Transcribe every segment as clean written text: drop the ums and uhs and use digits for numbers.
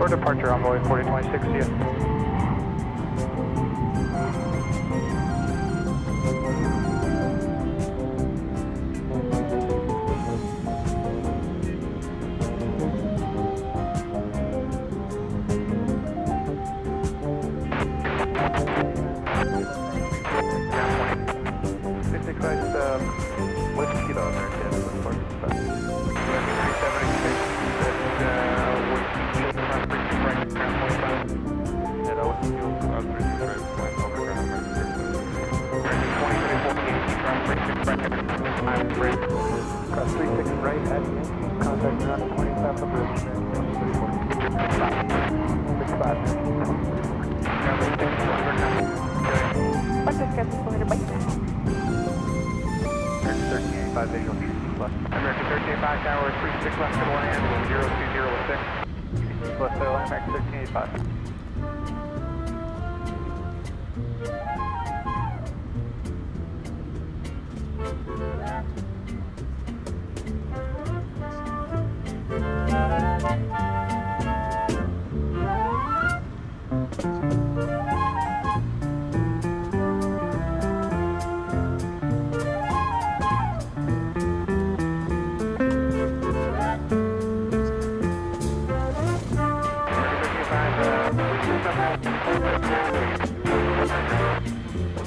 For departure, envoy 4026, see you. Cross 36 right at contact around 25 the bridge. 65. What's the schedule for the bike? American 1385 visual. American 1385 tower 36 left to land, 02016. Left to land, American 1385.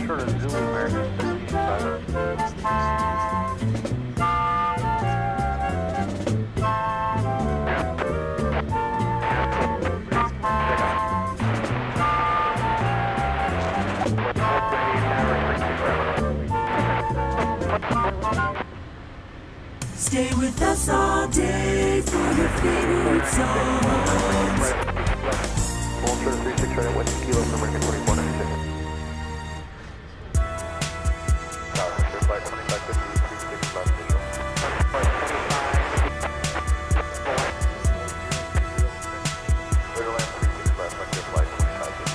Sort of Zulu American 1385. Stay with us all day for your favorite songs. Full sort of 36 right at West Kilo for American 2496. Tower, sure, flight 2550, 36 left visual. Flight 25. Clear to land 36 left, vector flight 2550.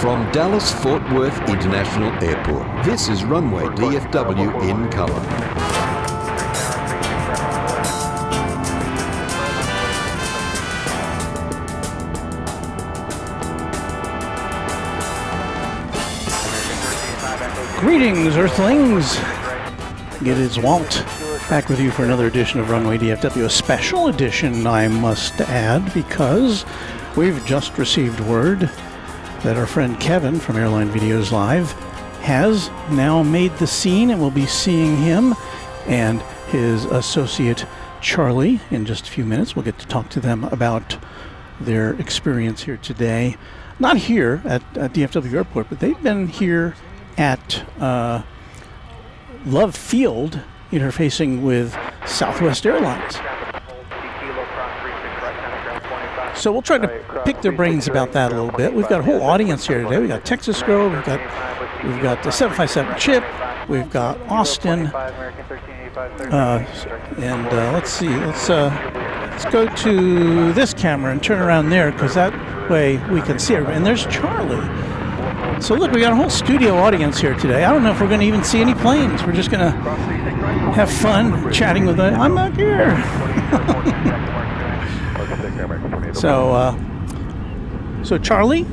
From Dallas-Fort Worth International Airport, this is Runway DFW in color. Greetings, Earthlings. It is Walt Back with you for another edition of Runway DFW, a special edition, I must add, because we've just received word that our friend Kevin from Airline Videos Live has now made the scene, and we'll be seeing him and his associate Charlie in just a few minutes. We'll get to talk to them about their experience here today. Not here at DFW Airport, but they've been here at Love Field, interfacing with Southwest Airlines. So we'll try to pick their brains about that a little bit. We've got a whole audience here today. We've got Texas Girl, we've got the 757 Chip, we've got Austin, and let's see. Let's go to this camera and turn around there, because that way we can see everybody. And there's Charlie. So look, we got a whole studio audience here today. I don't know if we're going to even see any planes. We're just going to have fun chatting with them. I'm up here. So Charlie?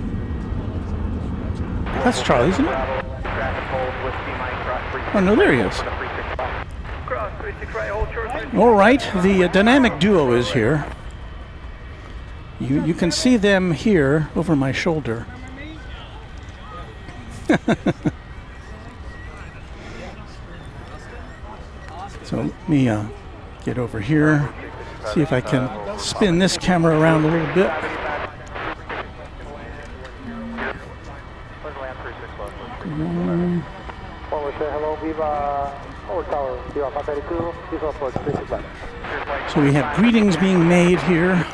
That's Charlie, isn't it? Oh, no, there he is. All right, the dynamic duo is here. You can see them here over my shoulder. So let me get over here, see if I can spin this camera around a little bit. So we have greetings being made here.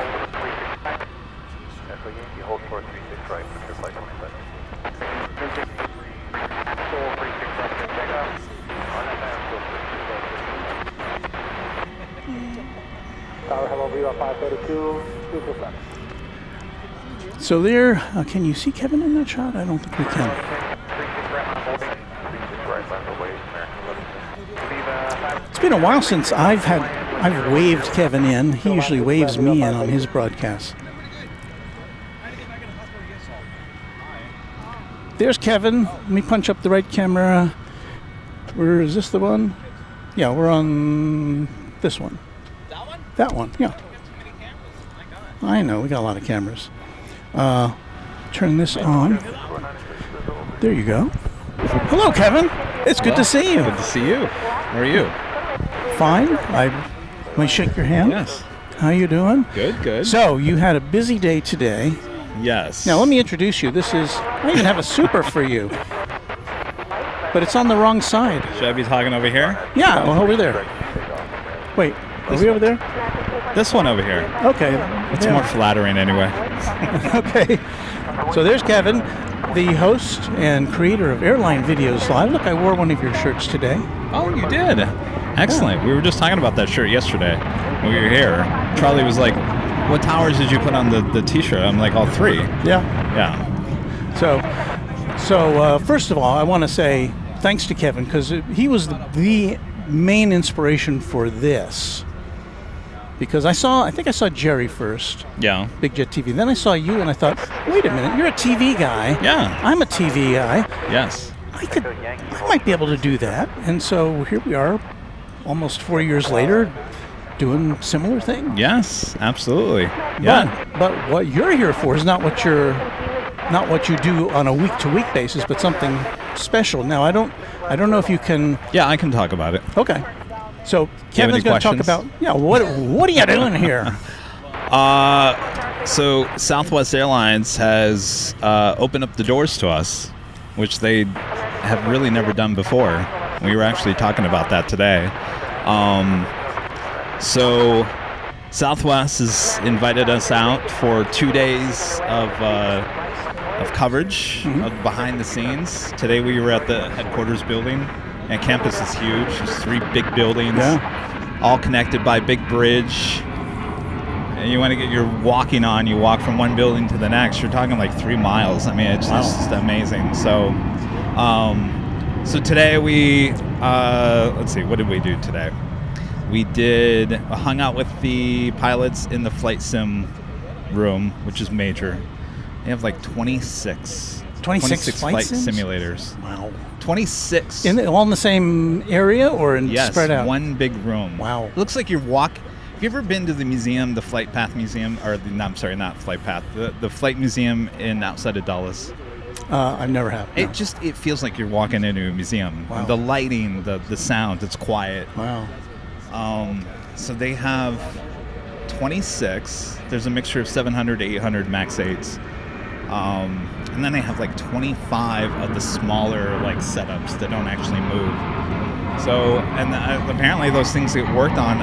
So there, can you see Kevin in that shot? I don't think we can. It's been a while since I've waved Kevin in. He usually waves me in on his broadcasts. There's Kevin. Let me punch up the right camera. Where is this, the one? Yeah, we're on this one. That one? That one, yeah. I know, we got a lot of cameras. Turn this on. There you go. Hello, Kevin. It's good to see you. Good to see you. How are you? Fine. Let me shake your hand. Yes. How you doing? Good, good. So, you had a busy day today. Yes. Now, let me introduce you. I even have a super for you. But it's on the wrong side. Should I be talking over here? Yeah, well, over there. Wait, are we over there? This one over here. Okay. It's more flattering anyway. Okay. So there's Kevin, the host and creator of Airline Videos Live. Look, I wore one of your shirts today. Oh, you did? Excellent. We were just talking about that shirt yesterday when we were here. Charlie was like, what towers did you put on the t-shirt? I'm like, all three. Yeah. Yeah. So first of all, I want to say thanks to Kevin, because he was the main inspiration for this. Because I think I saw Jerry first. Yeah. Big Jet TV. Then I saw you, and I thought, wait a minute, you're a TV guy. Yeah. I'm a TV guy. Yes. I might be able to do that. And so here we are, almost 4 years later, doing similar thing. Yes, absolutely. Yeah. But what you're here for is not what you do on a week-to-week basis, but something special. Now, I don't know if you can. Yeah, I can talk about it. Okay. So Kevin's going to talk about, what are you doing here? So Southwest Airlines has opened up the doors to us, which they have really never done before. We were actually talking about that today. So Southwest has invited us out for 2 days of coverage of behind the scenes. Today we were at the headquarters building. And campus is huge. There's 3 big buildings, all connected by a big bridge. And you want to get your walking on, you walk from one building to the next. You're talking like 3 miles. I mean, it's just amazing. So, so today we, let's see, what did we do today? We hung out with the pilots in the flight sim room, which is major. They have like 26 26 flight sims? simulators. Wow. 26. All in the same area or Yes, spread out? one big room. Wow. It looks like you're walking. Have you ever been to the museum, the Flight Path Museum, or I'm sorry, not Flight Path, the Flight Museum outside of Dulles? I never have. No. It feels like you're walking into a museum. Wow. The lighting, the sound, it's quiet. Wow. So they have 26. There's a mixture of 700 to 800 Max 8s. And then they have like 25 of the smaller like setups that don't actually move. So, and apparently those things get worked on,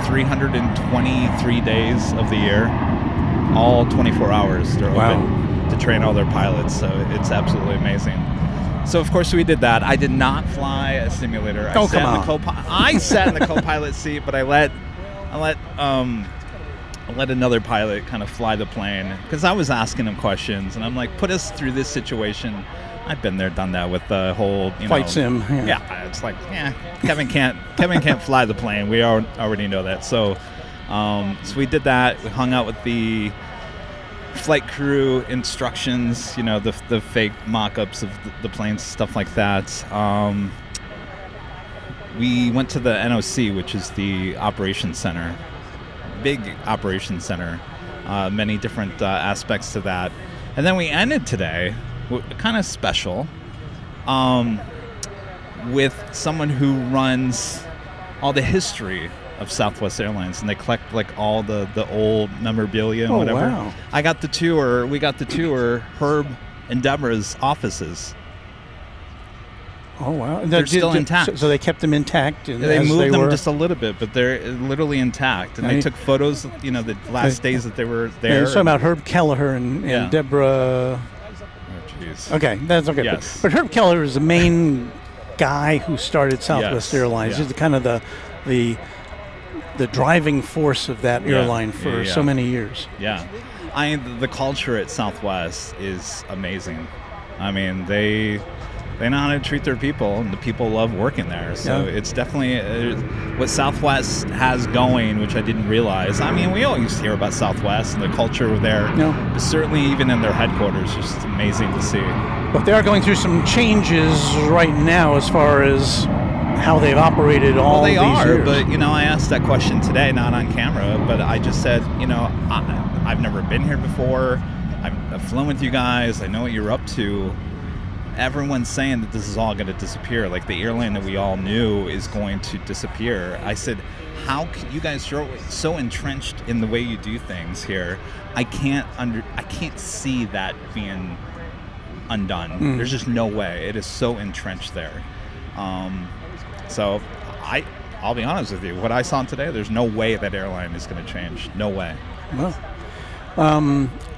323 days of the year, all 24 hours. They're open to train all their pilots. So it's absolutely amazing. So of course we did that. I did not fly a simulator. I sat in the co-pilot seat, but I let another pilot kind of fly the plane because I was asking him questions, and I'm like, put us through this situation. I've been there, done that with the whole flight sim. Yeah, it's like, Kevin can't fly the plane. We already know that. So we did that. We hung out with the flight crew instructions, the fake mock-ups of the planes, stuff like that. We went to the NOC, which is the operations center, big operations center, many different aspects to that. And then we ended today kind of special with someone who runs all the history of Southwest Airlines, and they collect like all the old memorabilia and whatever. Wow. We got to tour Herb and Deborah's offices. Oh, wow. They're still intact. So they kept them intact. And they moved them just a little bit, but they're literally intact. And they took photos, the last days that they were there. You're talking about Herb Kelleher and Deborah. Oh, jeez. Okay, that's okay. Yes. But Herb Kelleher is the main guy who started Southwest Airlines. Yeah. He's kind of the driving force of that airline for so many years. Yeah. The culture at Southwest is amazing. I mean, they know how to treat their people, and the people love working there. So it's definitely what Southwest has going, which I didn't realize. I mean, we all used to hear about Southwest and the culture there. But certainly even in their headquarters, it's just amazing to see. But they are going through some changes right now as far as how they've operated all these years. But I asked that question today, not on camera, but I just said, I've never been here before. I've flown with you guys. I know what you're up to. Everyone's saying that this is all going to disappear. Like the airline that we all knew is going to disappear. I said, how can you guys are so entrenched in the way you do things here? I can't see that being undone. There's just no way. It is so entrenched there. So I'll be honest with you. What I saw today, there's no way that airline is going to change. No way. Well,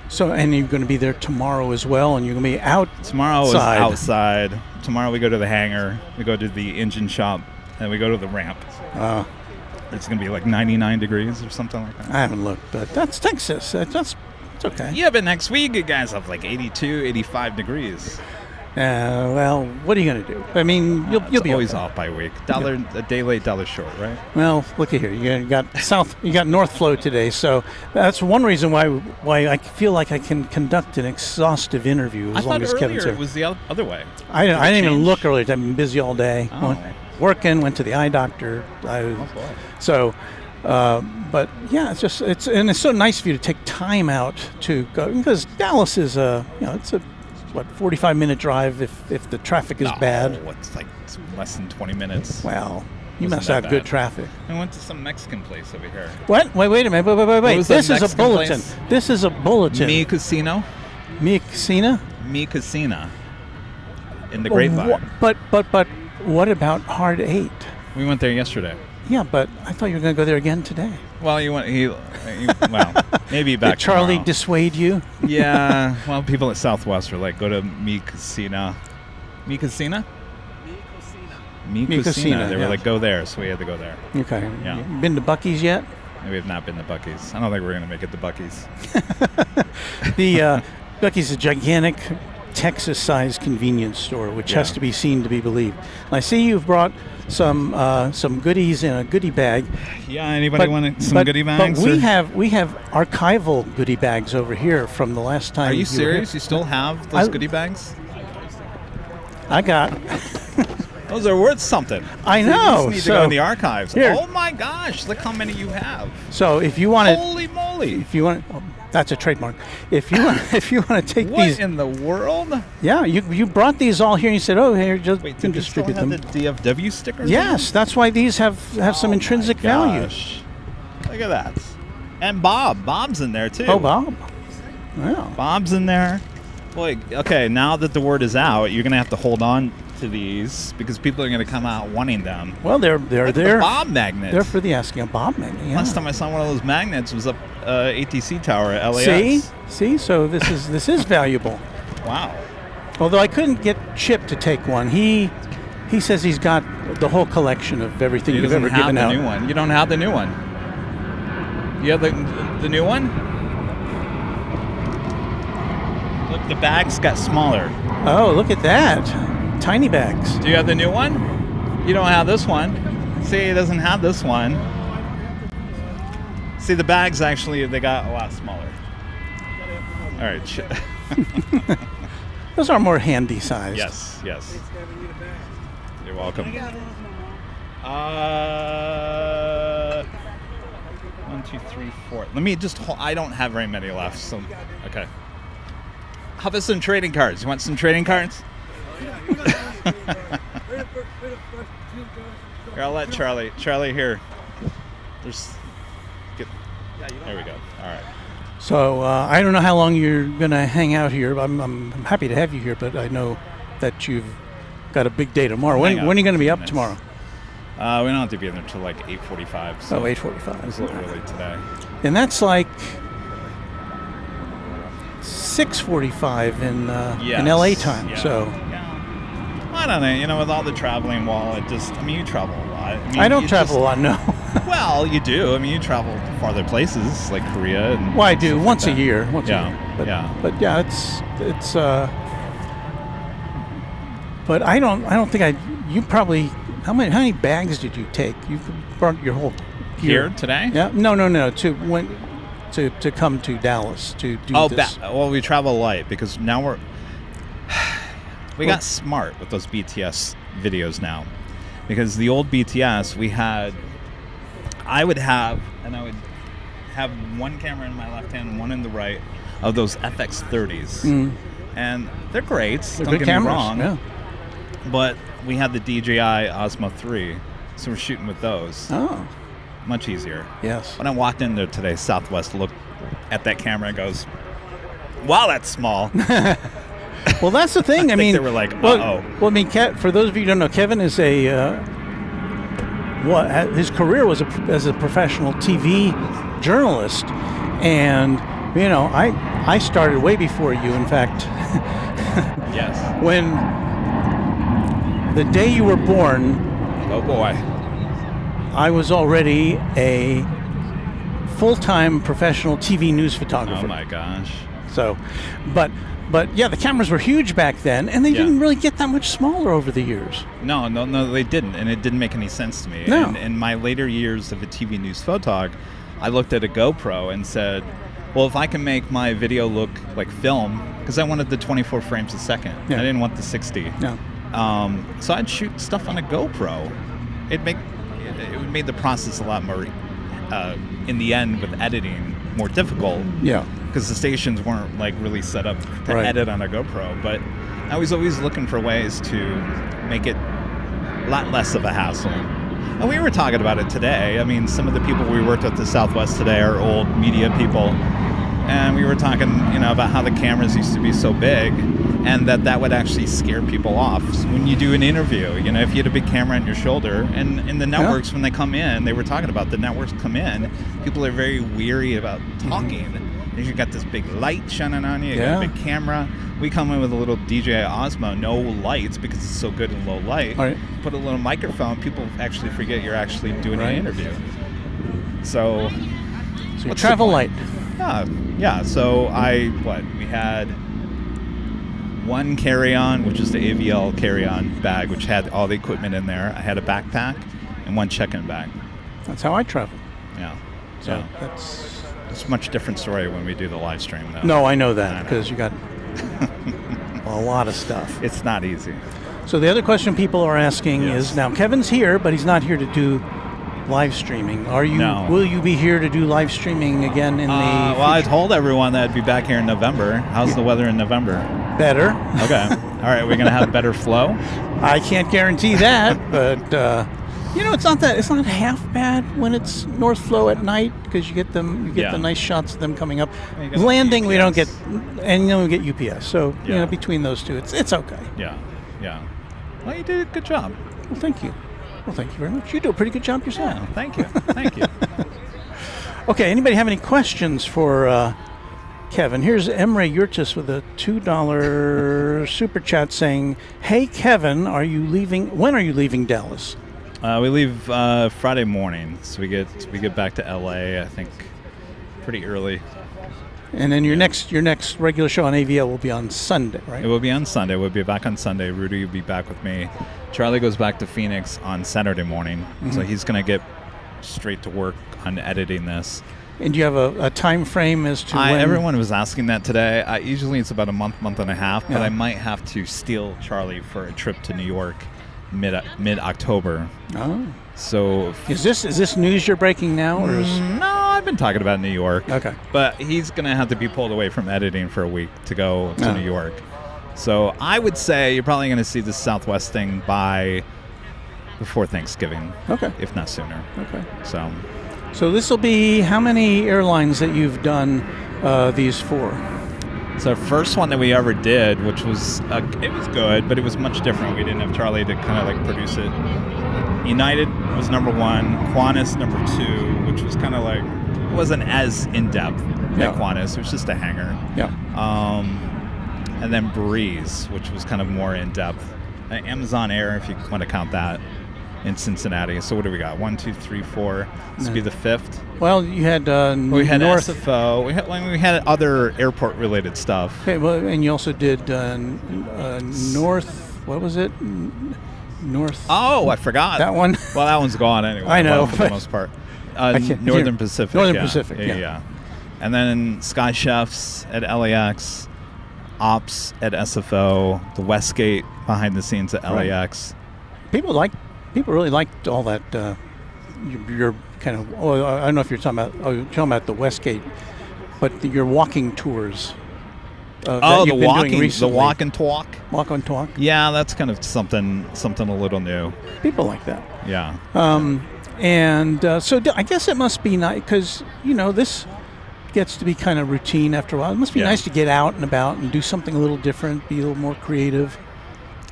so, and you're going to be there tomorrow as well, and you're going to be outside. Tomorrow is outside. Tomorrow we go to the hangar, we go to the engine shop, and we go to the ramp. It's going to be like 99 degrees or something like that. I haven't looked, but that's Texas. It's okay. Yeah, but next week you guys have like 82, 85 degrees. Well, what are you going to do? I mean, you'll be always off by a week. A day late, dollar short, right? Well, look at here. You got North Flow today, so that's one reason why I feel like I can conduct an exhaustive interview as long as Kevin's here. It was the other way. I didn't even look earlier. I've been busy all day. Oh. Working, went to the eye doctor. So, but yeah, it's so nice of you to take time out to go, because Dallas is it's a 45-minute drive if the traffic is bad. It's like less than 20 minutes. Well, you must have good traffic. I went to some Mexican place over here. What? Wait a minute. Wait. This is a bulletin. This is a bulletin. Mi Casino. Mi Casino? Mi Casino. In the Grapevine. But what about Hard 8? We went there yesterday. Yeah, but I thought you were going to go there again today. Well, well, maybe back Did Charlie tomorrow. dissuade you? Yeah. Well, people at Southwest are like, go to Mi Casino. Mi Casino? Mi Casino. They were like, go there, so we had to go there. Okay. Yeah. You been to Buc-ee's yet? We have not been to Buc-ee's. I don't think we're going to make it to Buc-ee's. The Buc-ee's is a gigantic Texas-sized convenience store, which Yeah. has to be seen to be believed. And I see you've brought some goodies in a goodie bag. Yeah, anybody want some goodie bags? But or- we have archival goodie bags over here from the last time. Are you were serious? here. You still have those I- goodie bags? I got. Those are worth something. I You know. just need to go in the archives. Here. Oh my gosh! Look how many you have. So if you want to, Holy moly! if you want, that's a trademark. If you want, if you want to take What these, in the world? yeah, you brought these all here. and You said, oh, here, just Wait, can did you still distribute have them. the DFW stickers? Yes, that's why these have some intrinsic value. Gosh. Look at that. And Bob's in there too. Oh, Bob. Yeah. Bob's in there. Boy, okay, now that the word is out, you're gonna have to hold on to these because people are gonna come out wanting them. Well, they're Look at there. the Bob magnet. They're for the asking. A Bob magnet. Yeah. Last time I saw one of those magnets was up ATC Tower at LAX. See. So this is valuable. Wow. Although I couldn't get Chip to take one. He says he's got the whole collection of everything He you've doesn't ever have given the out. new one. You don't have the new one. You have the new one? Look, the bags got smaller. Oh, look at that. Tiny bags. Do you have the new one? You don't have this one. See, it doesn't have this one. See, the bags actually, they got a lot smaller. All right. Those are more handy sized. Yes. You're welcome. 1, 2, 3, 4. Let me just hold. I don't have very many left, so okay. How about some trading cards? You want some trading cards? Here, I'll let Charlie. Charlie, here. There we go. All right. So I don't know how long you're going to hang out here. I'm happy to have you here, but I know that you've got a big day tomorrow. When are you going to be up tomorrow? We don't have to be in there until like 8:45. So 8:45. It's a little early today. And that's like 6:45 in LA time. Yeah. So yeah. I don't know. You know, with all the traveling, you travel a lot. I don't travel a lot, no. Well, you do. I mean, you travel to farther places like Korea. And Well, I do stuff once like a that. year. But yeah, it's. But I don't think you probably. How many bags did you take? You brought your whole gear. Here today? Yeah. No. To come to Dallas to do this. Well, we travel light because now we got smart with those BTS videos now, because the old BTS I would have one camera in my left hand and one in the right of those FX30s, and they're great. They're don't good get cameras. me wrong, Yeah. but we had the DJI Osmo 3, so we're shooting with those. Oh. Much easier. Yes. When I walked in there today, Southwest looked at that camera and goes, "Wow, that's small." Well, that's the thing. I mean, they were like, well, "Uh-oh." Well, I mean, for those of you who don't know, Kevin is his career was as a professional TV journalist, and I started way before you. In fact, Yes. when the day you were born, Oh boy. I was already a full-time professional TV news photographer. Oh my gosh. So, but yeah, the cameras were huge back then, and they didn't really get that much smaller over the years. No, they didn't, and it didn't make any sense to me. No. And in my later years of a TV news photog, I looked at a GoPro and said, well, if I can make my video look like film, because I wanted the 24 frames a second. Yeah. I didn't want the 60. No. So I'd shoot stuff on a GoPro. It made the process a lot more, in the end, with editing, more difficult. Yeah. Because the stations weren't like really set up to Right. edit on a GoPro. But I was always looking for ways to make it a lot less of a hassle. And we were talking about it today. I mean, some of the people we worked with at Southwest today are old media people. And we were talking, about how the cameras used to be so big, and that would actually scare people off. So when you do an interview, if you had a big camera on your shoulder, and in the networks, when they come in, they were talking about the networks come in, people are very weary about talking. You got this big light shining on you, you got a big camera. We come in with a little DJI Osmo, no lights because it's so good in low light. Right. Put a little microphone, people actually forget you're actually doing an interview. So you travel light. Yeah. So we had one carry-on, which is the AVL carry-on bag, which had all the equipment in there. I had a backpack and one check-in bag. That's how I travel. Yeah. So yeah. It's a much different story when we do the live stream, though. No, I know that because you got a lot of stuff. It's not easy. So the other question people are asking Yes. is, now Kevin's here, but he's not here to do live streaming. Are you? No. Will you be here to do live streaming again in the Well, I future? told everyone that I'd be back here in November. How's the weather in November? Better. Okay. All right, we're going to have better flow? I can't guarantee that, but it's not half bad when it's north flow at night because you get the nice shots of them coming up. Yeah, you get Landing, we don't get, UPS. and we get UPS. So Yeah. between those two, it's okay. Yeah. Well, you did a good job. Well, thank you. Well, thank you very much. You do a pretty good job yourself. Yeah, thank you. Thank you. Okay, anybody have any questions for Kevin? Here's Emre Yurtis with a $2 super chat saying, "Hey Kevin, when are you leaving Dallas?" We leave Friday morning, so we get back to LA, I think, pretty early. And then your next regular show on AVL will be on Sunday, right? It will be on Sunday. We'll be back on Sunday. Rudy will be back with me. Charlie goes back to Phoenix on Saturday morning, so he's going to get straight to work on editing this. And do you have a time frame as to when? Everyone was asking that today. Usually it's about a month and a half, but Yeah. I might have to steal Charlie for a trip to New York mid-October. Oh. So Is this news you're breaking now, or is? no, I've been talking about New York. Okay. But he's going to have to be pulled away from editing for a week to go to Oh. New York. So I would say you're probably going to see the Southwest thing before Thanksgiving. Okay. If not sooner. Okay. So this will be how many airlines that you've done these for? it's our first one that we ever did, which was it was good, but it was much different. We didn't have Charlie to kind of like produce it. United was number 1, Qantas number 2, which was kind of like wasn't as in depth Yeah. at Qantas. It was just a hangar. Yeah. And then Breeze, which was kind of more in depth. Amazon Air, if you want to count that, in Cincinnati. So what do we got? 1, 2, 3, 4. This would be the 5th. Well, you had We had North. SFO. We had other airport-related stuff. Okay, well, and you also did North. What was it? North. Oh, I forgot. That one? Well, that one's gone anyway. I know, well, for the but most part. can't- Northern Pacific. Northern yeah. Pacific, yeah. Yeah. And then Sky Chefs at LAX, Ops at SFO, the Westgate behind the scenes at Right. LAX. People really liked all that. Your kind of. Oh, I don't know if you're talking about. Oh, you're talking about the Westgate, but your walking tours. That Oh, you've been doing the recently. walk and talk. Walk on talk. Yeah, that's kind of something a little new. People like that. Yeah. I guess it must be nice because this gets to be kind of routine after a while. It must be Yeah. nice to get out and about and do something a little different, be a little more creative.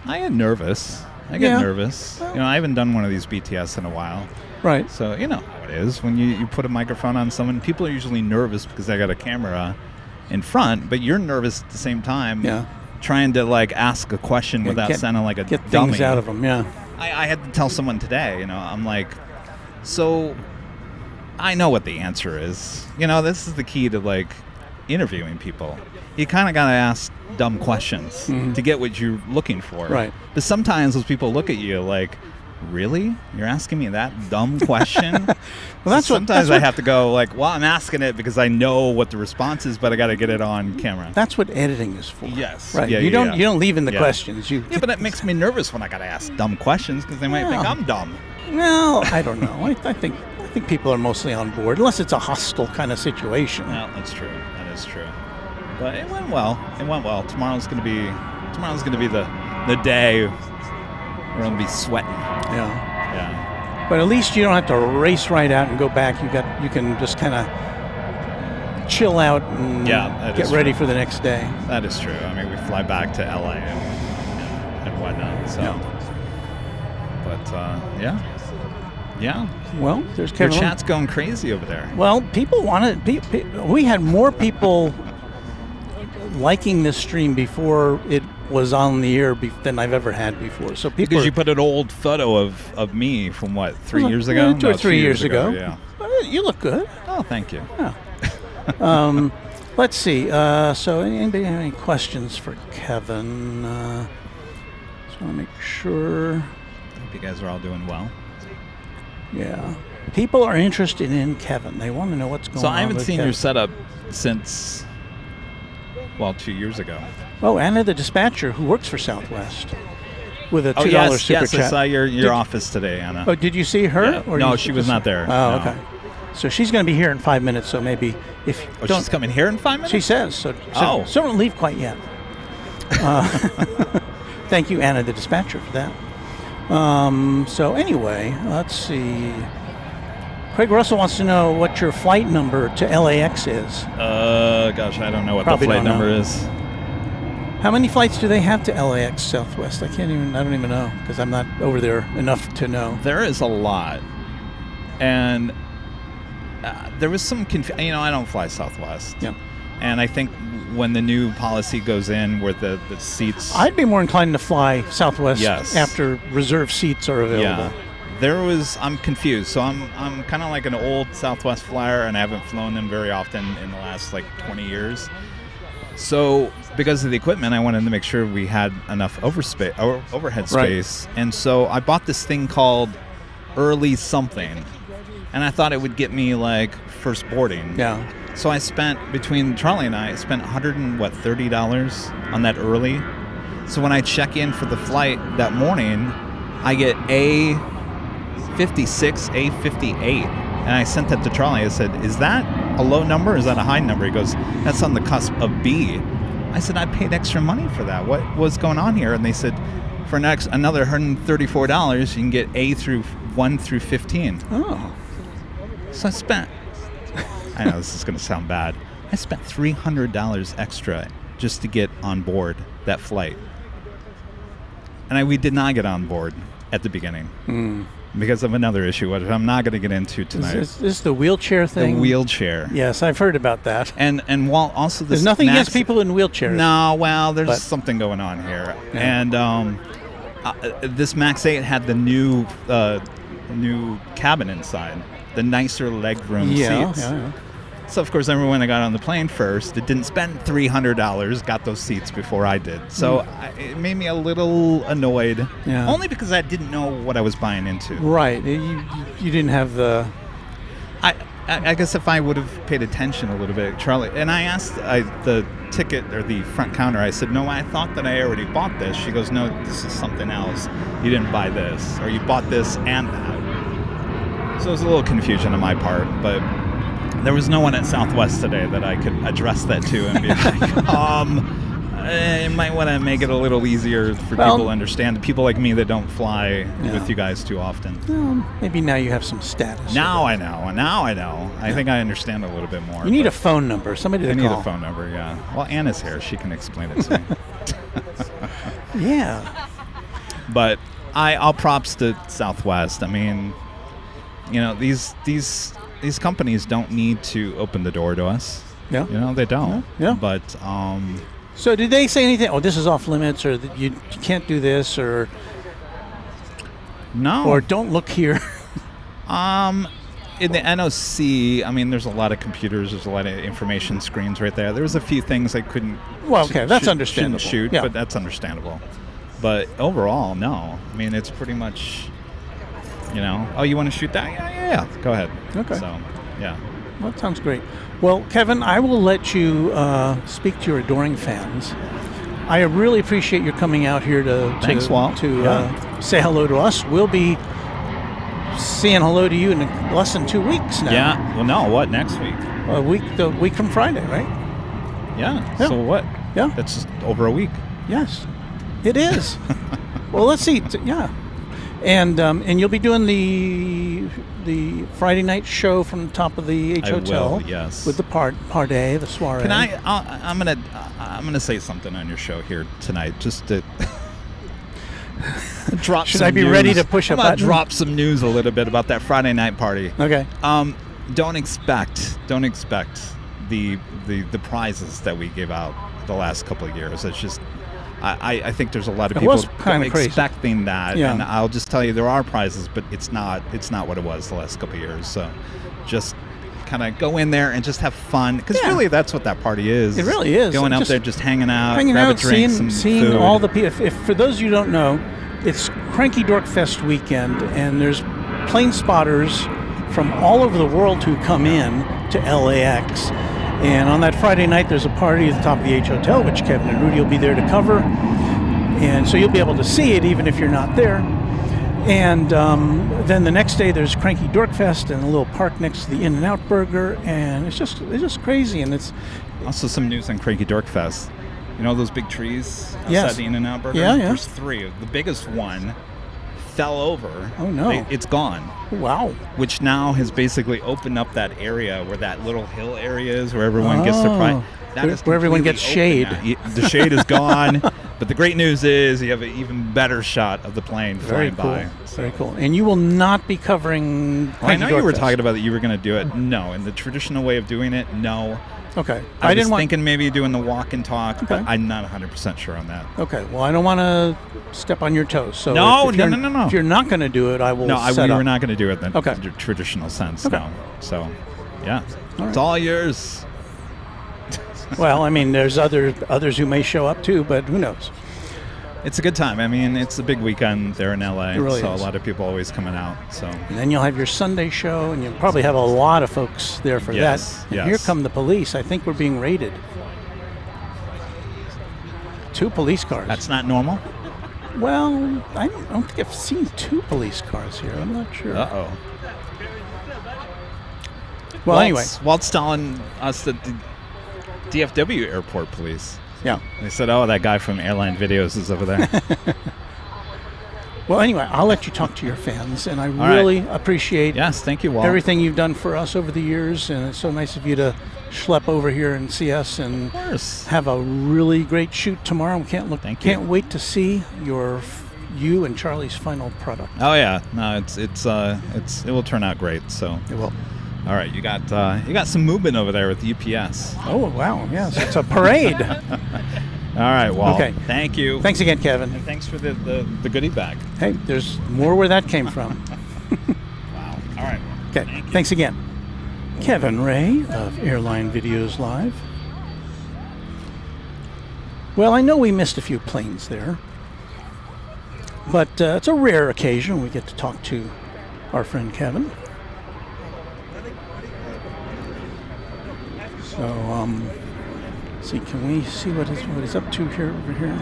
I get nervous. I Yeah. get nervous. I haven't done one of these BTS in a while. Right. So you know how it is when you put a microphone on someone. People are usually nervous because they got a camera in front, but you're nervous at the same time. Yeah. Trying to like ask a question without Get- sounding like a Get dummy. things out of them. Yeah. I had to tell someone today. I'm like, so I know what the answer is. This is the key to like interviewing people. You kind of got to ask dumb questions to get what you're looking for. Right. But sometimes those people look at you like, really? You're asking me that dumb question? That's what- Sometimes that's I what- have to go like, well, I'm asking it because I know what the response is, but I got to get it on camera. That's what editing is for. Yes. Right. Yeah, you yeah, don't yeah. you don't leave in the Yeah. questions. You. Yeah, but it makes me nervous when I got to ask dumb questions because they might think Yeah. I'm dumb. No, I don't know. I think people are mostly on board, unless it's a hostile kind of situation. No, that's true. That is true. But it went well. Tomorrow's gonna be the day we're gonna be sweating. Yeah. Yeah. But at least you don't have to race right out and go back. You can just kind of chill out and that get is ready true. for the next day. That is true. I mean, we fly back to LA and whatnot. So. Yeah. But yeah. Well, there's Your Kevin. chat's going crazy over there. Well, people wanted. We had more people liking this stream before it was on the air than I've ever had before. So people. Because you put an old photo of me from what, 3 years ago? 2 or 3 years ago. Yeah. You look good. Oh, thank you. Let's see. So anybody have any questions for Kevin? Just want to make sure. Hope you guys are all doing well. Yeah. People are interested in Kevin. They want to know what's going on. So I haven't with seen Kevin. your setup since, 2 years ago. Oh, Anna, the dispatcher, who works for Southwest, with a $2 yes, super yes, chat. I saw your Did- office today, Anna. Oh, did you see her? Yeah. Or No, you she was just- not there. Oh, No. okay. So she's going to be here in 5 minutes. So maybe if you Oh, don't, she's coming here in 5 minutes? she says so. Oh. So don't leave quite yet. Thank you, Anna, the dispatcher, for that. So anyway, let's see. Craig Russell wants to know what your flight number to LAX is. Gosh, I don't know what Probably the flight don't know. number is. How many flights do they have to LAX Southwest? I don't even know because I'm not over there enough to know. There is a lot. And there was some confusion. I don't fly Southwest. Yeah. And I think when the new policy goes in where the seats... I'd be more inclined to fly Southwest Yes. after reserved seats are available. Yeah. I'm confused. So I'm kind of like an old Southwest flyer, and I haven't flown them very often in the last 20 years. So because of the equipment, I wanted to make sure we had enough overhead space. And so I bought this thing called Early Something. And I thought it would get me first boarding. Yeah. So I spent, between Charlie and I spent $30 on that early. So when I check in for the flight that morning, I get A56, A58. And I sent that to Charlie. I said, is that a low number or is that a high number? He goes, that's on the cusp of B. I said, I paid extra money for that. What was going on here? And they said, for another $134, you can get A through 1 through 15. Oh. So I spent, I know this is going to sound bad, I spent $300 extra just to get on board that flight. And we did not get on board at the beginning because of another issue, which I'm not going to get into tonight. Is this the wheelchair thing? The wheelchair. Yes, I've heard about that. And while also this There's nothing Max- against people in wheelchairs. No, well, there's But- something going on here. Yeah. And this Max 8 had the new cabin inside, the nicer legroom seats. Yeah. So, of course, everyone that got on the plane first, it didn't spend $300, got those seats before I did. So it made me a little annoyed, Yeah. only because I didn't know what I was buying into. Right. You didn't have the... I guess if I would have paid attention a little bit, Charlie, and I asked the ticket or the front counter, I said, no, I thought that I already bought this. She goes, no, this is something else. You didn't buy this, or you bought this and that. So it was a little confusion on my part, but there was no one at Southwest today that I could address that to and be like, you might want to make it a little easier for people to understand. People like me that don't fly with you guys too often. Well, maybe now you have some status. Now I know. I think I understand a little bit more. You need but a phone number. Somebody to I call. need a phone number, yeah. Well, Anna's here. She can explain it to me. Yeah. But I'll props to Southwest. I mean, these companies don't need to open the door to us. Yeah. They don't. Yeah. But So did they say anything? Oh, this is off limits, or that you can't do this, or no. or don't look here? In the NOC, I mean, there's a lot of computers. There's a lot of information screens right there. There was a few things I couldn't. Well, okay, that's understandable. Shouldn't shoot, Yeah. but that's understandable. But overall, no. I mean, it's pretty much. Oh, you want to shoot that? Yeah. Go ahead. Okay. So, yeah. Well, that sounds great. Well, Kevin, I will let you speak to your adoring fans. I really appreciate your coming out here to Thanks, Walt. say hello to us. We'll be saying hello to you in less than 2 weeks now. Yeah. Well, no. What next week? The week from Friday, right? Yeah. Yeah. So what? Yeah. That's just over a week. Yes, it is. Well, let's see. Yeah, and you'll be doing the Friday night show from the top of the H I Hotel. will, yes. With the party, the soiree. Can I'm gonna say something on your show here tonight, just to drop. Should some I be news. ready to push a I'm gonna button? drop some news a little bit about that Friday night party. Okay. Don't expect the prizes that we gave out the last couple of years. It's just. I think there's a lot of It people was kinda crazy. expecting that, Yeah. and I'll just tell you there are prizes, but it's not what it was the last couple of years. So, just kind of go in there and just have fun. Because really, that's what that party is. It really is. Going out Just there, just hanging out, grab a drink, seeing food. all the people. If for those of you who don't know, it's Cranky Dork Fest weekend, and there's plane spotters from all over the world who come in to LAX. And on that Friday night, there's a party at the top of the H Hotel, which Kevin and Rudy will be there to cover. And so you'll be able to see it even if you're not there. And then the next day, there's Cranky Dork Fest and a little park next to the In-N-Out Burger. And it's just crazy. And it's also some news on Cranky Dork Fest. You know those big trees outside Yes. the In-N-Out Burger? Yeah, yeah. There's 3. The biggest one fell over. Oh, no. It's gone. wow. Which now has basically opened up that area where that little hill area is, where everyone gets their pride. That is Where everyone completely gets shade. open now. The shade is gone, but the great news is you have an even better shot of the plane Very flying cool. by. Very cool. And you will not be covering. I Cranky know Dork you were Fest. talking about that you were going to do it. No, in the traditional way of doing it, no. Okay. I was didn't want. thinking maybe doing the walk and talk, Okay. but I'm not 100% sure on that. Okay. Well, I don't want to step on your toes. So No, if no, you're- no. If you're not going to do it, I will. No, set we up. were not going to do it in Okay. the traditional sense, Okay. no. So, yeah, All it's right. all yours. Well, I mean, there's others who may show up too, but who knows? It's a good time. I mean, it's a big weekend there in LA, It really so is. a lot of people always coming out. So And then you'll have your Sunday show, and you'll probably have a lot of folks there for Yes, that. And yes. here come the police. I think we're being raided. 2 police cars. that's not normal. Well, I don't think I've seen 2 police cars here. I'm not sure. Uh-oh. Well, anyway. Walt's telling us that the DFW Airport Police. Yeah. They said, "Oh, that guy from Airline Videos is over there." Well, anyway, I'll let you talk to your fans, and I right. really appreciate Yes, thank you, Walt. everything you've done for us over the years, and it's so nice of you to schlep over here and see us and Of course. have a really great shoot tomorrow. We can't Thank you. can't wait to see you and Charlie's final product. Oh yeah, no, it will turn out great. So, It will. all right, you got some movement over there with UPS. Oh wow, yes, it's a parade. All right, Walt. Okay. Thank you. Thanks again, Kevin. And thanks for the goodie bag. Hey, there's more where that came from. Wow. All right. Okay, Thank you. thanks again. Kevin Ray of Airline Videos Live. Well, I know we missed a few planes there, but it's a rare occasion we get to talk to our friend Kevin. So, see, can we see what he's up to here over here?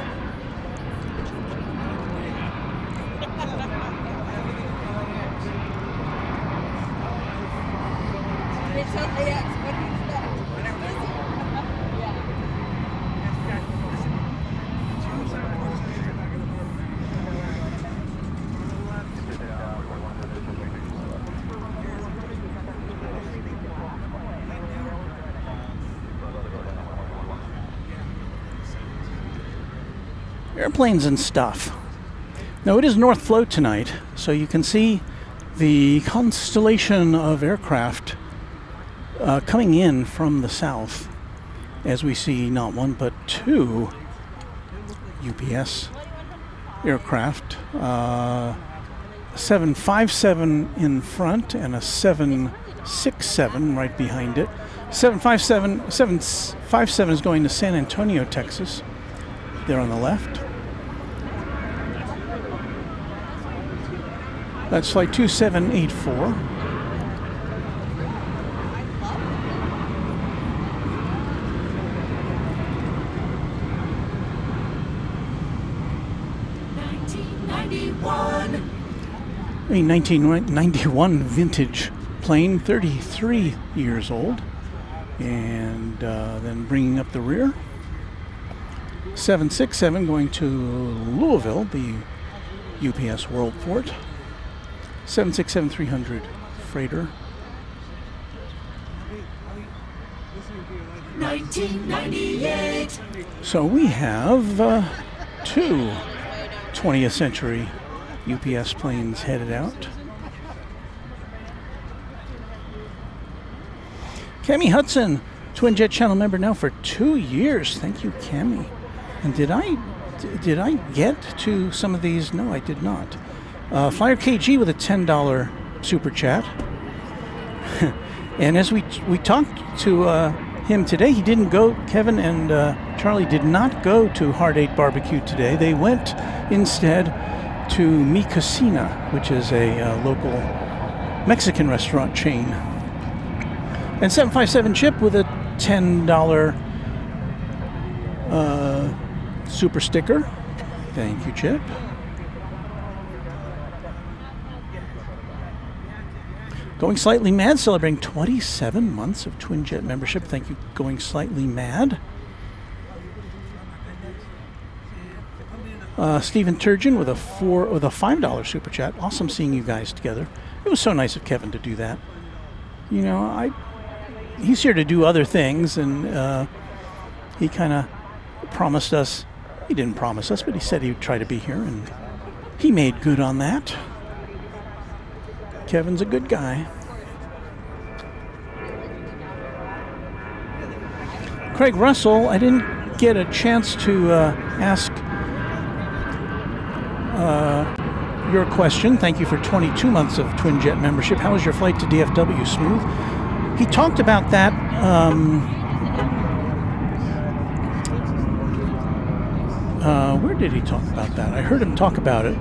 Airplanes and stuff. Now it is North Float tonight, so you can see the constellation of aircraft coming in from the south, as we see not one but 2 UPS aircraft. 757 in front and a 767 right behind it. 757 is going to San Antonio, Texas. There on the left. That's flight 2784. A 1991 vintage plane, 33 years old. And then bringing up the rear. 767 going to Louisville, the UPS Worldport. 767-300 freighter. 1998. So we have 2 20th century UPS planes headed out. Cami Hudson, Twin Jet Channel member now for 2 years. Thank you, Cami. And did I get to some of these? No, I did not. Flyer KG with a $10 super chat. And as we talked to him today, he didn't go. Kevin and Charlie did not go to Hard 8 Barbecue today. They went instead to Mi Cocina, which is a local Mexican restaurant chain. And 757 Chip with a $10 super sticker. Thank you, Chip. Going Slightly Mad, celebrating 27 months of Twin Jet membership. Thank you, Going Slightly Mad. Stephen Turgeon with a $5 super chat. Awesome seeing you guys together. It was so nice of Kevin to do that. You know, he's here to do other things, and he kind of promised us. He didn't promise us, but he said he would try to be here, and he made good on that. Kevin's a good guy. Craig Russell, I didn't get a chance to ask your question. Thank you for 22 months of Twin Jet membership. How was your flight to DFW? Smooth? He talked about that where did he talk about that? I heard him talk about it.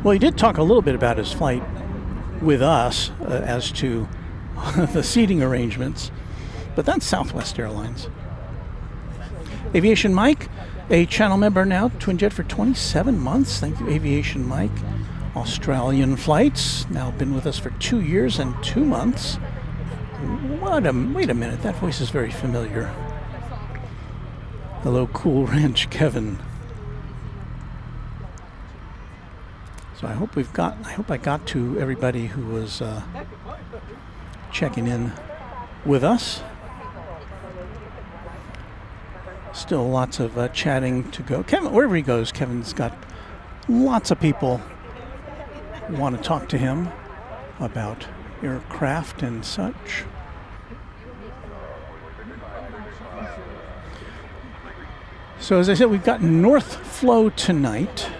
Well, he did talk a little bit about his flight with us as to the seating arrangements, but that's Southwest Airlines. Aviation Mike, a channel member now, Twin Jet for 27 months. Thank you, Aviation Mike. Australian Flights, now been with us for 2 years and 2 months. Wait a minute, that voice is very familiar. Hello, Cool Ranch Kevin. So I hope I got to everybody who was checking in with us. Still lots of chatting to go. Kevin, wherever he goes, Kevin's got lots of people want to talk to him about aircraft and such. So as I said, we've got North Flow tonight.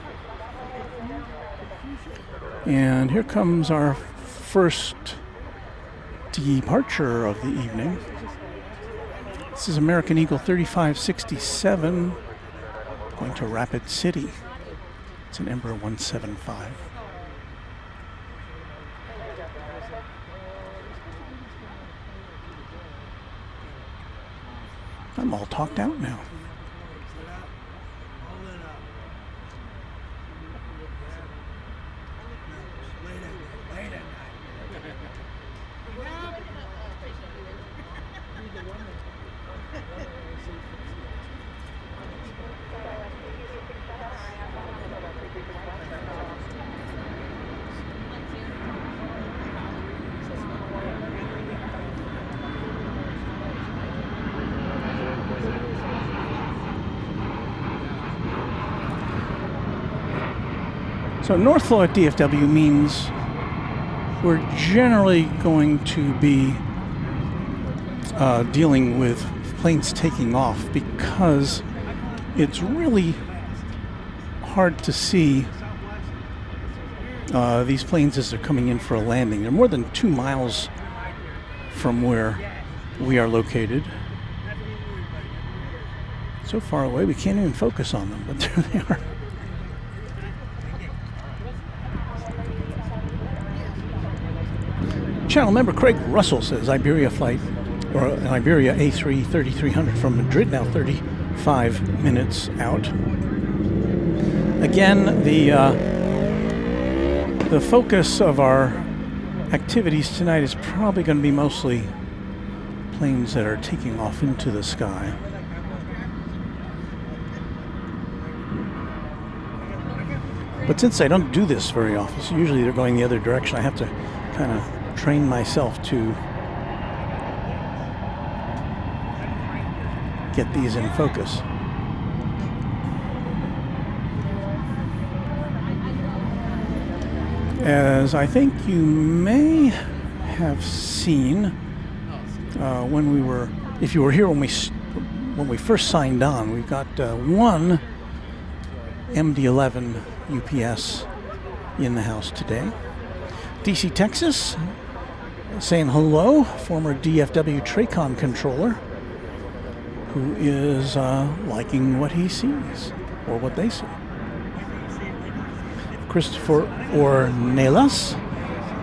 And here comes our first departure of the evening. This is American Eagle 3567 going to Rapid City. It's an Embraer 175. I'm all talked out now. So North Flow at DFW means we're generally going to be dealing with planes taking off because it's really hard to see these planes as they're coming in for a landing. They're more than 2 miles from where we are located. So far away we can't even focus on them, but there they are. Channel member Craig Russell says Iberia flight, or an Iberia A3 3300 from Madrid, now 35 minutes out. Again, the focus of our activities tonight is probably going to be mostly planes that are taking off into the sky. But since I don't do this very often, so usually they're going the other direction, I have to kind of train myself to get these in focus. As I think you may have seen when we were, if you were here when we first signed on, we've got one MD-11 UPS in the house today. DC, Texas, saying hello, former DFW Tracom controller, who is liking what he sees, or what they see. Christopher Ornelas,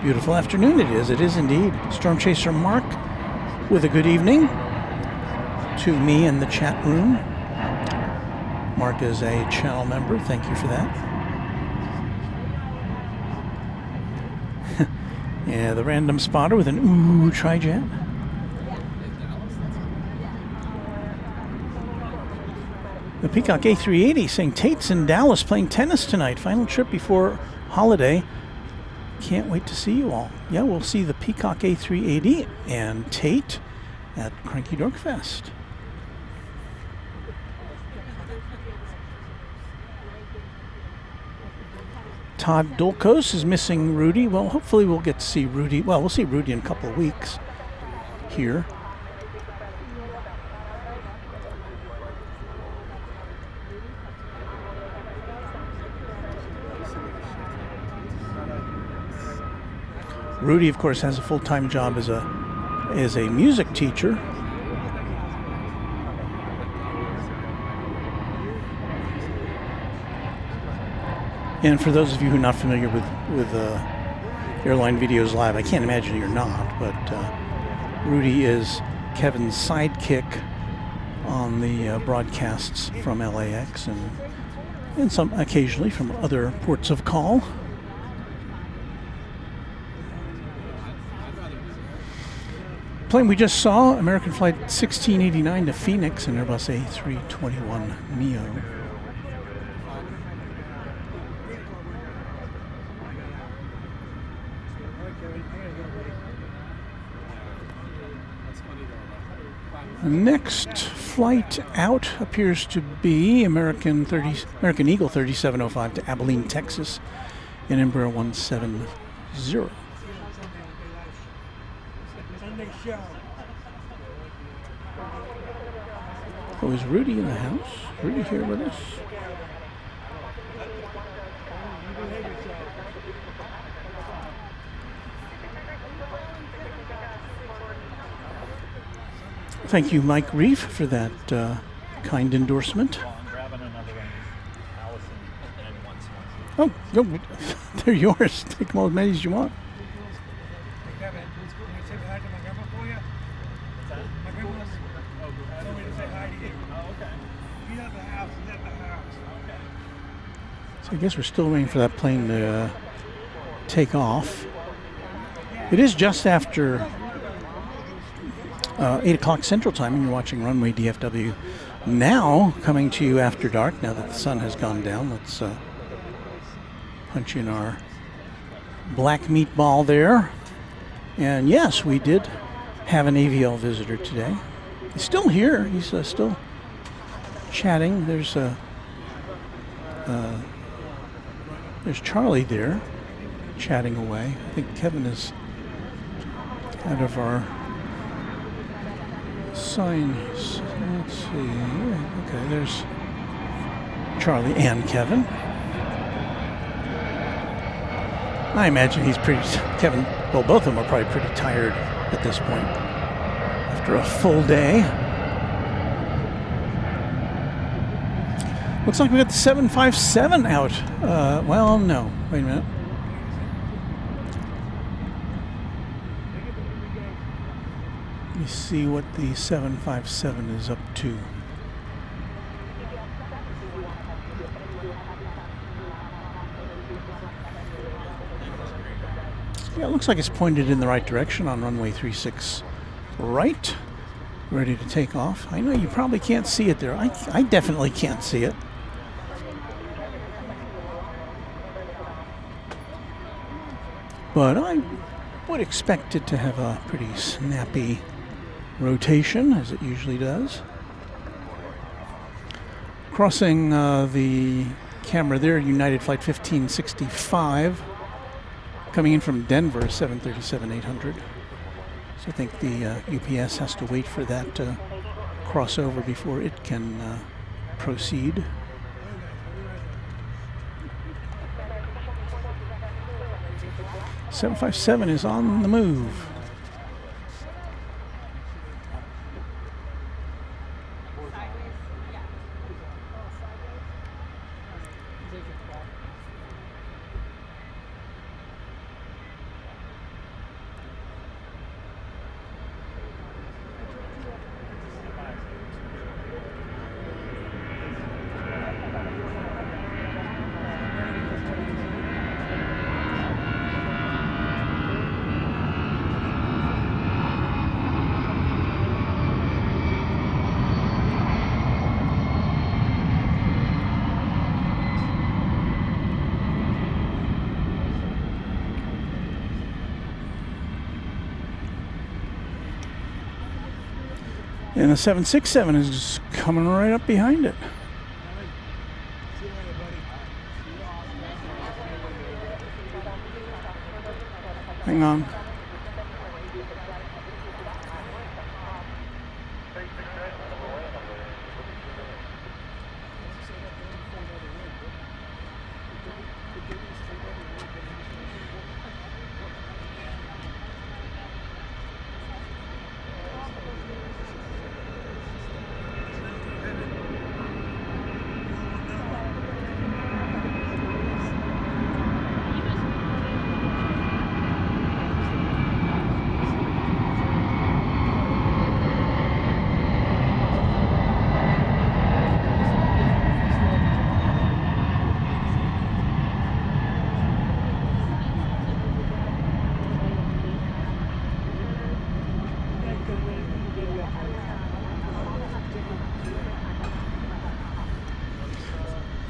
beautiful afternoon it is indeed. Storm Chaser Mark with a good evening to me in the chat room. Mark is a channel member, thank you for that. Yeah, the random spotter with an ooh tri-jet. The Peacock A380 saying Tate's in Dallas playing tennis tonight. Final trip before holiday. Can't wait to see you all. Yeah, we'll see the Peacock A380 and Tate at Cranky Dork Fest. Todd Dulcos is missing Rudy. Well, hopefully we'll get to see Rudy. Well, we'll see Rudy in a couple of weeks here. Rudy, of course, has a full-time job as a music teacher. And for those of you who are not familiar with Airline Videos Live, I can't imagine you're not, but Rudy is Kevin's sidekick on the broadcasts from LAX and some occasionally from other ports of call. Plane we just saw, American Flight 1689 to Phoenix, an Airbus A321neo. Next flight out appears to be American Eagle 3705 to Abilene, Texas, in Embraer 170. Oh, is Rudy in the house? Rudy here with us? Thank you, Mike Reef, for that kind endorsement. Oh, no, they're yours. Take them all as many as you want. So I guess we're still waiting for that plane to take off. It is just after 8 o'clock Central Time, and you're watching Runway DFW now, coming to you after dark. Now that the sun has gone down, let's punch in our black meatball there. And yes, we did have an AVL visitor today. He's still here. He's still chatting. There's Charlie there, chatting away. I think Kevin is out of our signs. Let's see. Okay, there's Charlie and Kevin. I imagine he's pretty, Kevin, well, both of them are probably pretty tired at this point after a full day. Looks like we got the 757 out. Well, no. Wait a minute. Let me see what the 757 is up to. Yeah, it looks like it's pointed in the right direction on runway 36 right. Ready to take off. I know you probably can't see it there. I definitely can't see it. But I would expect it to have a pretty snappy rotation, as it usually does. Crossing the camera there, United Flight 1565, coming in from Denver, 737-800. So I think the UPS has to wait for that to cross over before it can proceed. 757 is on the move. And the 767 is just coming right up behind it. Hang on.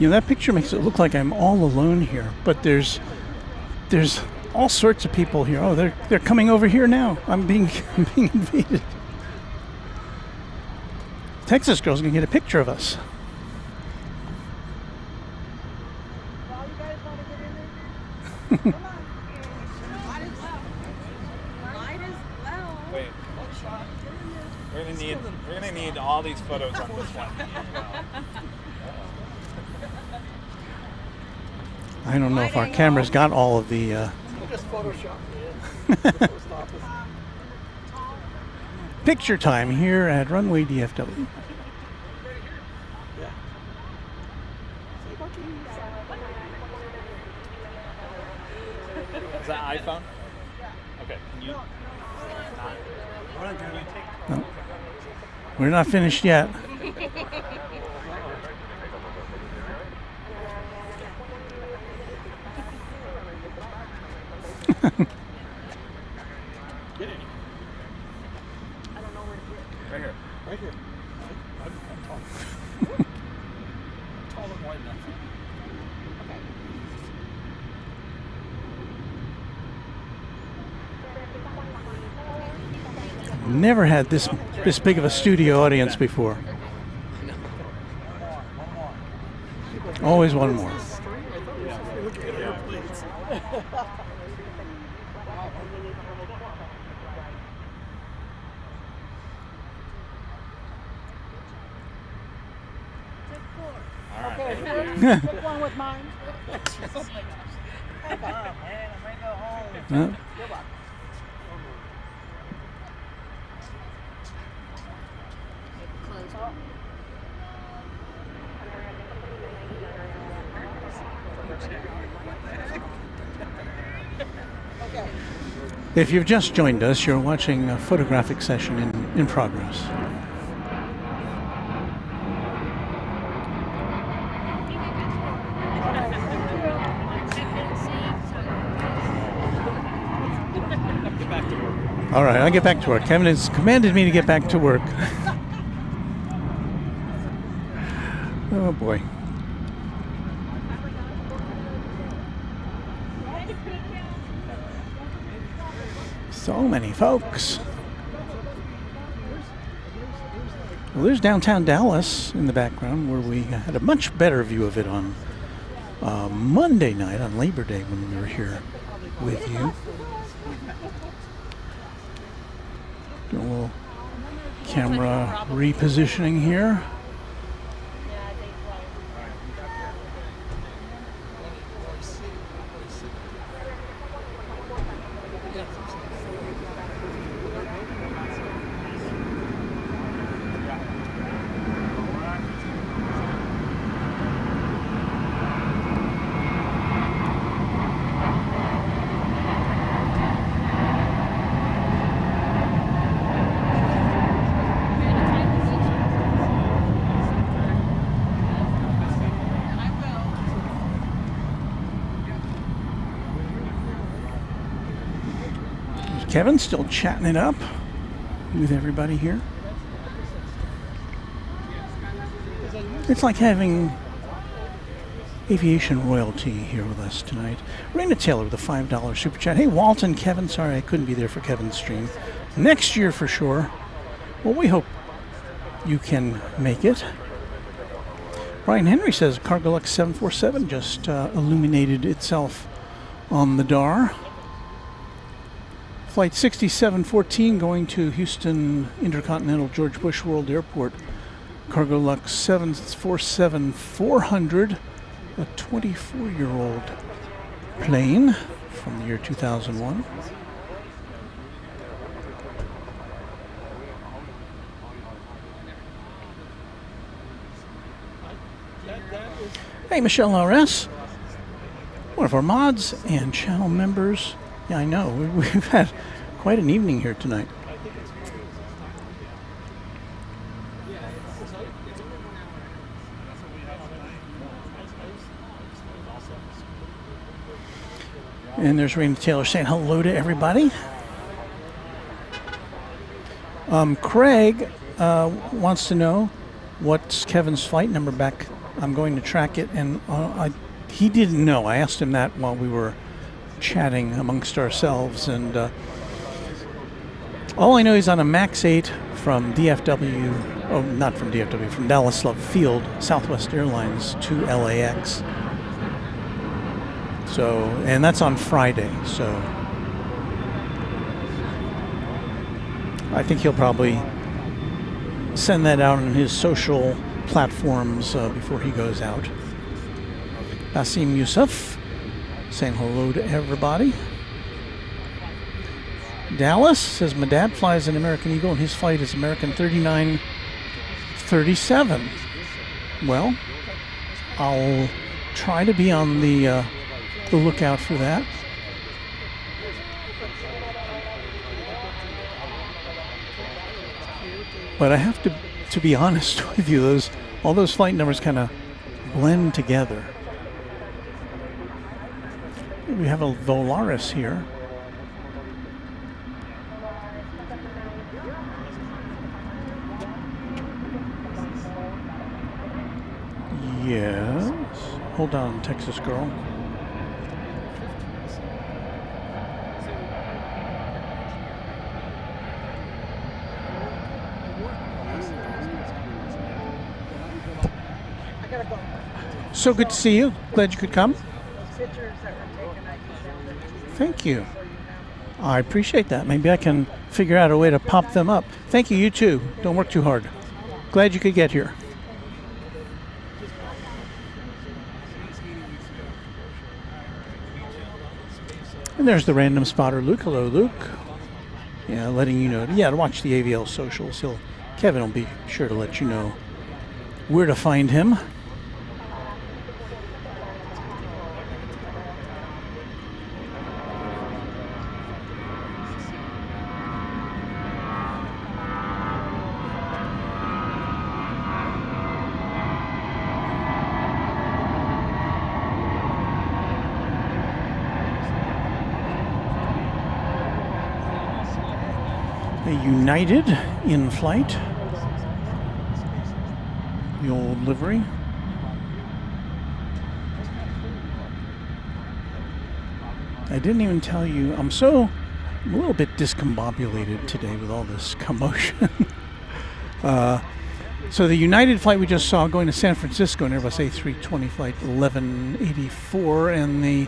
You know, that picture makes it look like I'm all alone here, but there's all sorts of people here. Oh, they're coming over here now. I'm being invaded. Texas girl's gonna get a picture of us. Well, you guys want to get in there? Come on. Might as well. Wait. We're gonna need all these photos on this one. I don't know if our camera's got all of the. Just Photoshop it. Picture time here at Runway DFW. Yeah. Is that iPhone? Okay. Can you? No. We're not finished yet. Right here. Right here. I'm tall. Tall and wide enough. Never had this big of a studio audience before. Always one more. Look at airplanes. Okay, pick one with mine. Come on, man. I might go home. Huh? Good luck. If you've just joined us, you're watching a photographic session in progress. All right, I'll get back to work. Kevin has commanded me to get back to work. Oh boy. So many folks. Well, there's downtown Dallas in the background, where we had a much better view of it on Monday night, on Labor Day, when we were here with you. Doing a little camera repositioning here. Kevin's still chatting it up with everybody here. It's like having aviation royalty here with us tonight. Raina Taylor with a $5 super chat. Hey, Walt and Kevin, sorry I couldn't be there for Kevin's stream. Next year for sure. Well, we hope you can make it. Brian Henry says Cargolux 747 just illuminated itself on the DAR. Flight 6714 going to Houston Intercontinental George Bush World Airport. Cargolux 747-400, a 24-year-old plane from the year 2001. Hey, Michelle RS, one of our mods and channel members. Yeah, I know, we've had quite an evening here tonight. And there's Raina Taylor saying hello to everybody. Craig wants to know what's Kevin's flight number back. I'm going to track it, and he didn't know. I asked him that while we were chatting amongst ourselves, and all I know is on a MAX 8 from DFW, oh, not from DFW, from Dallas Love Field, Southwest Airlines to LAX. So, and that's on Friday, so I think he'll probably send that out on his social platforms before he goes out. Basim Yusuf saying hello to everybody. Dallas says my dad flies an American Eagle and his flight is American 3937. Well, I'll try to be on the lookout for that. But I have to be honest with you, all those flight numbers kind of blend together. We have a Volaris here. Yes. Hold on, Texas girl. So good to see you. Glad you could come. Thank you. I appreciate that. Maybe I can figure out a way to pop them up. Thank you, you too. Don't work too hard. Glad you could get here. And there's the random spotter, Luke. Hello, Luke. Yeah, letting you know. Yeah, to watch the AVL socials. Kevin will be sure to let you know where to find him. United in flight. The old livery. I didn't even tell you, I'm a little bit discombobulated today with all this commotion. So the United flight we just saw going to San Francisco, an Airbus A320 flight 1184, and the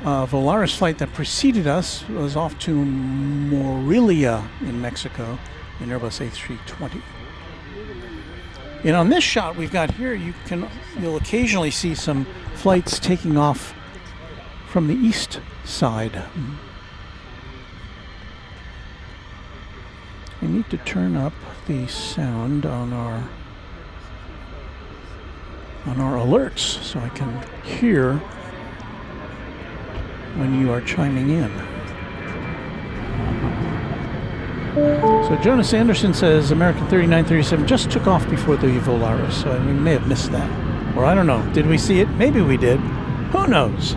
Volaris flight that preceded us was off to Morelia in Mexico, an Airbus A320. And on this shot we've got here, you'll occasionally see some flights taking off from the east side. I need to turn up the sound on our alerts so I can hear when you are chiming in. So Jonas Anderson says American 3937 just took off before the Volaris, so we may have missed that. Or I don't know, did we see it? Maybe we did. Who knows?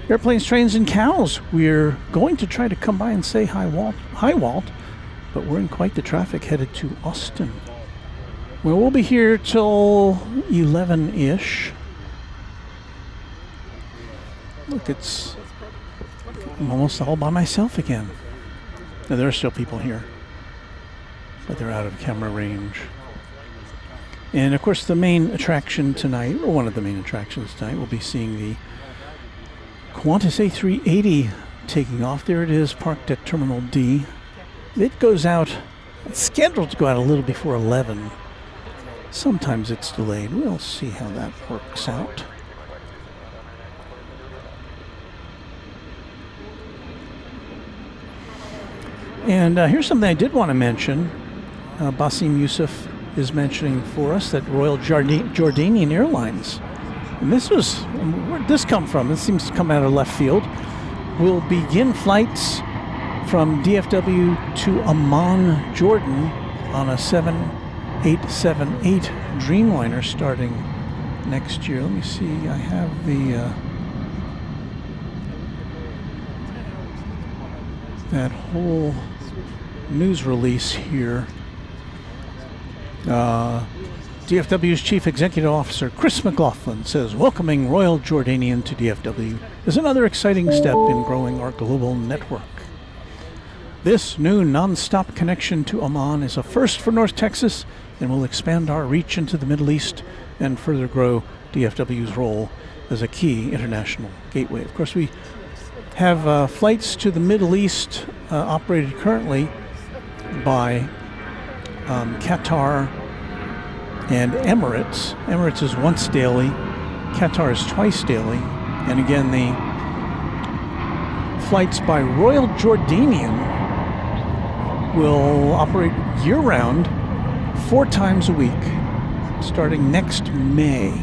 Airplanes, Trains, and Cows. We're going to try to come by and say hi, Walt, but we're in quite the traffic headed to Austin. Well, we'll be here till 11-ish. Look, I'm almost all by myself again. Now, there are still people here, but they're out of camera range. And of course, the main attraction tonight, or one of the main attractions tonight, will be seeing the Qantas A380 taking off. There it is, parked at Terminal D. It goes out, it's scheduled to go out a little before 11. Sometimes it's delayed. We'll see how that works out. And here's something I did want to mention. Basim Youssef is mentioning for us that Royal Jordanian Airlines, and where'd this come from? This seems to come out of left field, will begin flights from DFW to Amman, Jordan on a 7878 Dreamliner starting next year. Let me see, I have the that whole news release here. DFW's Chief Executive Officer Chris McLaughlin says welcoming Royal Jordanian to DFW is another exciting step in growing our global network. This new non-stop connection to Amman is a first for North Texas and will expand our reach into the Middle East and further grow DFW's role as a key international gateway. Of course, we have flights to the Middle East operated currently by Qatar and Emirates. Emirates is once daily, Qatar is twice daily, and again the flights by Royal Jordanian will operate year-round 4 times a week starting next May.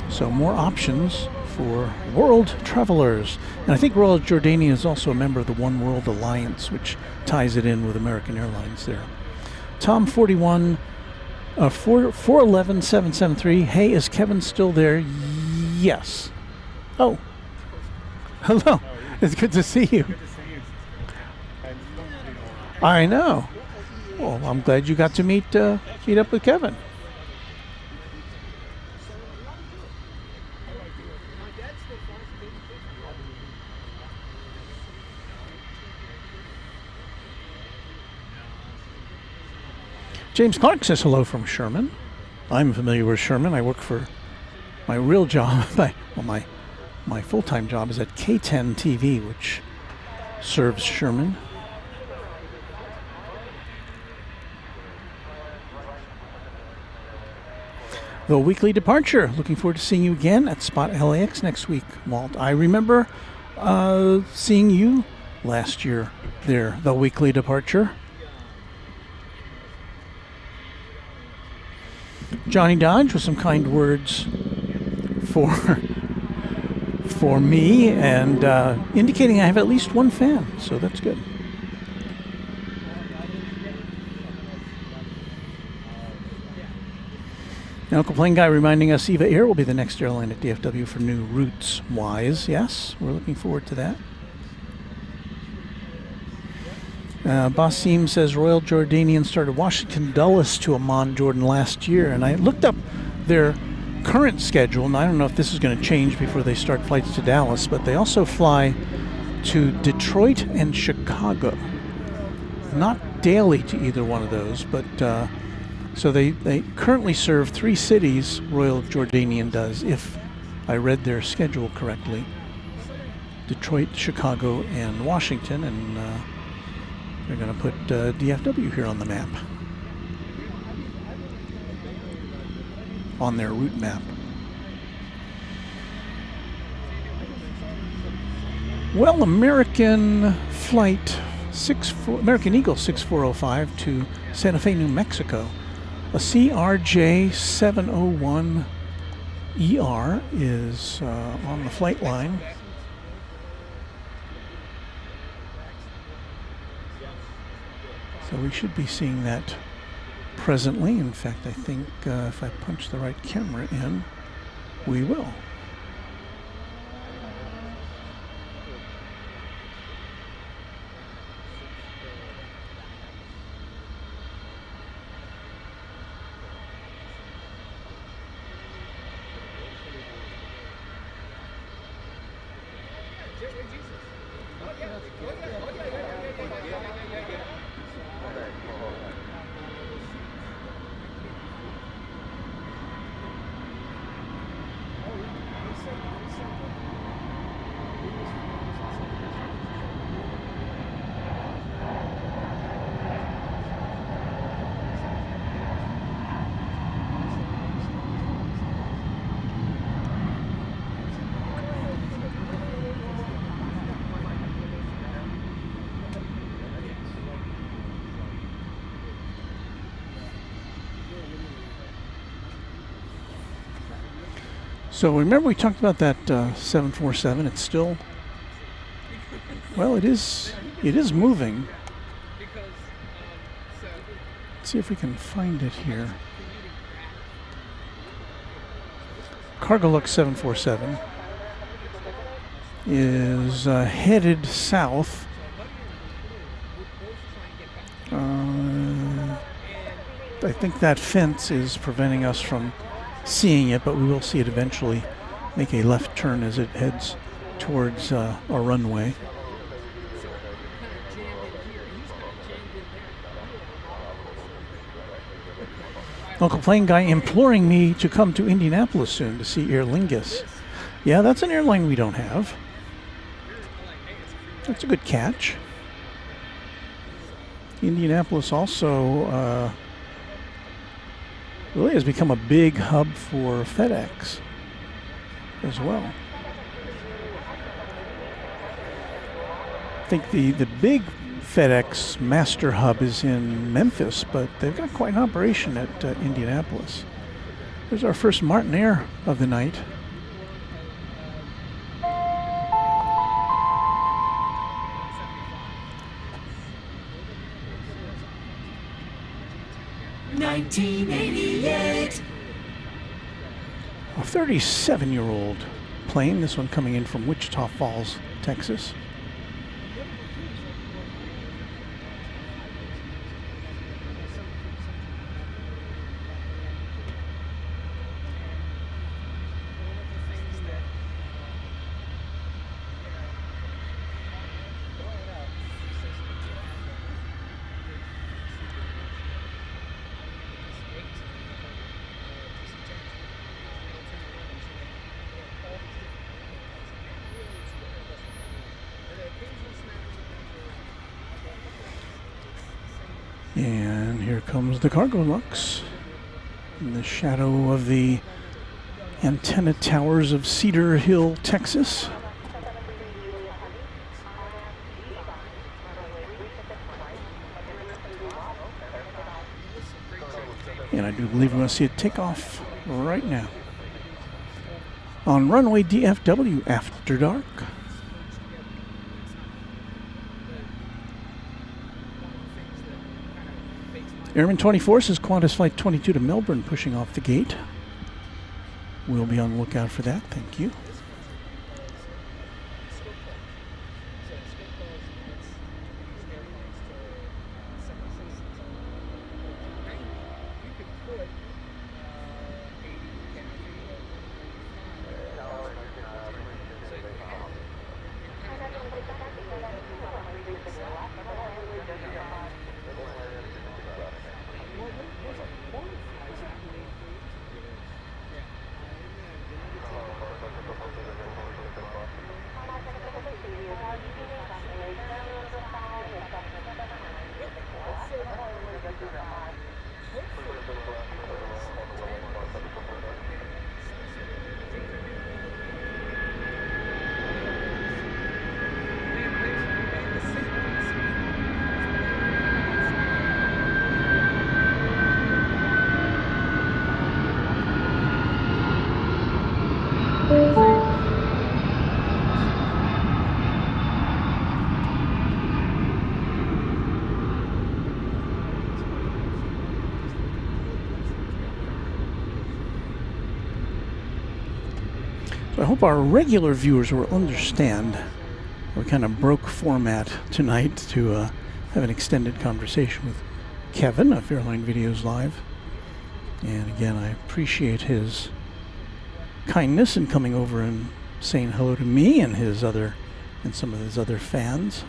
So more options for world travelers. And I think Royal Jordanian is also a member of the One World Alliance, which ties it in with American Airlines there. Tom 41, 411773. Hey, is Kevin still there? Yes. Oh. Hello. It's good to see you. I know. Well, I'm glad you got to meet up with Kevin. James Clark says hello from Sherman. I'm familiar with Sherman. I work for my real job. My full-time job is at K10 TV, which serves Sherman. The weekly departure. Looking forward to seeing you again at Spot LAX next week, Walt. I remember seeing you last year there, the weekly departure. Johnny Dodge with some kind words for me and indicating I have at least one fan, so that's good. Now, Uncle Plane Guy reminding us Eva Air will be the next airline at DFW for new routes wise. Yes, we're looking forward to that. Basim says Royal Jordanian started Washington Dulles to Amman, Jordan last year, and I looked up their current schedule, and I don't know if this is going to change before they start flights to Dallas, but they also fly to Detroit and Chicago. Not daily to either one of those, but so they currently serve 3 cities, Royal Jordanian does, if I read their schedule correctly. Detroit, Chicago, and Washington, and they're going to put DFW here on the map, on their route map. Well, American Eagle 6405 to Santa Fe, New Mexico. A CRJ 701 ER is on the flight line. So we should be seeing that presently. In fact, I think if I punch the right camera in, we will. So remember we talked about that 747. It's still, well, it is moving. Let's see if we can find it here. Cargolux 747 is headed south. I think that fence is preventing us from seeing it, but we will see it eventually make a left turn as it heads towards our runway. Local plane guy imploring me to come to Indianapolis soon to see Aer Lingus. Yeah, that's an airline we don't have. That's a good catch. Indianapolis also really has become a big hub for FedEx as well. I think the big FedEx master hub is in Memphis, but they've got quite an operation at Indianapolis. There's our first Martinair of the night. A 37-year-old plane, this one coming in from Wichita Falls, Texas. And here comes the Cargolux in the shadow of the antenna towers of Cedar Hill, Texas. And I do believe we're going to see it take off right now on Runway DFW after dark. Airman 24 says Qantas Flight 22 to Melbourne pushing off the gate. We'll be on the lookout for that. Thank you. So I hope our regular viewers will understand. We kind of broke format tonight to have an extended conversation with Kevin of Airline Videos Live. And again, I appreciate his kindness in coming over and saying hello to me and some of his other fans.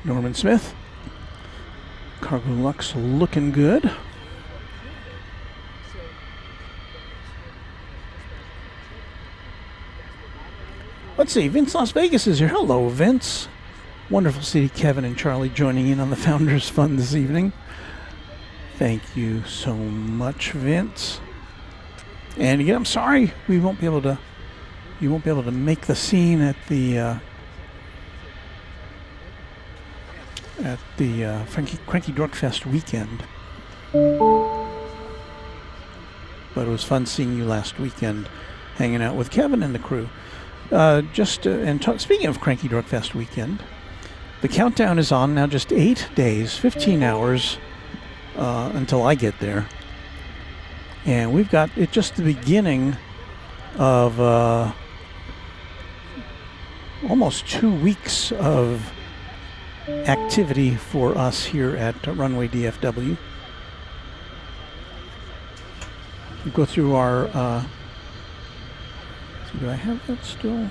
Norman Smith. Cargo Lux looking good. Let's see, Vince Las Vegas is here. Hello, Vince. Wonderful to see Kevin and Charlie joining in on the Founders Fund this evening. Thank you so much, Vince. And again, I'm sorry you won't be able to make the scene at the Cranky Dork Fest weekend. But it was fun seeing you last weekend, hanging out with Kevin and the crew. Speaking of Cranky Dork Fest weekend, the countdown is on now. Just 8 days, 15 hours until I get there, and we've got it just the beginning of almost 2 weeks of activity for us here at Runway DFW. We go through our. Do I have that still?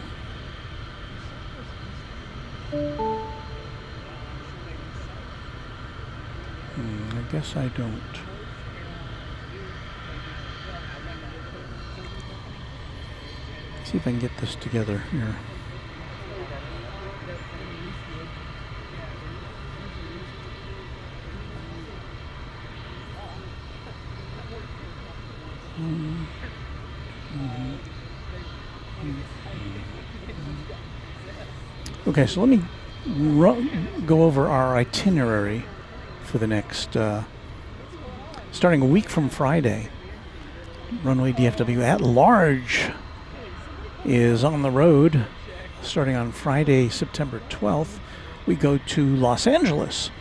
I guess I don't. See if I can get this together here. Okay, so let me go over our itinerary for the next, starting a week from Friday. Runway DFW at large is on the road. Starting on Friday, September 12th, we go to Los Angeles.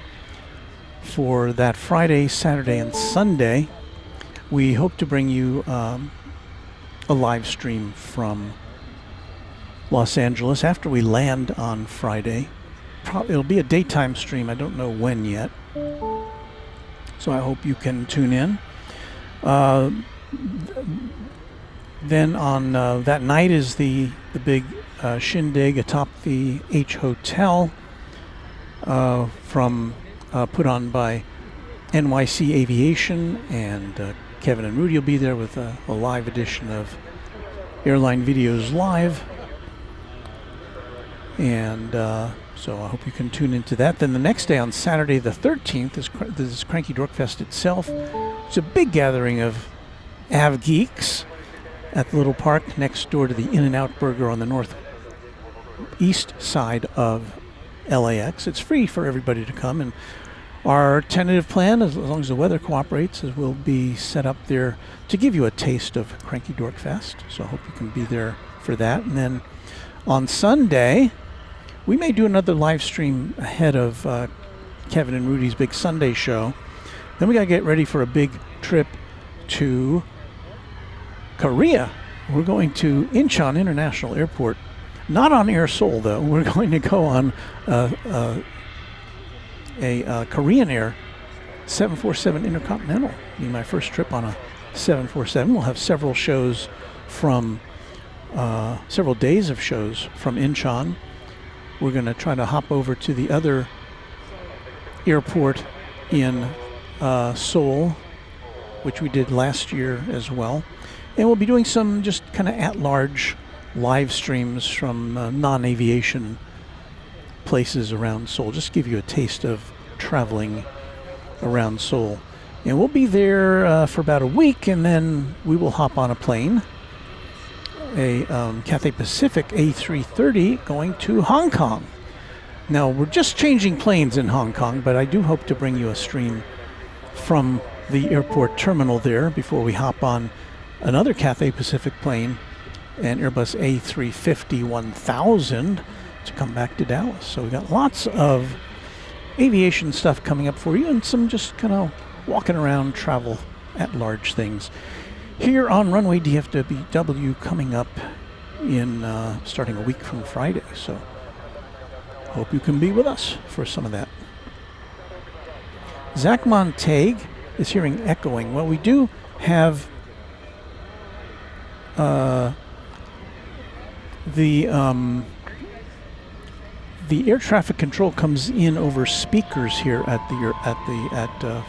For that Friday, Saturday, and Sunday, we hope to bring you a live stream from Los Angeles after we land on Friday. It'll be a daytime stream. I don't know when yet. So I hope you can tune in. Then on that night is the big shindig atop the H Hotel from put on by NYC Aviation, and Kevin and Rudy will be there with a live edition of Airline Videos Live. And so I hope you can tune into that. Then the next day, on Saturday the 13th, is Cranky Dork Fest itself. It's a big gathering of Av geeks at the little park next door to the In-N-Out Burger on the northeast side of LAX. It's free for everybody to come, and our tentative plan, as long as the weather cooperates, is we'll be set up there to give you a taste of Cranky Dork Fest. So I hope you can be there for that. And then on Sunday, we may do another live stream ahead of Kevin and Rudy's big Sunday show. Then we got to get ready for a big trip to Korea. We're going to Incheon International Airport. Not on Air Seoul, though. We're going to go on a Korean Air 747 Intercontinental. It'll be my first trip on a 747. We'll have several shows from several days of shows from Incheon. We're going to try to hop over to the other airport in Seoul, which we did last year as well. And we'll be doing some just kind of at-large live streams from non-aviation places around Seoul. Just give you a taste of traveling around Seoul. And we'll be there for about a week, and then we will hop on a plane, a Cathay Pacific A330 going to Hong Kong. Now, we're just changing planes in Hong Kong, but I do hope to bring you a stream from the airport terminal there before we hop on another Cathay Pacific plane, an Airbus A350-1000, to come back to Dallas. So we got lots of aviation stuff coming up for you, and some just kind of walking around travel at large things here on Runway DFW coming up in starting a week from Friday. So hope you can be with us for some of that. Zach Montague is hearing echoing. Well, we do have the air traffic control comes in over speakers here at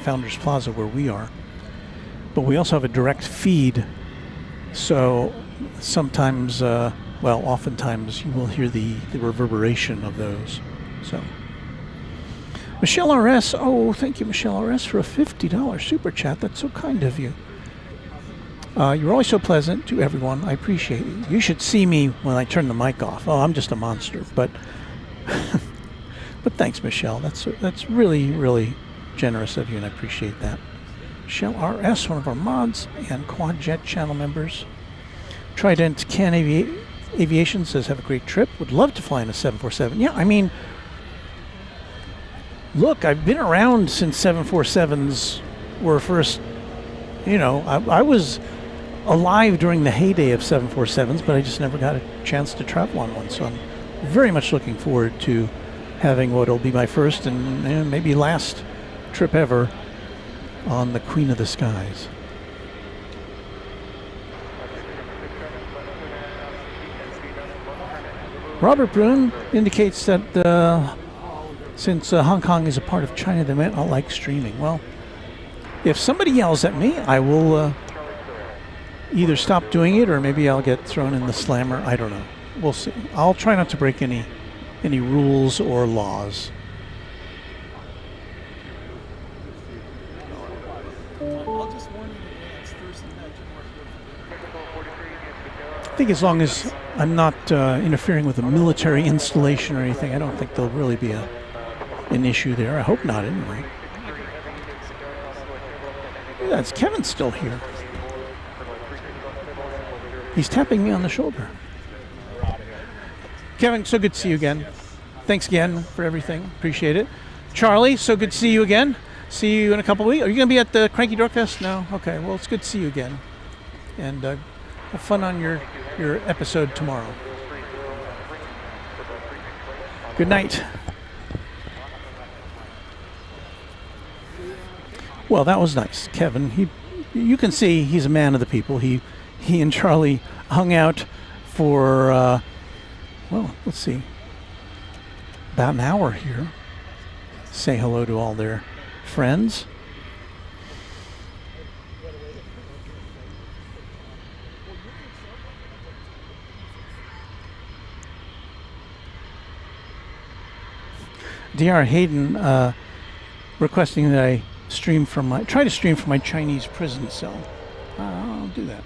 Founders Plaza where we are, but we also have a direct feed. So sometimes, oftentimes you will hear the reverberation of those. So Michelle RS, oh, thank you, Michelle RS, for a $50 super chat. That's so kind of you. You're always so pleasant to everyone. I appreciate you. You should see me when I turn the mic off. Oh, I'm just a monster, but but thanks, Michelle. That's really, really generous of you, and I appreciate that. Michelle RS, one of our mods and Quad Jet channel members. Trident Can Aviation says, have a great trip. Would love to fly in a 747. Yeah, I mean, look, I've been around since 747s were first, I was alive during the heyday of 747s, but I just never got a chance to travel on one. So I'm very much looking forward to having what will be my first and maybe last trip ever on the Queen of the Skies. Robert Brun indicates that since Hong Kong is a part of China, they might not like streaming. Well, if somebody yells at me, I will either stop doing it or maybe I'll get thrown in the slammer. I don't know. We'll see. I'll try not to break any rules or laws. I'll just warn you in advance. Thursday night, I think as long as I'm not interfering with a military installation or anything, I don't think there'll really be an issue there. I hope not, anyway. That's Kevin still here. He's tapping me on the shoulder. Kevin, so good to see you again. Thanks again for everything. Appreciate it. Charlie, so good to see you again. See you in a couple of weeks. Are you going to be at the Cranky Dork Fest? No? Okay, well, it's good to see you again. And have fun on your episode tomorrow. Good night. Well, that was nice. Kevin, you can see he's a man of the people. He and Charlie hung out for, let's see, about an hour here. Say hello to all their friends. DR Hayden requesting that I try to stream from my Chinese prison cell. I'll do that.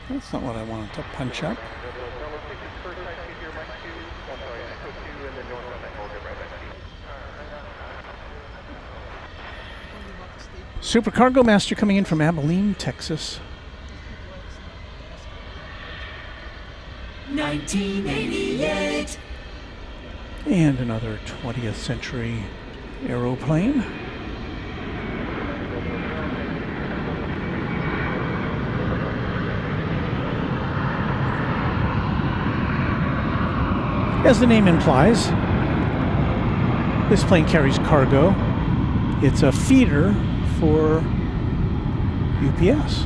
That's not what I wanted to punch up. Super Cargo Master coming in from Abilene, Texas. 1988. And another 20th century aeroplane. As the name implies, this plane carries cargo. It's a feeder for UPS.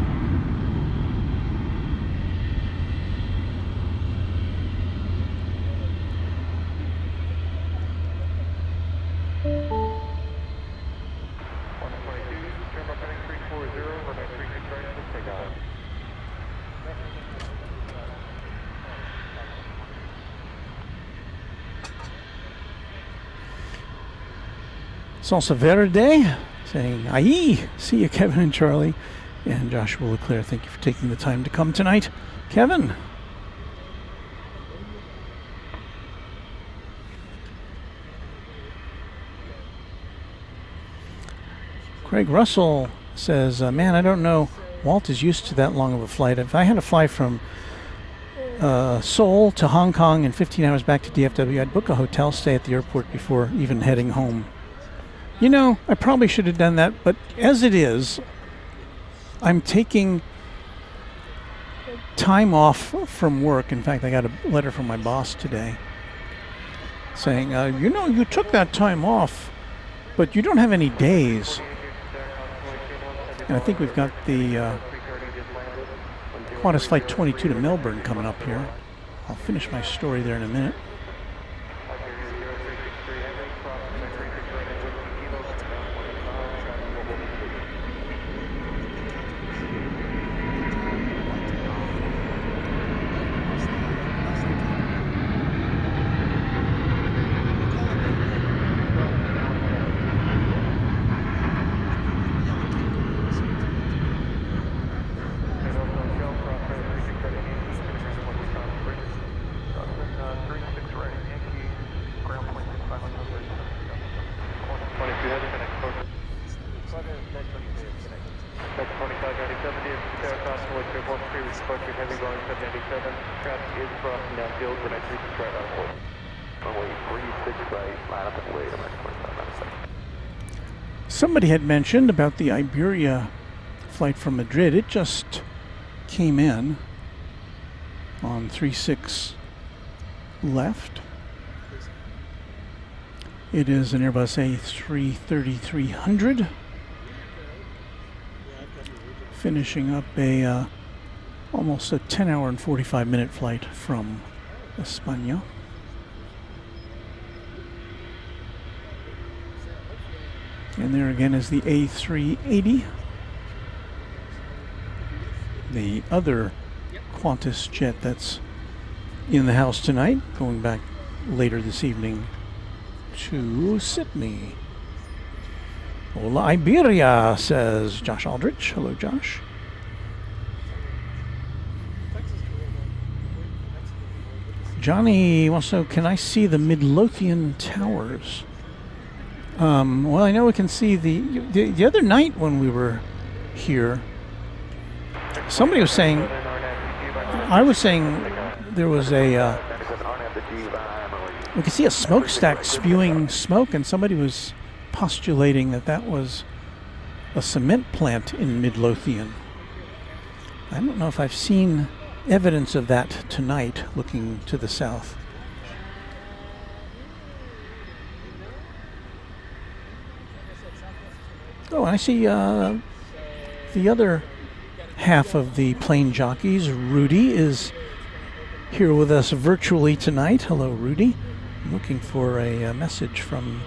Salsa Verde saying, aye, see you, Kevin and Charlie. And Joshua Leclerc, thank you for taking the time to come tonight. Kevin. Craig Russell says, man, I don't know. Walt is used to that long of a flight. If I had to fly from Seoul to Hong Kong and 15 hours back to DFW, I'd book a hotel stay at the airport before even heading home. You know, I probably should have done that, but as it is, I'm taking time off from work. In fact, I got a letter from my boss today saying, you know, you took that time off, but you don't have any days. And I think we've got the Qantas Flight 22 to Melbourne coming up here. I'll finish my story there in a minute. Somebody had mentioned about the Iberia flight from Madrid. It just came in on 36 left. It is an Airbus A330-300, finishing up a almost a 10-hour and 45-minute flight from España. And there again is the A380, the other Qantas jet that's in the house tonight, going back later this evening to Sydney. Hola Iberia, says Josh Aldrich. Hello, Josh. Johnny wants to know, can I see the Midlothian Towers? Well, I know we can see the other night when we were here, somebody was saying, I was saying there was a, we could see a smokestack spewing smoke, and somebody was postulating that that was a cement plant in Midlothian. I don't know if I've seen evidence of that tonight looking to the south. Oh, I see the other half of the plane jockeys. Rudy is here with us virtually tonight. Hello, Rudy. I'm looking for a message from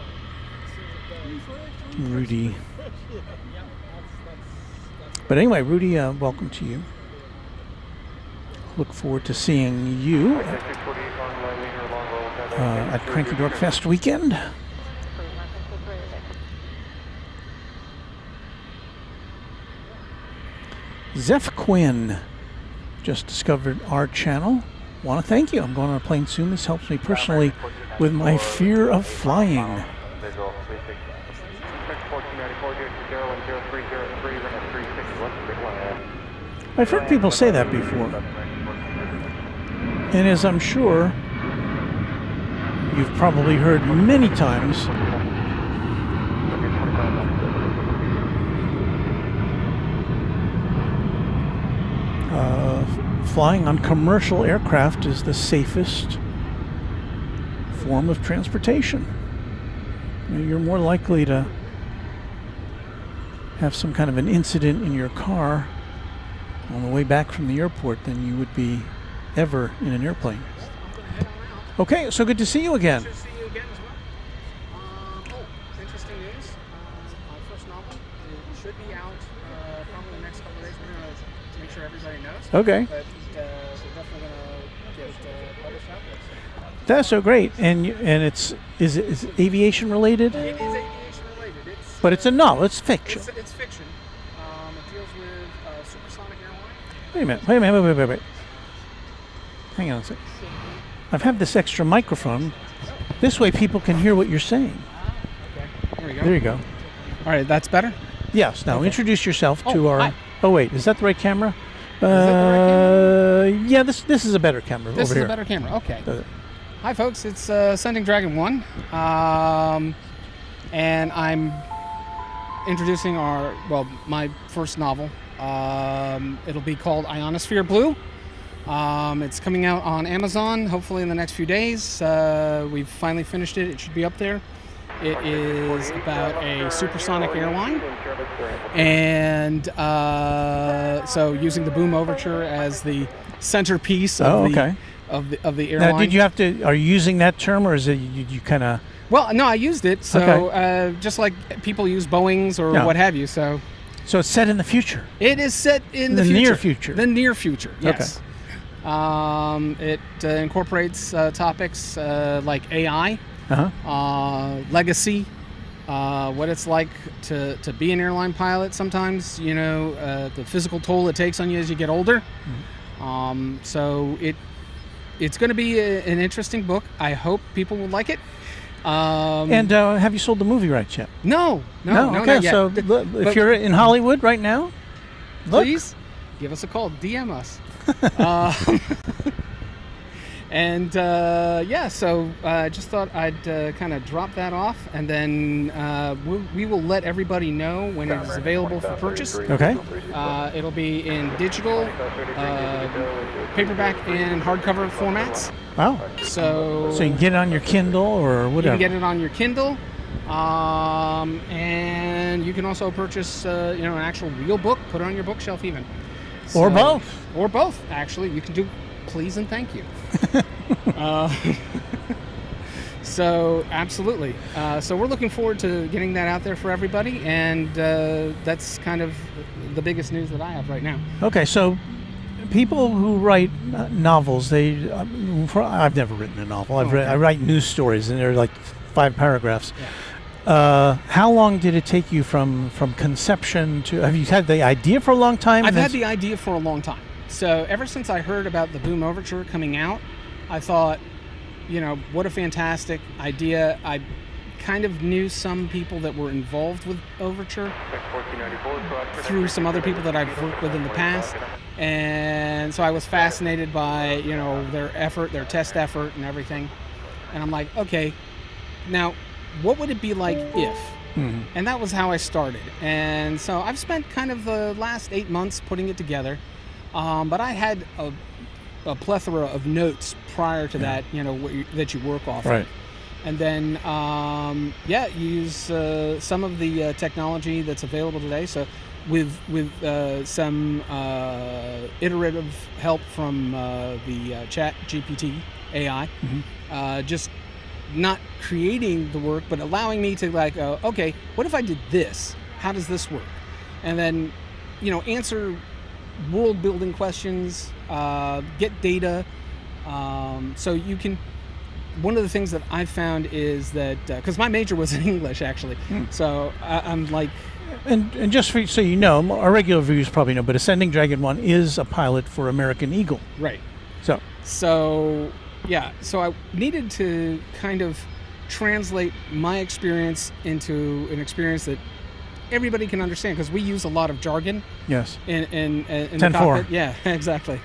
Rudy. But anyway, Rudy, welcome to you. Look forward to seeing you at Cranky Dork Fest weekend. Zeph Quinn just discovered our channel. Want to thank you. I'm going on a plane soon. This helps me personally with my fear of flying. I've heard people say that before. And as I'm sure you've probably heard many times, flying on commercial aircraft is the safest form of transportation. You're more likely to have some kind of an incident in your car on the way back from the airport than you would be ever in an airplane. Okay, so good to see you again. Good to see you again as well. Interesting news. My first novel should be out probably in the next couple of days. We're going to make sure everybody knows. Okay. But we're definitely going to get it published out there. That's so great. And is it aviation related? It is aviation related. But it's a novel. It's fiction. It's fiction. It deals with supersonic airline. Wait a minute. Hang on a sec. I've had this extra microphone. This way people can hear what you're saying. Okay. There we go. There you go. All right, that's better? Yes. Now introduce yourself to Oh, our. hi. Oh wait, is that the right camera? that the right Yeah, this is a better camera This over is here. a better camera. Okay. Uh, Hi, folks. It's Sending Dragon 1. And I'm introducing my first novel. It'll be called Ionosphere Blue. It's coming out on Amazon, hopefully in the next few days. We've finally finished it. It should be up there. It is about a supersonic airline. And so using the Boom Overture as the centerpiece of the airline. Now, did you have to? Are you using that term, or is it you kind of? Well, no, I used it. So Okay. just like people use Boeings or Yeah. what have you. So So it's set in the future. it is set in the near future. future. The near future. Yes. It incorporates topics like AI, legacy, what it's like to be an airline pilot sometimes, the physical toll it takes on you as you get older. So it's going to be an interesting book. I hope people will like it. And have you sold the movie rights yet? No, Okay, not yet. so if you're in Hollywood right now, look. Please give us a call, DM us. So I just thought I'd kind of drop that off, and then we will let everybody know when it is available for purchase. Okay. It'll be in digital, paperback, and hardcover formats. Wow. So So you can get it on your Kindle or you whatever. can get it on your Kindle, and you can also purchase an actual real book, put it on your bookshelf even. Or So- both. Or both, actually. You can do please and thank you. So absolutely. So we're looking forward to getting that out there for everybody, and that's kind of the biggest news that I have right now. Okay, so people who write novels, I've never written a novel. I write news stories, and they're like 5 paragraphs. How long did it take you from conception to? Have you had the idea for a long time? I've had the idea for a long time. So ever since I heard about the Boom Overture coming out, I thought, what a fantastic idea. I kind of knew some people that were involved with Overture through some other people that I've worked with in the past. And so I was fascinated by, their effort, their test effort and everything. And I'm like, okay, now what would it be like if? Mhm. And that was how I started. And so I've spent kind of the last 8 months putting it together. But I had a plethora of notes prior to that, that you work off Right. of. And then, use some of the technology that's available today. So with some iterative help from the Chat GPT AI, just not creating the work, but allowing me to okay, what if I did this? How does this work? And then, answer world building questions, get data. So you can, one of the things that I found is that, because my major was in English actually, so I'm like, And just so you know, our regular viewers probably know, but Ascending Dragon 1 is a pilot for American Eagle. right. So So I needed to kind of translate my experience into an experience that everybody can understand, because we use a lot of jargon yes. in the 10-4. cockpit. Yeah, exactly.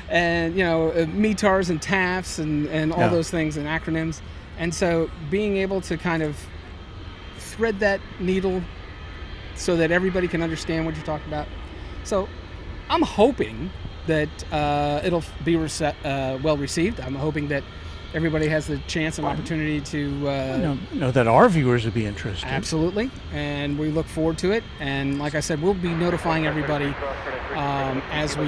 And METARs and TAFs and all those things and acronyms. And so being able to kind of thread that needle so that everybody can understand what you're talking about. So I'm hoping that it'll be well received. I'm hoping that everybody has the chance and opportunity to know that our viewers would be interested. absolutely, and we look forward to it. And like I said, we'll be notifying everybody as we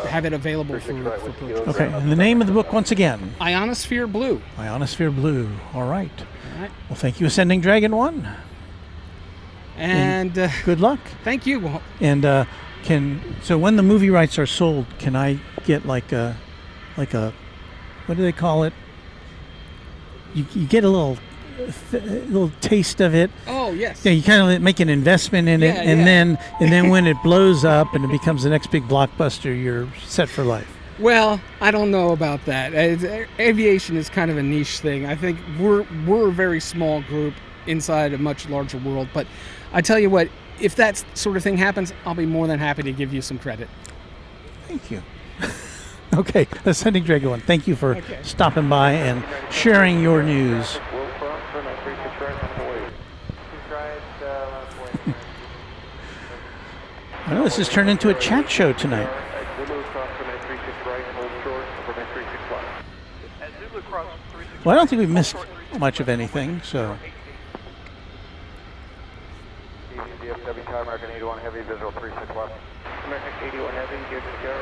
have it available for purchase. Okay, and the name of the book once again, Ionosphere Blue. Ionosphere Blue. All right. All right. Well, thank you, Ascending Dragon 1. And Good luck. thank you. Well, And so when the movie rights are sold, can I get like a what do they call it? You get a little taste of it. oh yes. Yeah, you kind of make an investment in it, Yeah, and yeah. then when it blows up and it becomes the next big blockbuster, you're set for life. Well, I don't know about that. Aviation is kind of a niche thing. I think we're a very small group, inside a much larger world. But I tell you what, if that sort of thing happens, I'll be more than happy to give you some credit. Thank you. Okay, Ascending Dragon 1, thank you for stopping by and sharing your news. I know this has turned into a chat show tonight. Well, I don't think we've missed much of anything, so. DFW Tower, American 81 Heavy, visual 36 left. American 81 Heavy, good to go,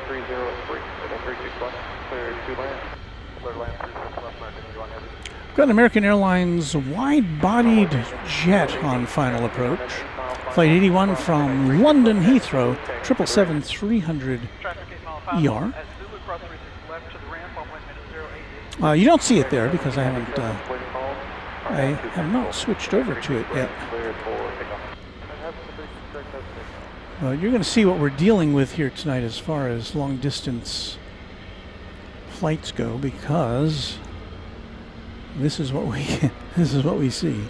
0303, 36 left, clear to land. Clear land, 36 left, American 81 Heavy. Got an American Airlines wide-bodied jet on final approach. Flight 81 from London Heathrow, 777-300 ER. You don't see it there because I have not switched over to it yet. You're going to see what we're dealing with here tonight as far as long-distance flights go, because this is what we see.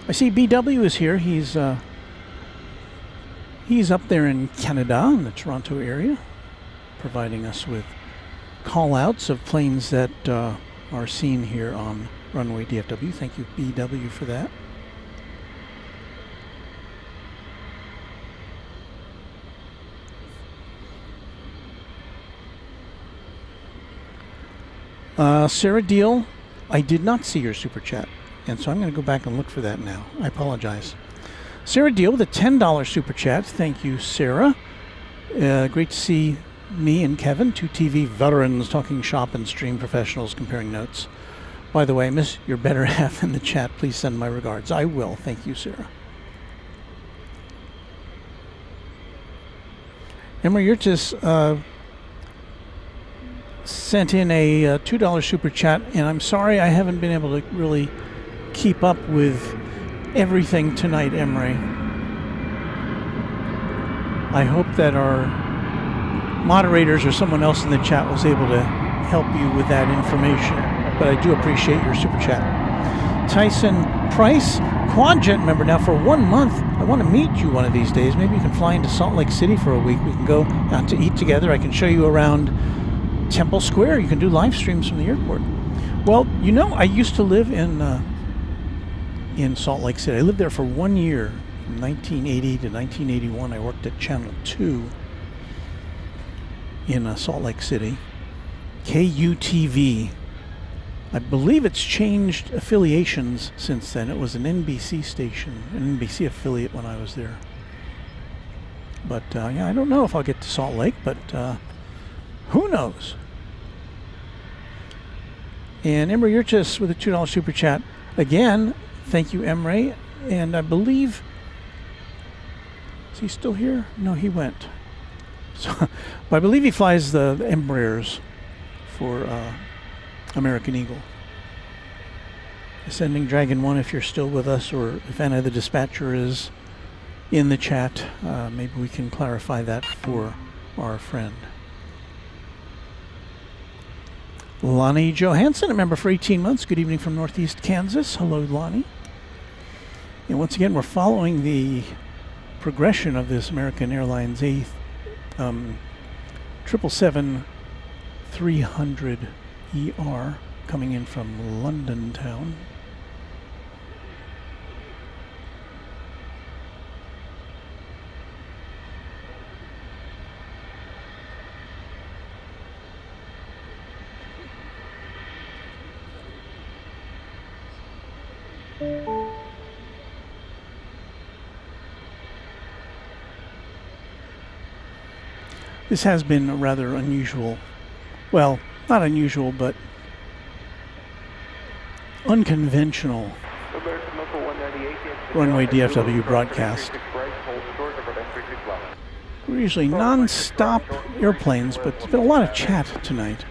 I see BW is here. He's up there in Canada, in the Toronto area, providing us with call-outs of planes that are seen here on Runway DFW. Thank you, BW, for that. Sarah Deal, I did not see your super chat, and so I'm going to go back and look for that now. I apologize. Sarah Deal with a $10 super chat. Thank you, Sarah. Great to see me and Kevin, two TV veterans, talking shop and stream professionals, comparing notes. By the way, I miss your better half in the chat. Please send my regards. I will. Thank you, Sarah. Emma Yurtis sent in a $2 super chat, and I'm sorry I haven't been able to really keep up with everything tonight, Emery. I hope that our moderators or someone else in the chat was able to help you with that information, but I do appreciate your super chat. Tyson Price, QuadJet member now for 1 month. I want to meet you one of these days. Maybe you can fly into Salt Lake City for a week. We can go out to eat together. I can show you around Temple Square. You can do live streams from the airport. Well, you know, I used to live in Salt Lake City. I lived there for 1 year, from 1980 to 1981. I worked at Channel 2 in Salt Lake City. KUTV. I believe it's changed affiliations since then. It was an NBC station, an NBC affiliate when I was there. But yeah, I don't know if I'll get to Salt Lake, but who knows? And Emery Yurchis with a $2 super chat. Again, thank you, Emery. And I believe, is he still here? No, he went. So, but I believe he flies the Embraers for American Eagle. Ascending Dragon 1, if you're still with us, or if Anna the Dispatcher is in the chat, maybe we can clarify that for our friend. Lonnie Johansson, a member for 18 months. Good evening from Northeast Kansas. Hello, Lonnie. And once again, we're following the progression of this American Airlines 777-300 ER coming in from London town. This has been a rather unusual, well, not unusual, but unconventional Runway DFW broadcast. We're usually non-stop airplanes, but there's been a lot of chat tonight.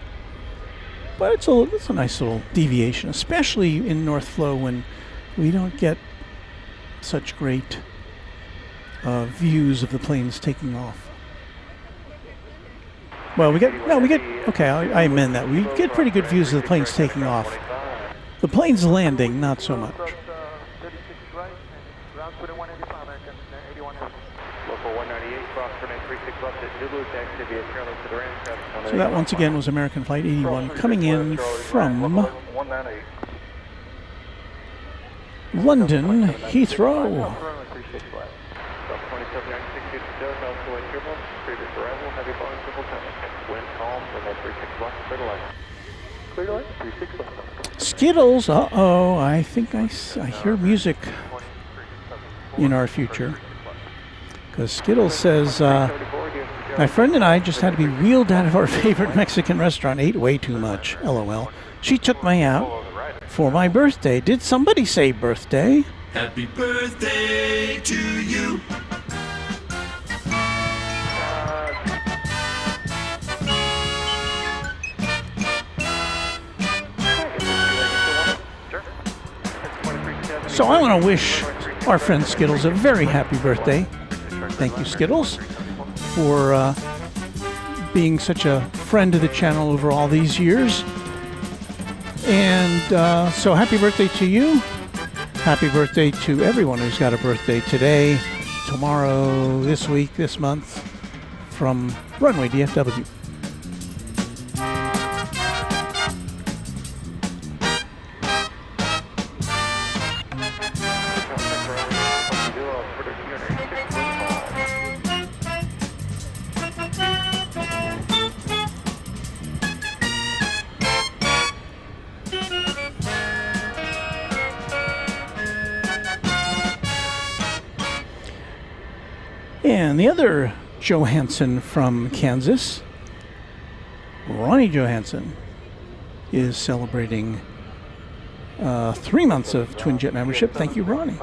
But it's a nice little deviation, especially in North Flow when we don't get such great views of the planes taking off. Well, okay, I amend that. We get pretty good views of the planes taking off. The planes landing, not so much. So that once again was American Flight 81 coming in from London Heathrow. Skittles, uh-oh, I think I hear music in our future. Because Skittles says, my friend and I just had to be wheeled out of our favorite Mexican restaurant, ate way too much, LOL. She took me out for my birthday. Did somebody say birthday? Happy birthday to you. So I want to wish our friend Skittles a very happy birthday. Thank you, Skittles, for being such a friend of the channel over all these years. And so happy birthday to you. Happy birthday to everyone who's got a birthday today, tomorrow, this week, this month, from Runway DFW. And the other Johansson from Kansas, Ronnie Johansson, is celebrating 3 months of Twin Jet membership. Thank you, Ronnie.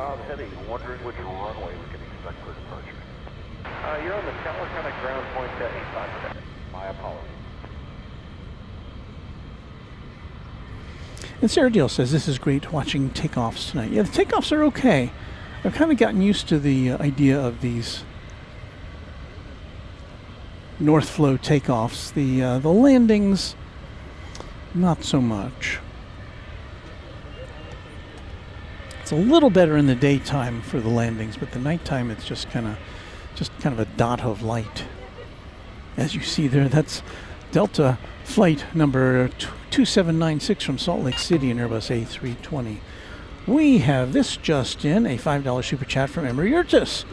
Wondering which runway we can expect for departure. You're on the California ground point at 85. My apologies. And Sarah Deal says, this is great watching takeoffs tonight. Yeah, the takeoffs are okay. I've kind of gotten used to the idea of these North Flow takeoffs. The landings, not so much. It's a little better in the daytime for the landings, but the nighttime it's just kind of a dot of light. As you see there, that's Delta flight number 2796 from Salt Lake City in Airbus A320. We have this just in, a $5 super chat from Emery Urtis.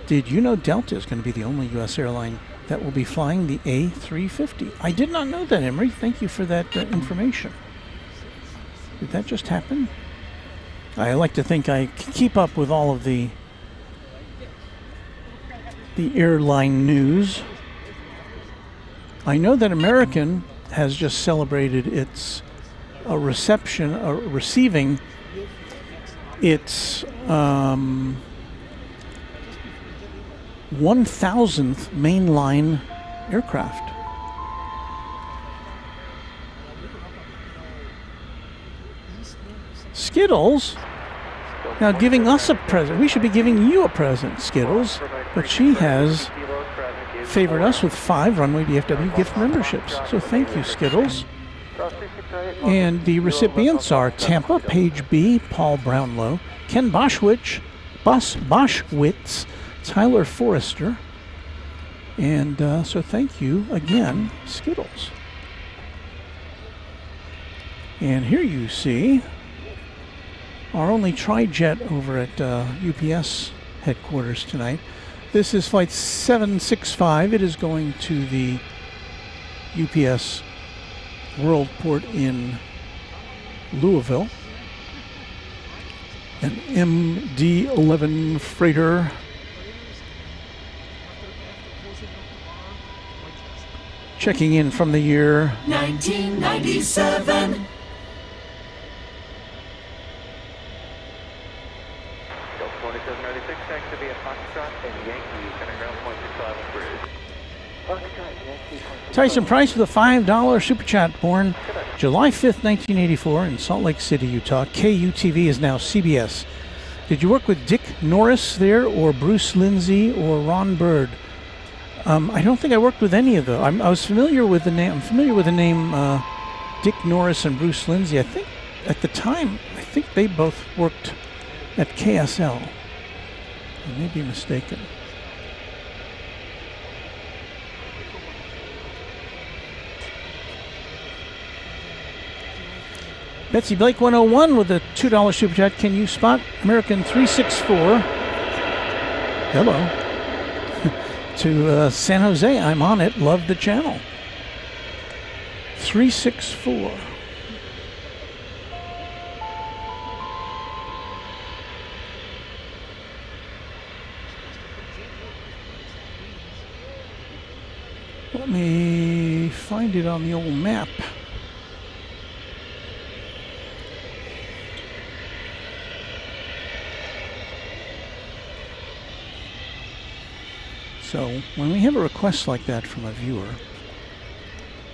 Did you know Delta is going to be the only U.S. airline that will be flying the A350? I did not know that, Emery. Thank you for that information. Did that just happen? I like to think I keep up with all of the airline news. I know that American has just celebrated its receiving its 1,000th mainline aircraft. Skittles, now giving us a present. We should be giving you a present, Skittles, but she has favored us with 5 Runway DFW gift memberships. So thank you, Skittles. And the recipients are Tampa, Paige B, Paul Brownlow, Ken Boschwitz, Tyler Forrester, and so thank you again, Skittles. And here you see our only tri-jet over at UPS headquarters tonight. This is flight 765. It is going to the UPS Worldport in Louisville. An MD-11 freighter. Checking in from the year 1997. Tyson Price with a $5 super chat, born July 5th, 1984 in Salt Lake City, Utah. KUTV is now CBS. Did you work with Dick Norris there, or Bruce Lindsay, or Ron Bird? I don't think I worked with any of them. I was familiar with the name. I'm familiar with the name Dick Norris and Bruce Lindsay. I think at the time, I think they both worked at KSL. I may be mistaken. Betsy Blake 101 with a $2 super chat. Can you spot American 364? Hello. To San Jose. I'm on it. Love the channel. 364. Let me find it on the old map. So when we have a request like that from a viewer,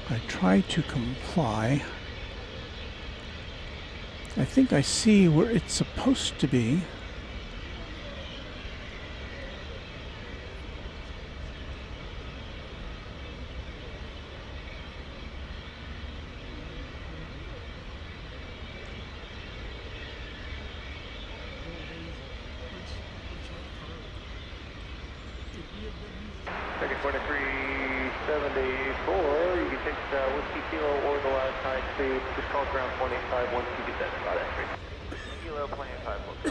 I try to comply. I think I see where it's supposed to be. Second 2374, you can take Whiskey Kilo or the last high speed. Just call ground 185 once you get that spot entry. Kilo, plenty of time, we'll go.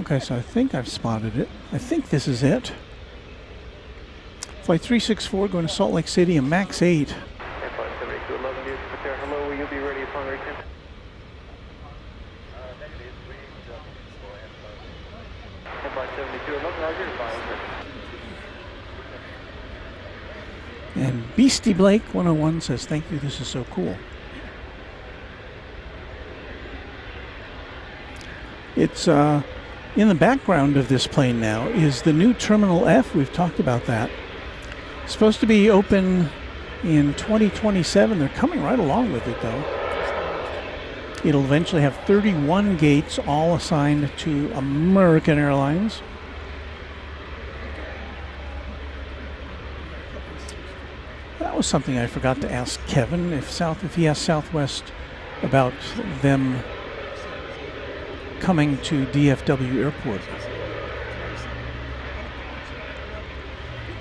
Okay, so I think I've spotted it. I think this is it. Flight 364 going to Salt Lake City and max 8. Flight 7211, you prepare. Hello, will you be ready upon return? Flight 7211, Roger, fine. And Beastie Blake 101 says, thank you, this is so cool. It's in the background of this plane now is the new Terminal F. We've talked about that. It's supposed to be open in 2027. They're coming right along with it, though. It'll eventually have 31 gates, all assigned to American Airlines. That was something I forgot to ask Kevin, if he asked Southwest about them coming to DFW Airport.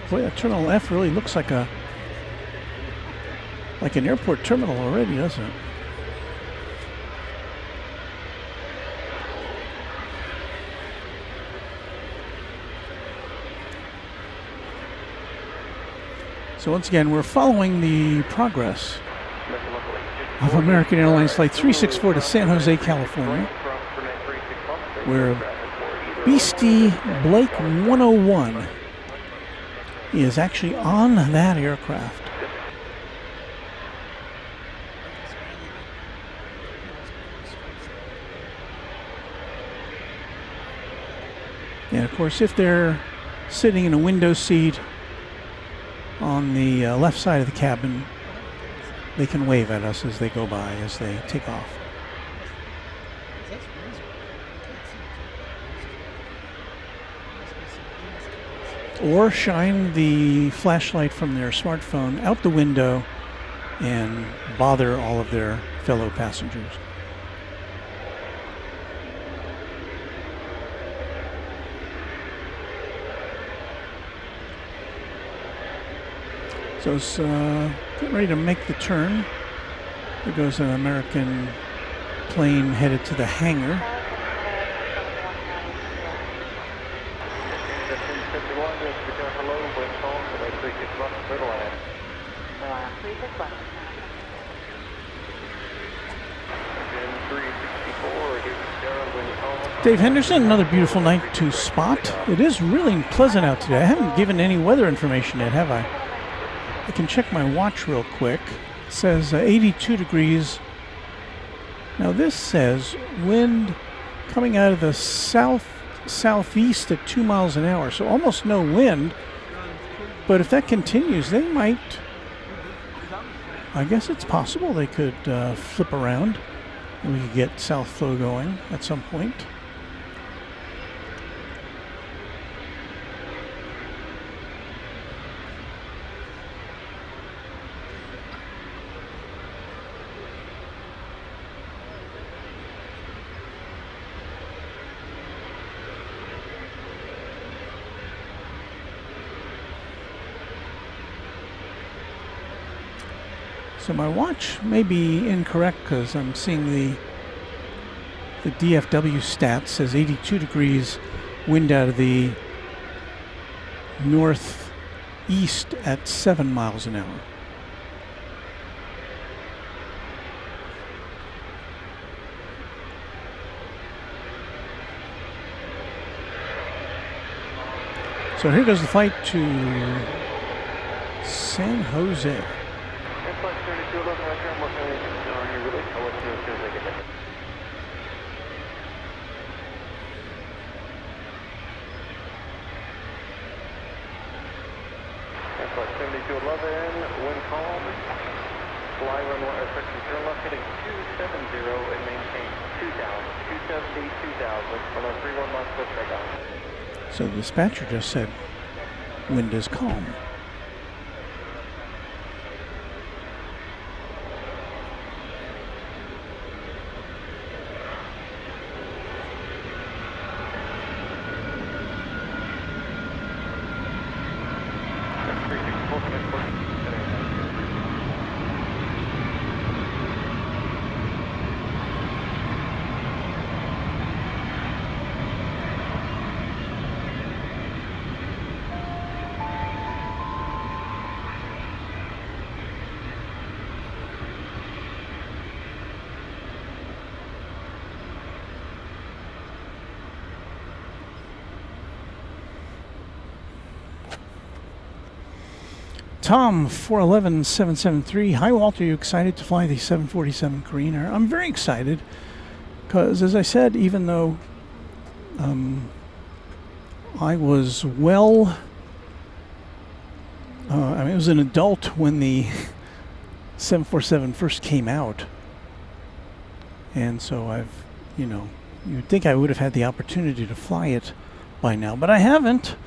Boy, that Terminal F really looks like an airport terminal already, doesn't it? So once again, we're following the progress of American Airlines Flight 364 to San Jose, California, where Beastie Blake 101 is actually on that aircraft. And of course, if they're sitting in a window seat on the left side of the cabin, they can wave at us as they go by, as they take off. Or shine the flashlight from their smartphone out the window and bother all of their fellow passengers. So it's getting ready to make the turn. There goes an American plane headed to the hangar. Dave Henderson, another beautiful night to spot. It is really pleasant out today. I haven't given any weather information yet, have I? I can check my watch real quick. It says 82 degrees. Now this says wind coming out of the southeast at 2 miles an hour, so almost no wind. But if that continues, they might, I guess it's possible they could flip around. We could get south flow going at some point. So my watch may be incorrect because I'm seeing the DFW stat says 82 degrees, wind out of the northeast at 7 miles an hour. So here goes the flight to San Jose. Flight 7211, wind calm, fly runway, section turn left heading 270 and maintain 2000, 270, 2000, runway 31 miles clear takeoff. So the dispatcher just said wind is calm. Tom 411773. Hi Walter, you excited to fly the 747 Korean Air? I'm very excited because, as I said, even though I was I was an adult when the 747 first came out, and so you'd think I would have had the opportunity to fly it by now, but I haven't.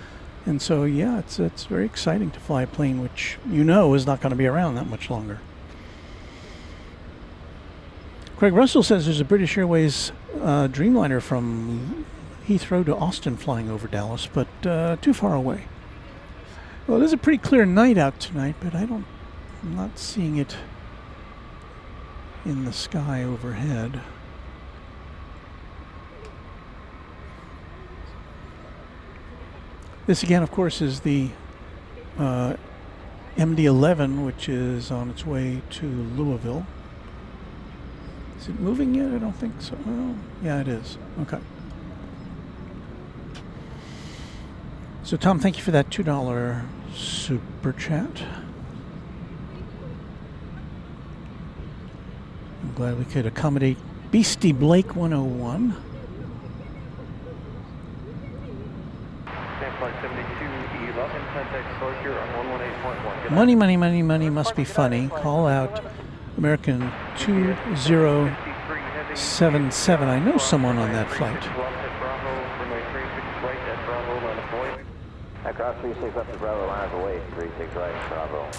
And so, yeah, it's very exciting to fly a plane which is not going to be around that much longer. Craig Russell says there's a British Airways Dreamliner from Heathrow to Austin flying over Dallas, but too far away. Well, it is a pretty clear night out tonight, but I'm not seeing it in the sky overhead. This again, of course, is the MD-11, which is on its way to Louisville. Is it moving yet? I don't think so. Well, yeah, it is. Okay. So, Tom, thank you for that $2 super chat. I'm glad we could accommodate Beastie Blake 101. Money must be funny. Call out American 2077. I know someone on that flight. Across 36 left to Bravo, line of away, 36 right, Bravo, UPS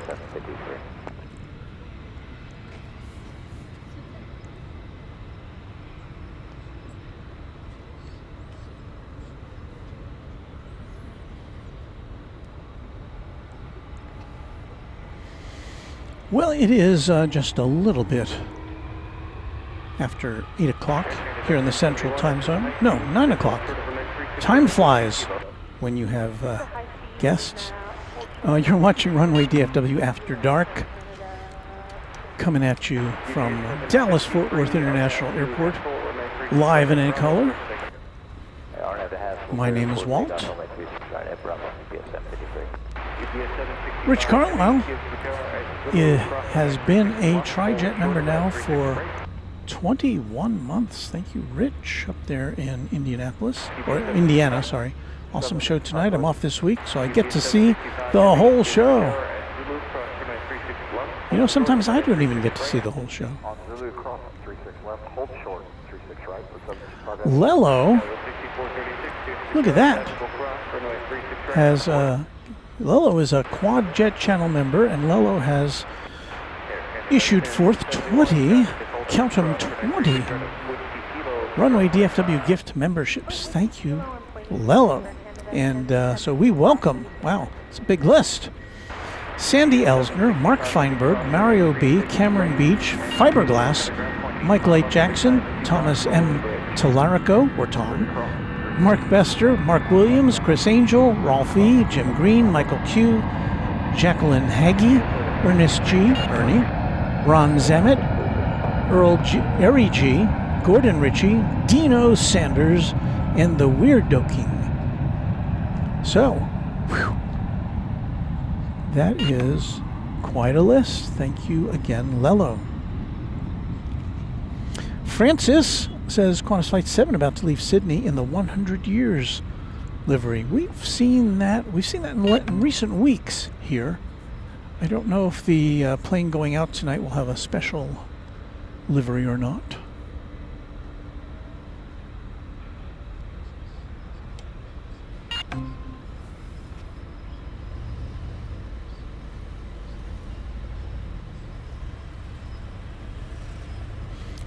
753. Well, it is just a little bit after 8 o'clock here in the Central Time Zone. No, 9 o'clock. Time flies when you have guests. You're watching Runway DFW After Dark, coming at you from Dallas-Fort Worth International Airport, live and in color. My name is Walt. Rich Carlisle has been a Tri-Jet member now for 21 months. Thank you, Rich, up there in Indianapolis, or Indiana, sorry. Awesome show tonight. I'm off this week, so I get to see the whole show. Sometimes I don't even get to see the whole show. left, hold short, 36 right, for 765. Lello, 6436, look at that, runway 36 right. has Lello is a quad jet channel member, and Lello has issued forth 20, count them, 20 Runway DFW gift memberships. Thank you, Lello. And so we welcome, wow, it's a big list. Sandy Elsner, Mark Feinberg, Mario B., Cameron Beach, Fiberglass, Michael H. Jackson, Thomas M. Talarico, or Tom, Mark Bester, Mark Williams, Chris Angel, Rolf E., Jim Green, Michael Q., Jacqueline Haggy, Ernest G., Ernie, Ron Zammit, Earl G., Ari G., Gordon Ritchie, Dino Sanders, and the Weirdo King. So, whew, that is quite a list. Thank you again, Lello. Francis says Qantas Flight 7 about to leave Sydney in the 100 years livery. We've seen that in recent weeks here. I don't know if the plane going out tonight will have a special livery or not.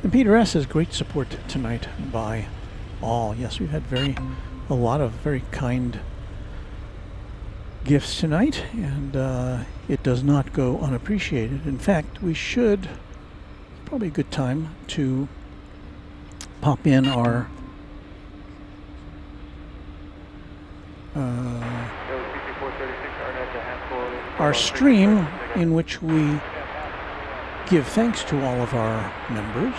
And Peter S. says great support tonight by all. Yes, we've had a lot of very kind gifts tonight, and it does not go unappreciated. In fact, we should, probably a good time to pop in our stream in which we give thanks to all of our members.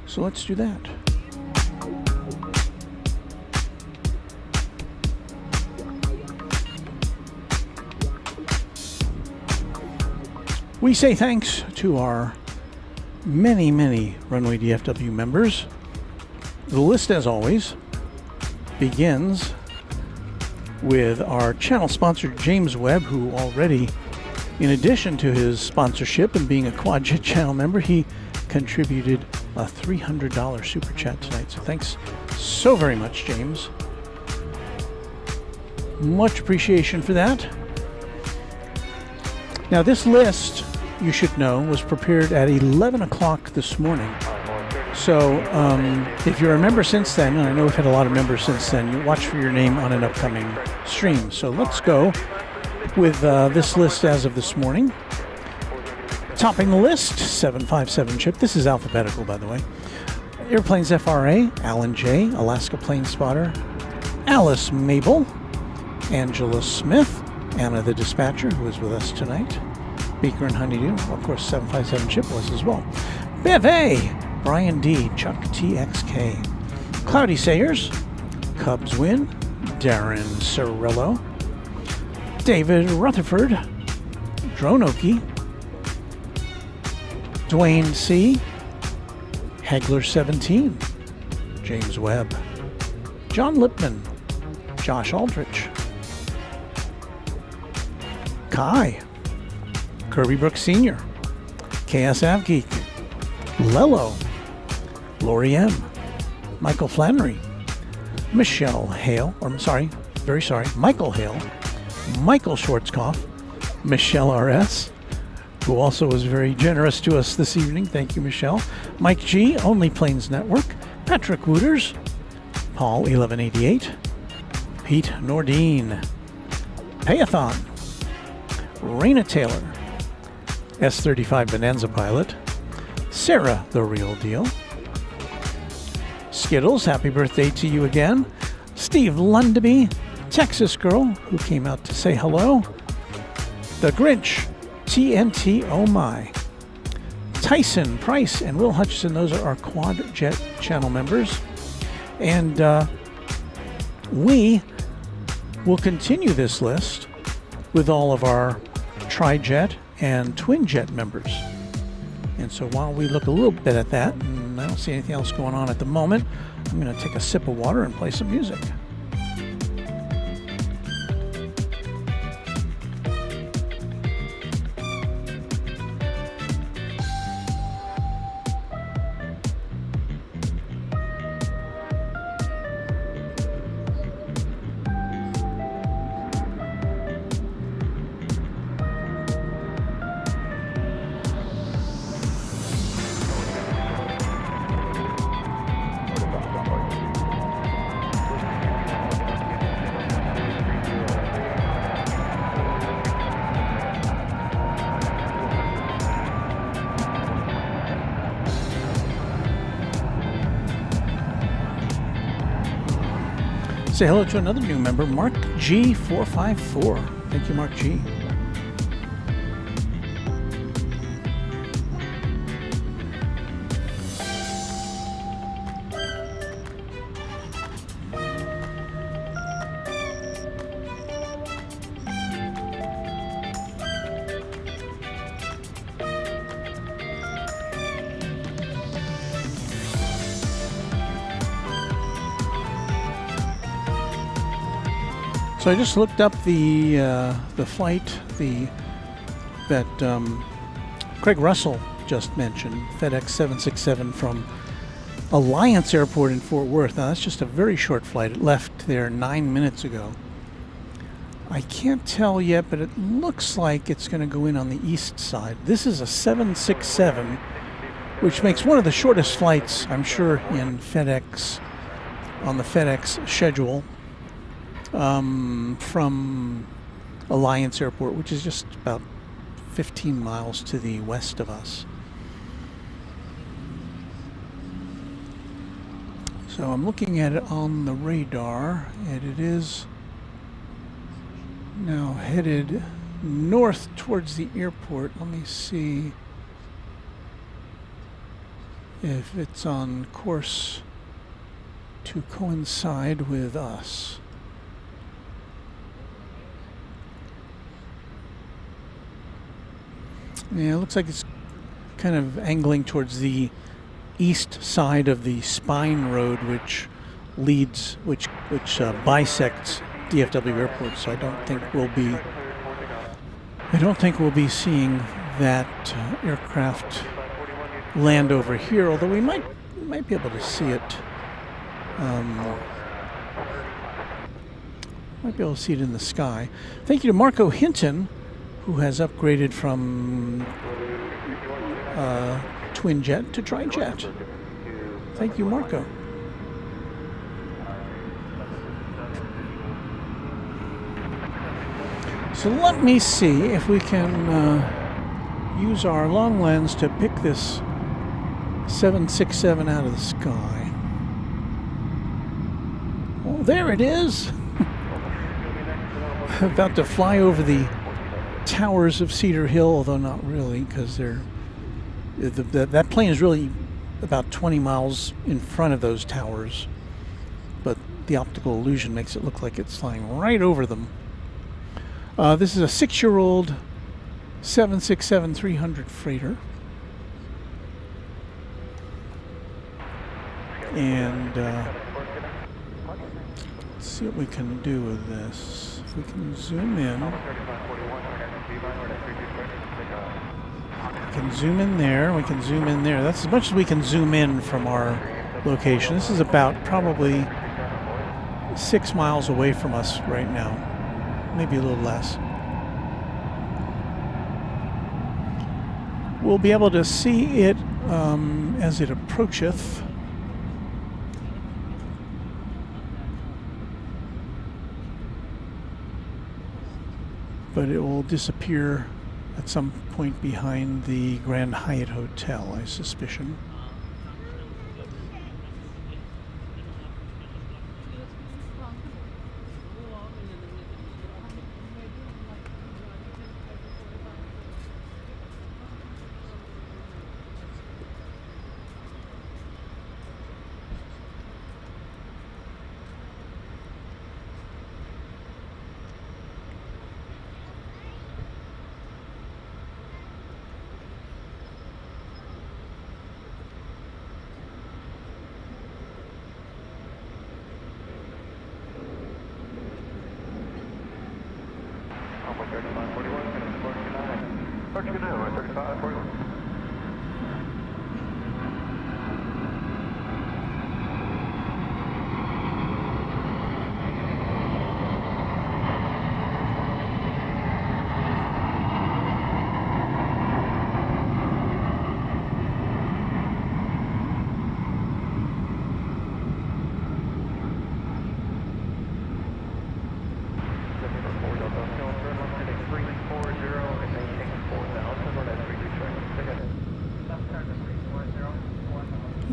So let's do that. We say thanks to our many, many Runway DFW members. The list, as always, begins with our channel sponsor, James Webb, who already, in addition to his sponsorship and being a Quad Jet channel member, he contributed a $300 super chat tonight. So thanks so very much, James. Much appreciation for that. Now, this list, you should know, was prepared at 11 o'clock this morning. So if you're a member since then, and I know we've had a lot of members since then, you watch for your name on an upcoming stream. So let's go with this list as of this morning. Topping the list, 757 chip. This is alphabetical, by the way. Airplanes FRA, Alan J., Alaska Plane Spotter, Alice Mabel, Angela Smith, Anna the Dispatcher, who is with us tonight, Beaker and Honeydew, of course 757 chip was as well. Bev A., Brian D., Chuck TXK, Cloudy Sayers, Cubs Win, Darren Cirillo, David Rutherford, Dronoki, Dwayne C., Hagler 17, James Webb, John Lipman, Josh Aldrich, Kai, Kirby Brooks Sr., KS Avgeek, Lello, Lori M., Michael Flannery, Michelle Hale, Michael Hale, Michael Schwarzkopf, Michelle R.S., who also was very generous to us this evening. Thank you, Michelle. Mike G., Only Planes Network, Patrick Wooters, Paul 1188, Pete Nordine, Payathon, Raina Taylor, S35 Bonanza Pilot, Sarah the Real Deal, Skittles, happy birthday to you again, Steve Lundaby, Texas Girl, who came out to say hello, The Grinch, TNT Oh My, Tyson Price, and Will Hutchison. Those are our Quad Jet channel members. And we will continue this list with all of our Tri-Jet and Twin Jet members. And so while we look a little bit at that, and I don't see anything else going on at the moment, I'm going to take a sip of water and play some music. Let's say hello to another new member, Mark G454. Thank you, Mark G. So I just looked up the flight that Craig Russell just mentioned, FedEx 767 from Alliance Airport in Fort Worth. Now that's just a very short flight. It left there 9 minutes ago. I can't tell yet, but it looks like it's going to go in on the east side. This is a 767, which makes one of the shortest flights, I'm sure, in FedEx, on the FedEx schedule. From Alliance Airport, which is just about 15 miles to the west of us. So I'm looking at it on the radar, and it is now headed north towards the airport. Let me see if it's on course to coincide with us. Yeah, it looks like it's kind of angling towards the east side of the Spine Road, which bisects DFW Airport. So I don't think we'll be seeing that aircraft land over here. Although we might be able to see it. Might be able to see it in the sky. Thank you to Marco Hinton, who has upgraded from twin jet to tri-jet. Thank you, Marco. So let me see if we can use our long lens to pick this 767 out of the sky. Oh, there it is. About to fly over the towers of Cedar Hill, although not really, because that plane is really about 20 miles in front of those towers, but the optical illusion makes it look like it's flying right over them. This is a 6-year-old 767-300 freighter, and let's see what we can do with this. If we can zoom in. We can zoom in there, we can zoom in there. That's as much as we can zoom in from our location. This is about probably 6 miles away from us right now, maybe a little less. We'll be able to see it as it approacheth. But it will disappear at some point behind the Grand Hyatt Hotel, I suspicion.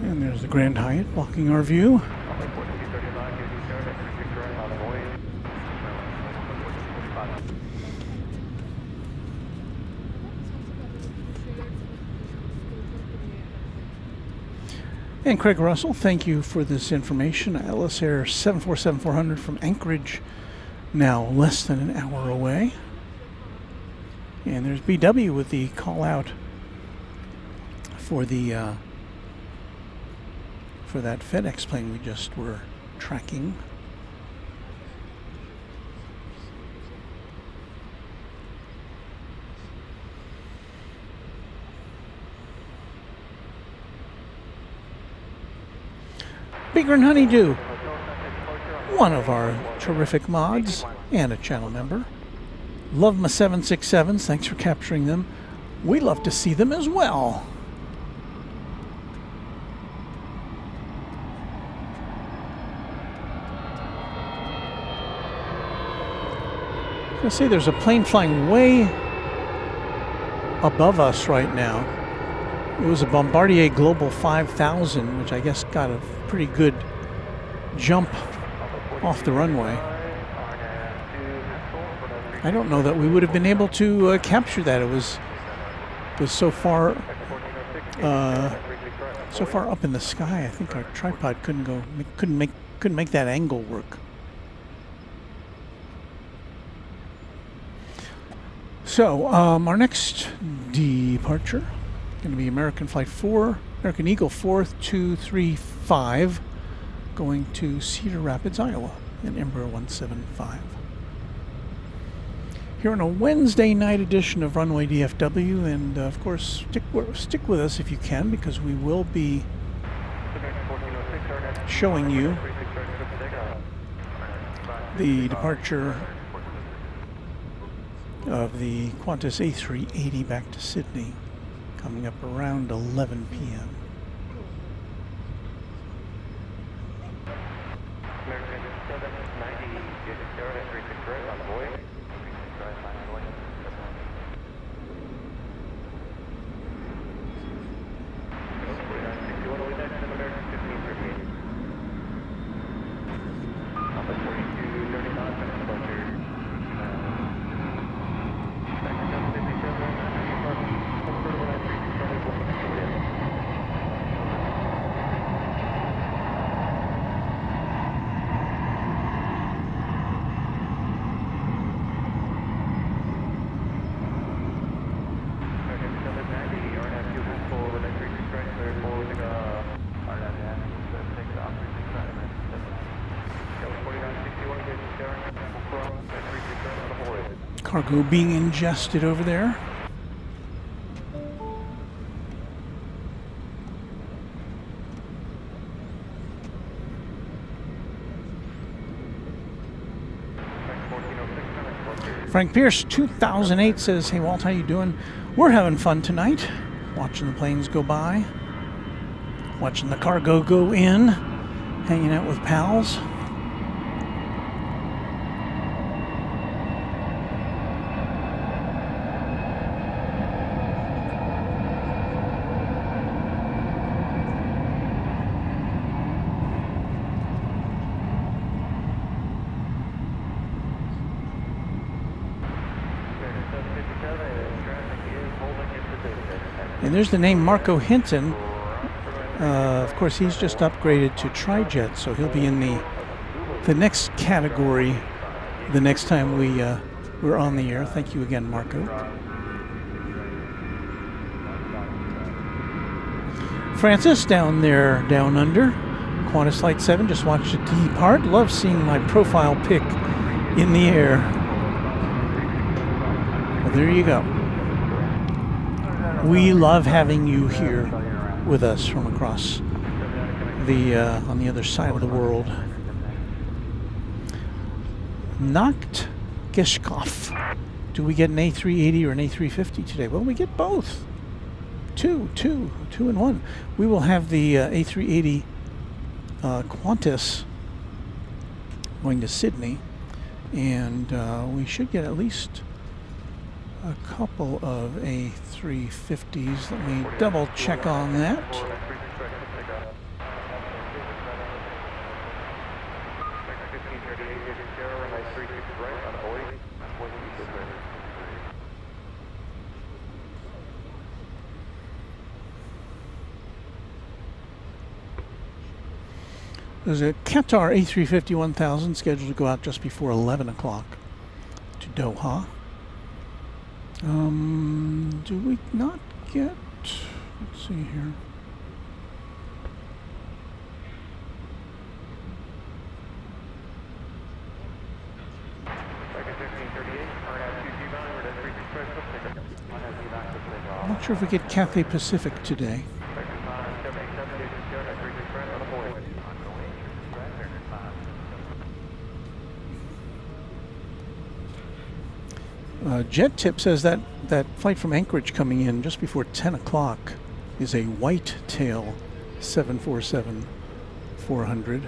And there's the Grand Hyatt blocking our view. And Craig Russell, thank you for this information. LS Air 747-400 from Anchorage, now less than an hour away. And there's BW with the call out for the for that FedEx plane we just were tracking. Bigger and Honeydew, one of our terrific mods and a channel member. Love my 767s, thanks for capturing them. We love to see them as well. I was gonna say there's a plane flying way above us right now. It was a Bombardier Global 5000, which I guess got a pretty good jump off the runway. I don't know that we would have been able to capture that. It was so far up in the sky. I think our tripod couldn't make that angle work. So our next departure going to be American Flight 4, American Eagle 4235, going to Cedar Rapids, Iowa, in Embraer 175. Here on a Wednesday night edition of Runway DFW, and of course stick with us if you can, because we will be showing you the departure of the Qantas A380 back to Sydney, coming up around 11 p.m. Cargo being ingested over there. Frank Pierce 2008 says, "Hey Walt, how you doing? We're having fun tonight, watching the planes go by, watching the cargo go in, hanging out with pals." And there's the name Marco Hinton. Of course, he's just upgraded to Trijet, so he'll be in the next category the next time we're on the air. Thank you again, Marco. Francis down there, down under. Qantas Flight 7 just watched it depart. Love seeing my profile pic in the air. Well, there you go. We love having you here with us from across the on the other side of the world. Nacht Geshkov. Do we get an A380 or an A350 today? Well, we get both. Two in one. We will have the A380 Qantas going to Sydney, and we should get at least a couple of A350s. Let me double check on that. There's a Qatar A350-1000 scheduled to go out just before 11 o'clock to Doha. Do we not get... Let's see here. I'm not sure if we get Cathay Pacific today. Jet Tip says that flight from Anchorage coming in just before 10 o'clock is a white tail 747-400.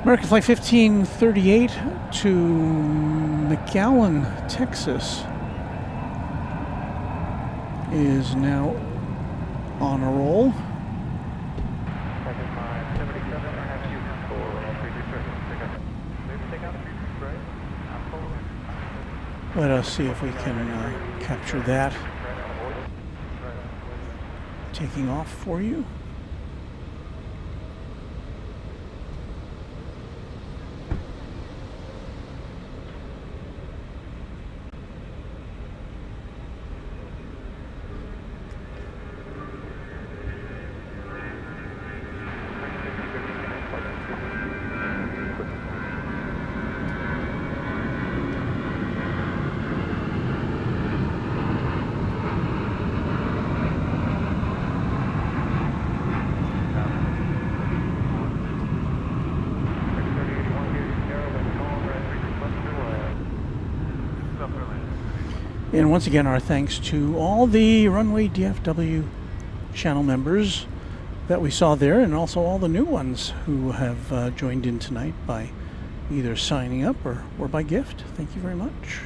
American Flight 1538 to McAllen, Texas is now on a roll. Let us see if we can capture that. Taking off for you. And once again, our thanks to all the Runway DFW channel members that we saw there, and also all the new ones who have joined in tonight by either signing up or by gift. Thank you very much.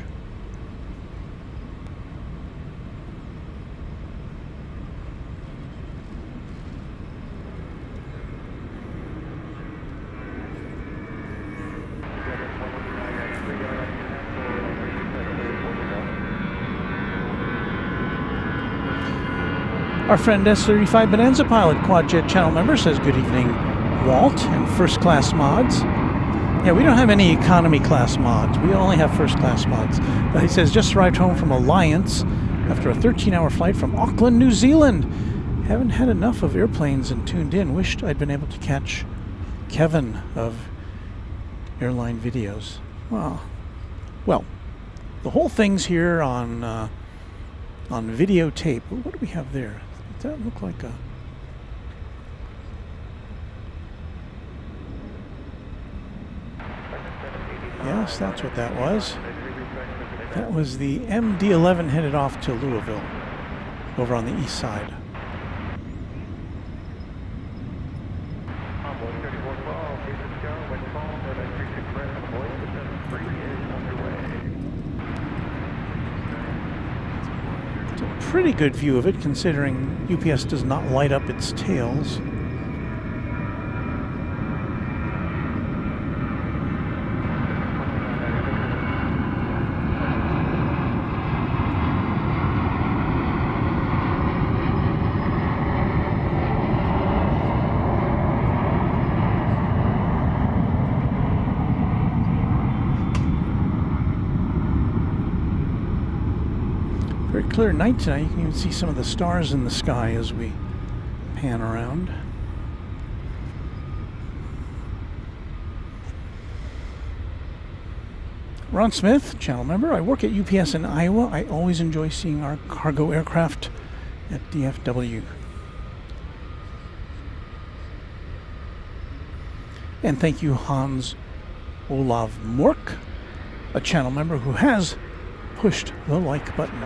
Our friend S35 Bonanza Pilot, Quadjet channel member, says good evening, Walt, and first class mods. Yeah, we don't have any economy class mods. We only have first class mods. He says just arrived home from Alliance after a 13-hour flight from Auckland, New Zealand. Haven't had enough of airplanes and tuned in. Wished I'd been able to catch Kevin of Airline Videos. Well, the whole thing's here on videotape. What do we have there? Does that look like a... Yes, that's what that was. That was the MD-11 headed off to Louisville, over on the east side. Pretty good view of it, considering UPS does not light up its tails. Clear night tonight. You can even see some of the stars in the sky as we pan around. Ron Smith, channel member. I work at UPS in Iowa. I always enjoy seeing our cargo aircraft at DFW. And thank you, Hans Olav Mork, a channel member who has pushed the like button.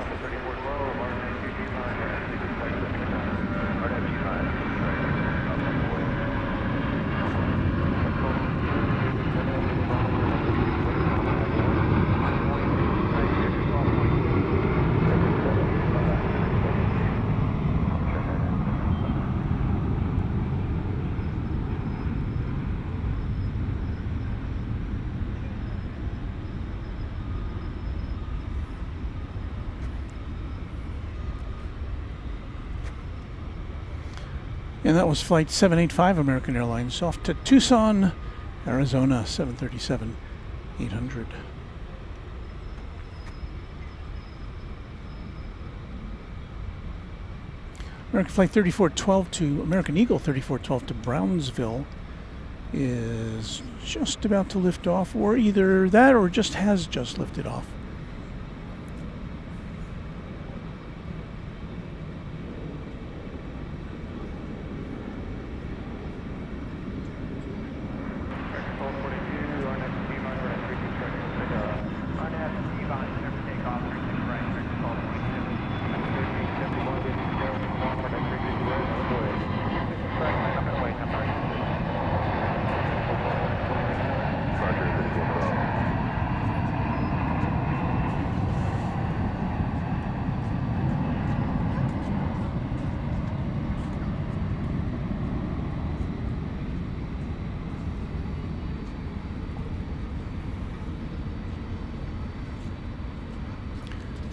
And that was Flight 785 American Airlines off to Tucson, Arizona, 737-800. American Flight 3412 to American Eagle 3412 to Brownsville is just about to lift off, or either that or just has just lifted off.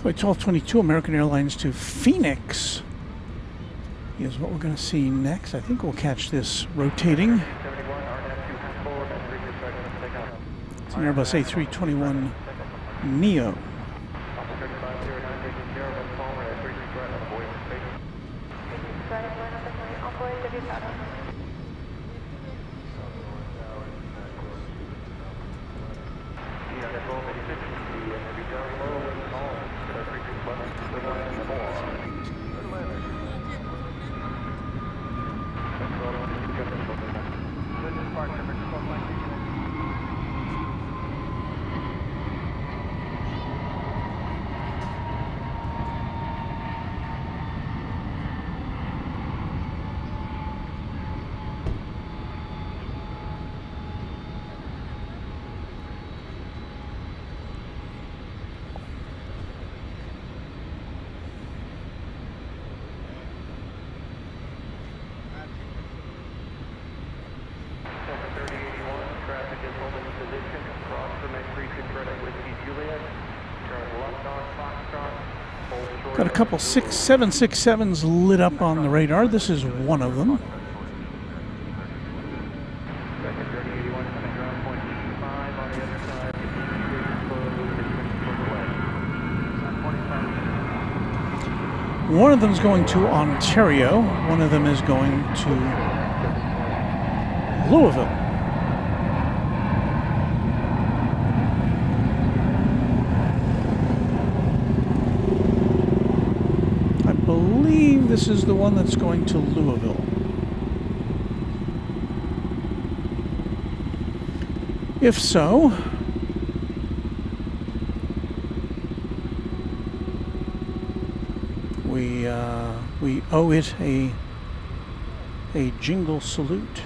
Flight 1222 American Airlines to Phoenix is what we're going to see next. I think we'll catch this rotating. It's an Airbus A321 Neo. Got a couple 767s lit up on the radar. This is one of them. One of them is going to Ontario. One of them is going to Louisville. I believe this is the one that's going to Louisville. If so, we owe it a jingle salute.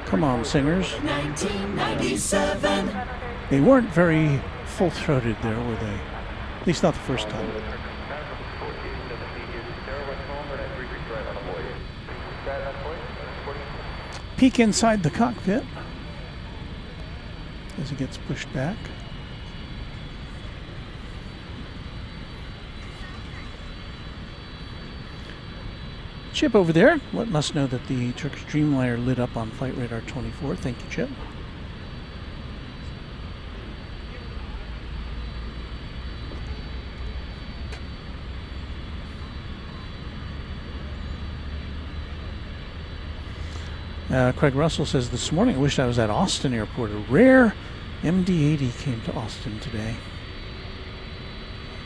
Come on, singers. 1997. They weren't very full-throated there, were they? At least not the first time. Peek inside the cockpit as it gets pushed back. Chip over there letting us know that the Turkish Dreamliner lit up on Flight Radar 24. Thank you, Chip. Craig Russell says, this morning I wished I was at Austin Airport. A rare MD-80 came to Austin today.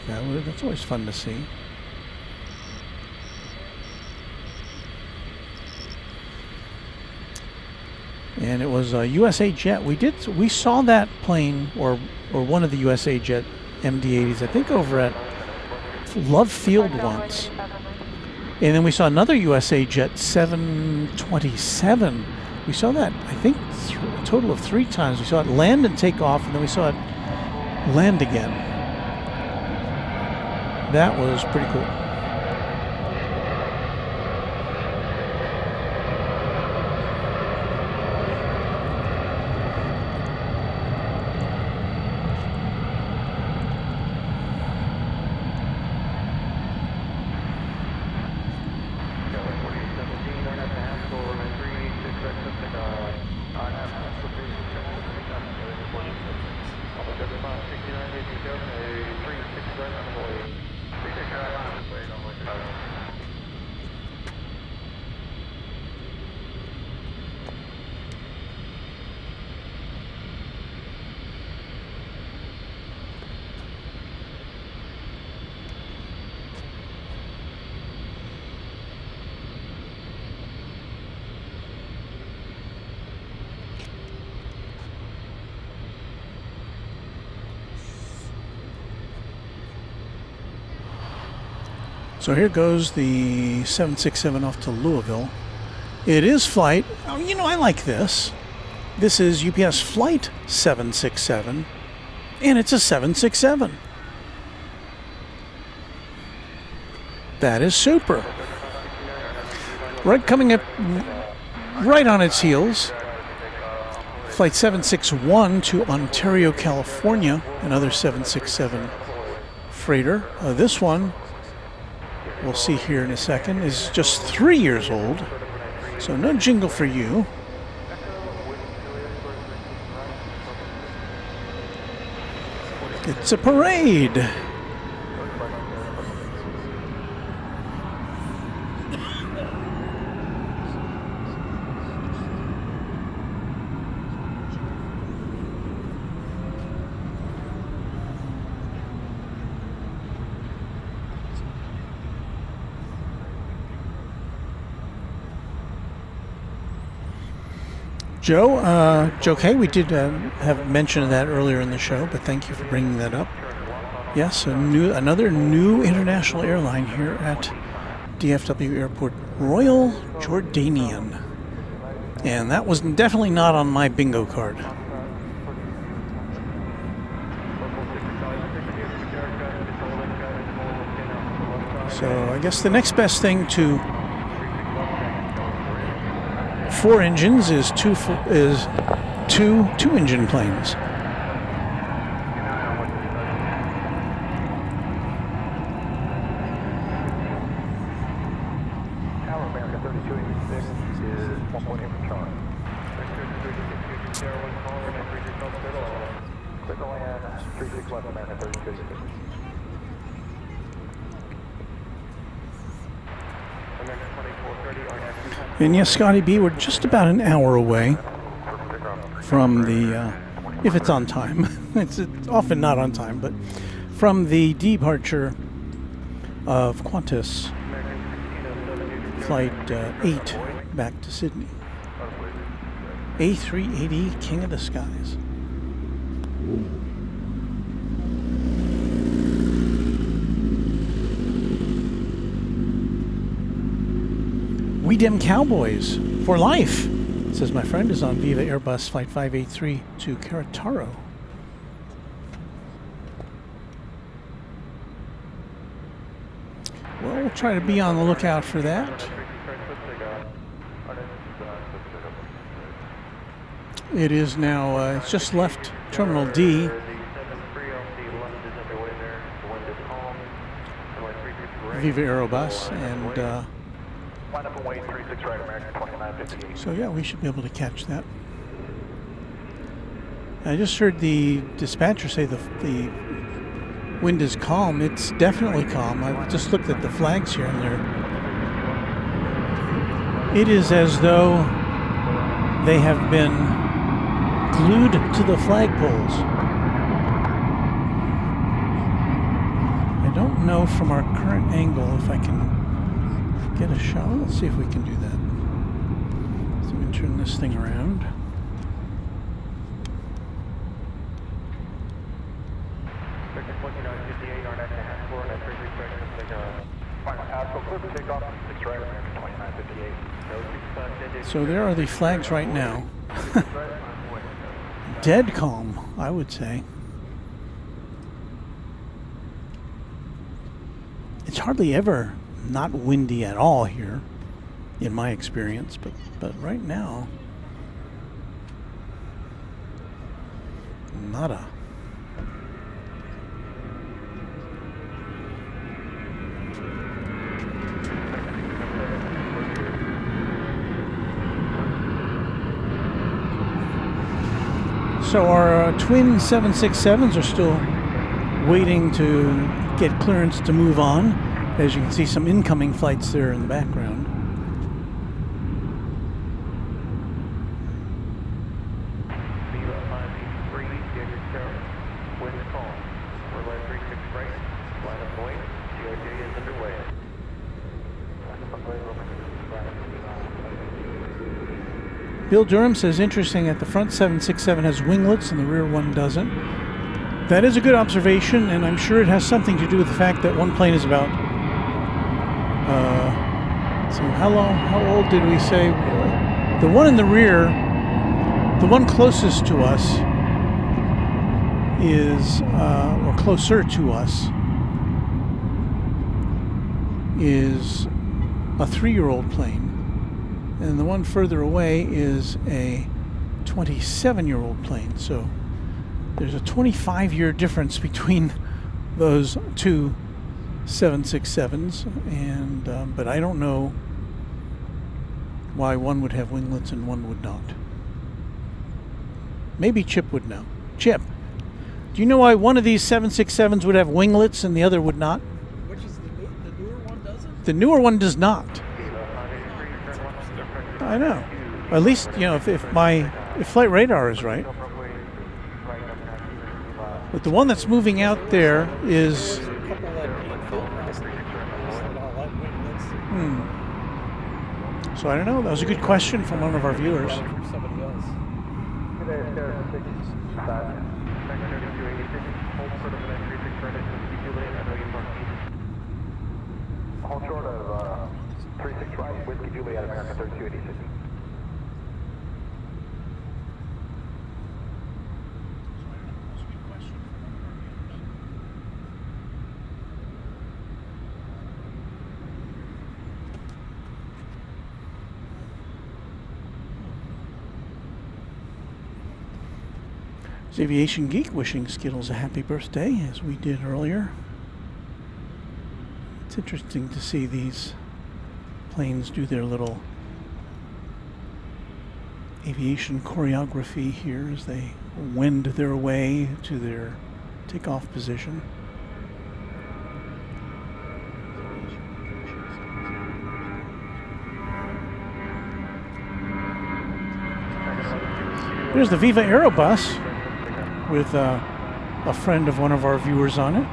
That's always fun to see. And it was a USA Jet. We saw that plane, or one of the USA Jet MD-80s, I think over at Love Field once. And then we saw another USA Jet 727. We saw that, I think, a total of 3 times. We saw it land and take off, and then we saw it land again. That was pretty cool. So here goes the 767 off to Louisville. It is flight. Oh, you know, I like this. This is UPS Flight 767, and it's a 767. That is super. Right, coming up right on its heels, Flight 761 to Ontario, California, another 767 freighter. This one, we'll see here in a second, is just 3 years old, so no jingle for you. It's a parade. Joe K, we did have mentioned that earlier in the show, but thank you for bringing that up. Yes, another new international airline here at DFW Airport, Royal Jordanian. And that was definitely not on my bingo card. So I guess the next best thing to 4 engines is two engine planes. And yes, Scotty B, we're just about an hour away from the, if it's on time, it's often not on time, but from the departure of Qantas Flight 8 back to Sydney. A380 King of the Skies. We Dem Cowboys for life, says my friend, is on Viva Airbus Flight 583 to Querétaro. Well, we'll try to be on the lookout for that. It is now, it's just left Terminal D. Viva Aerobus, and so yeah, we should be able to catch that. I just heard the dispatcher say the wind is calm. It's definitely calm. I just looked at the flags here, and it is as though they have been glued to the flagpoles. I don't know from our current angle if I can get a shot. Let's see if we can do that. So we can turn this thing around. So there are the flags right now. Dead calm, I would say. It's hardly ever not windy at all here, in my experience, but right now, nada. So our twin 767s are still waiting to get clearance to move on. As you can see, some incoming flights there in the background. Bill Durham says, interesting that the front 767 has winglets and the rear one doesn't. That is a good observation, and I'm sure it has something to do with the fact that one plane is about, so how old did we say? The one in the rear, the one closest to us is, or closer to us, is a 3-year-old plane. And the one further away is a 27-year-old plane. So there's a 25-year difference between those two 767s, and but I don't know why one would have winglets and one would not. Maybe Chip would know. Chip, do you know why one of these 767s would have winglets and the other would not? Which is the newer one doesn't? The newer one does not. I know. At least, you know, if flight radar is right. But the one that's moving out there is. So I don't know. That was a good question from one of our viewers. Hold short of 36 right, Whiskey Juliet, America 3286. Aviation Geek wishing Skittles a happy birthday, as we did earlier. It's interesting to see these planes do their little aviation choreography here as they wend their way to their takeoff position. There's the Viva Aerobus with a friend of one of our viewers on it.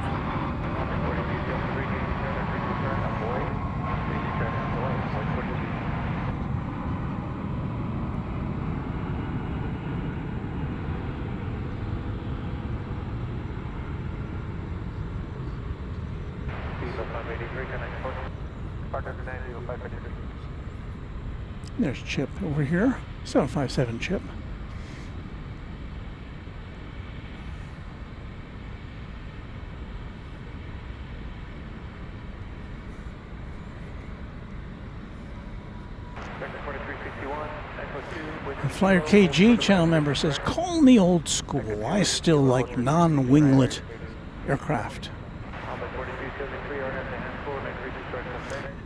There's Chip over here, 757 Chip. Flyer KG channel member says, call me old school. I still like non-winglet aircraft.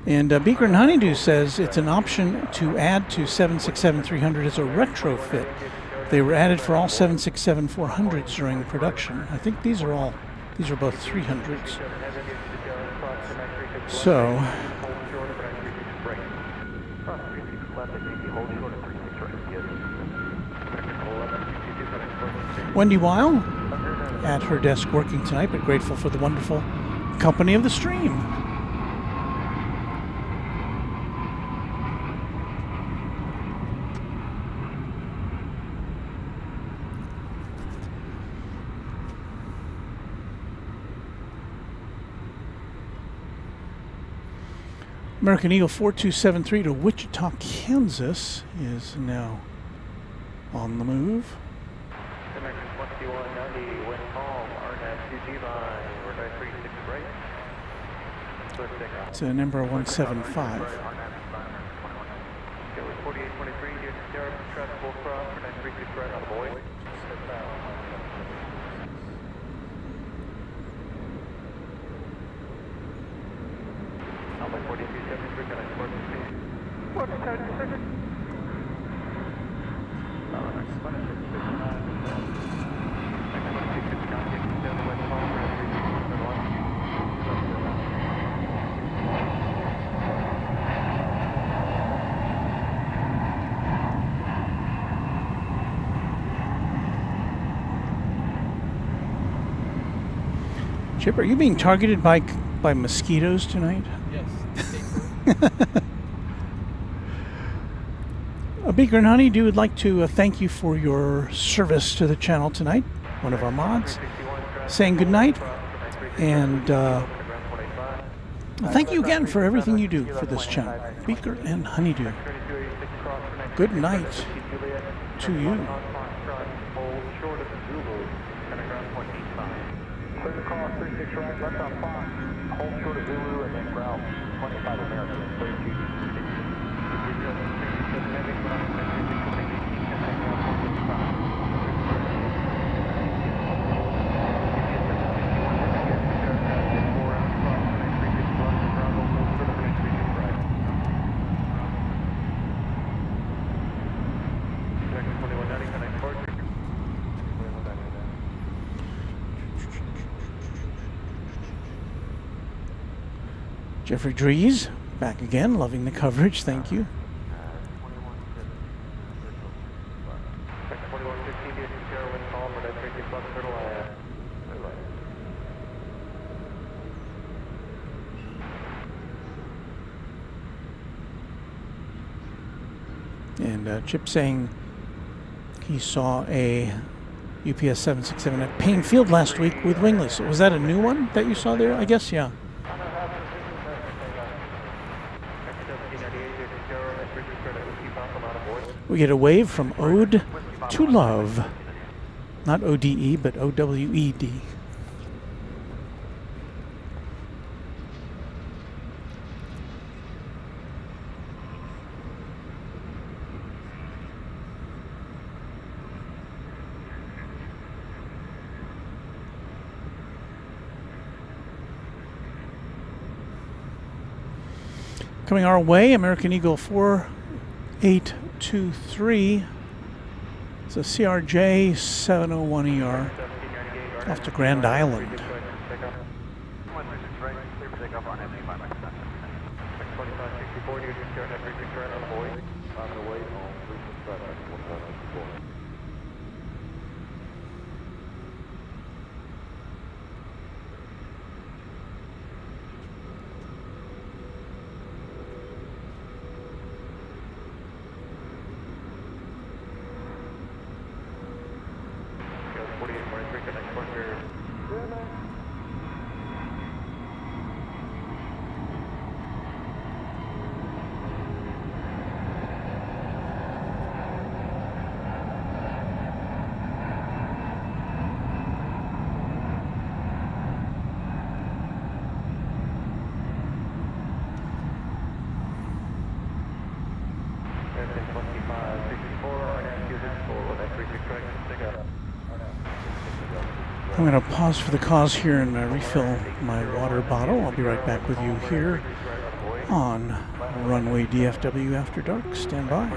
And Beaker and Honeydew says it's an option to add to 767-300 as a retrofit. They were added for all 767-400s during production. I think these are both 300s. So, Wendy Weil at her desk working tonight, but grateful for the wonderful company of the stream. American Eagle 4273 to Wichita, Kansas is now on the move. American 2190, wind calm, RNAV 2G line, runway 36 right. It's a number 175. Okay, with 4823, here's Sierra, traffic full cross, runway 36 right on the boy. Runway 4273, can I support the speed? What is that decision? Chip, are you being targeted by mosquitoes tonight? Yes. Beaker and Honeydew would like to thank you for your service to the channel tonight. One of our mods saying good night, and thank you again for everything you do for this channel. Beaker and Honeydew. Good night to you. Clear call 36 right, left on Fox, hold short of Zulu, and then ground 25 American, clear to Jeffrey Drees, back again, loving the coverage, thank you. And Chip saying he saw a UPS 767 at Payne Field last week with wingless. Was that a new one that you saw there? I guess, yeah. We get a wave from Ode to Love. Not O-D-E, but O-W-E-D. Coming our way, American Eagle 4823. It's a CRJ 701ER off to Grand Island. I'm going to pause for the cause here and refill my water bottle. I'll be right back with you here on Runway DFW After Dark. Stand by.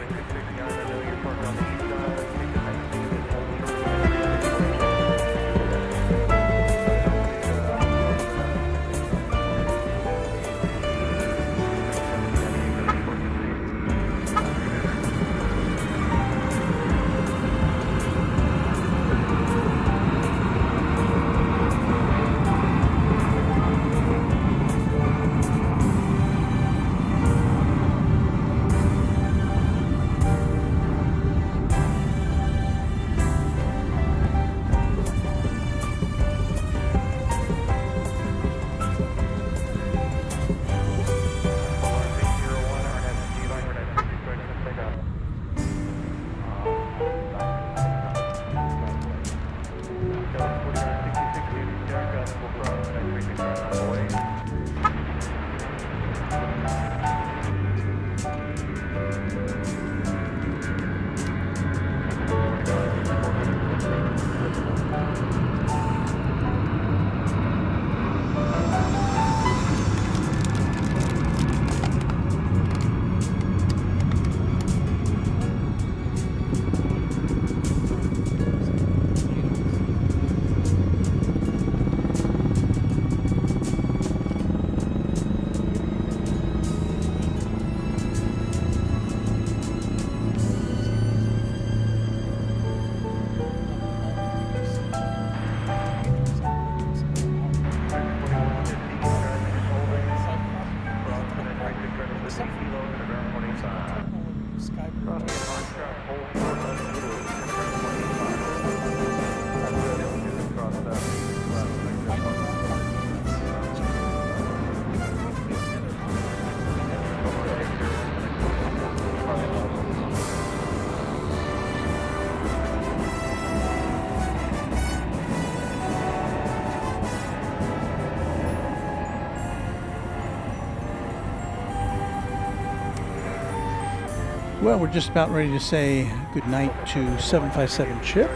Well, we're just about ready to say goodnight to 757 Chip,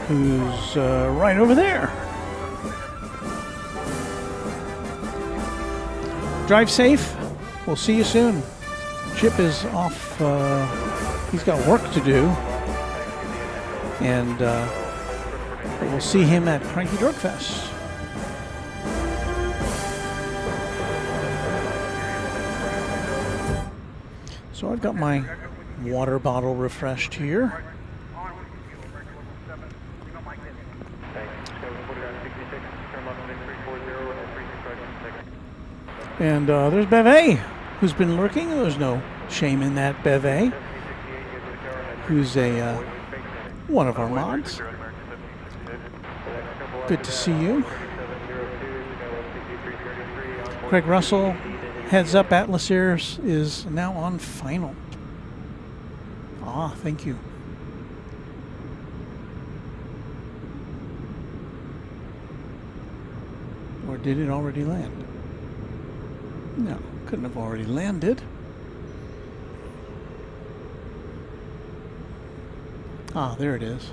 who's right over there. Drive safe. We'll see you soon. Chip is off. He's got work to do. And we'll see him at Cranky Drug Fest. So I've got my water bottle refreshed here. And there's Beve, who's been lurking. There's no shame in that, Beve, who's a one of our mods. Good to see you. Craig Russell, heads up, Atlas Air is now on final. Ah, thank you. Or did it already land? No, couldn't have already landed. Ah, there it is.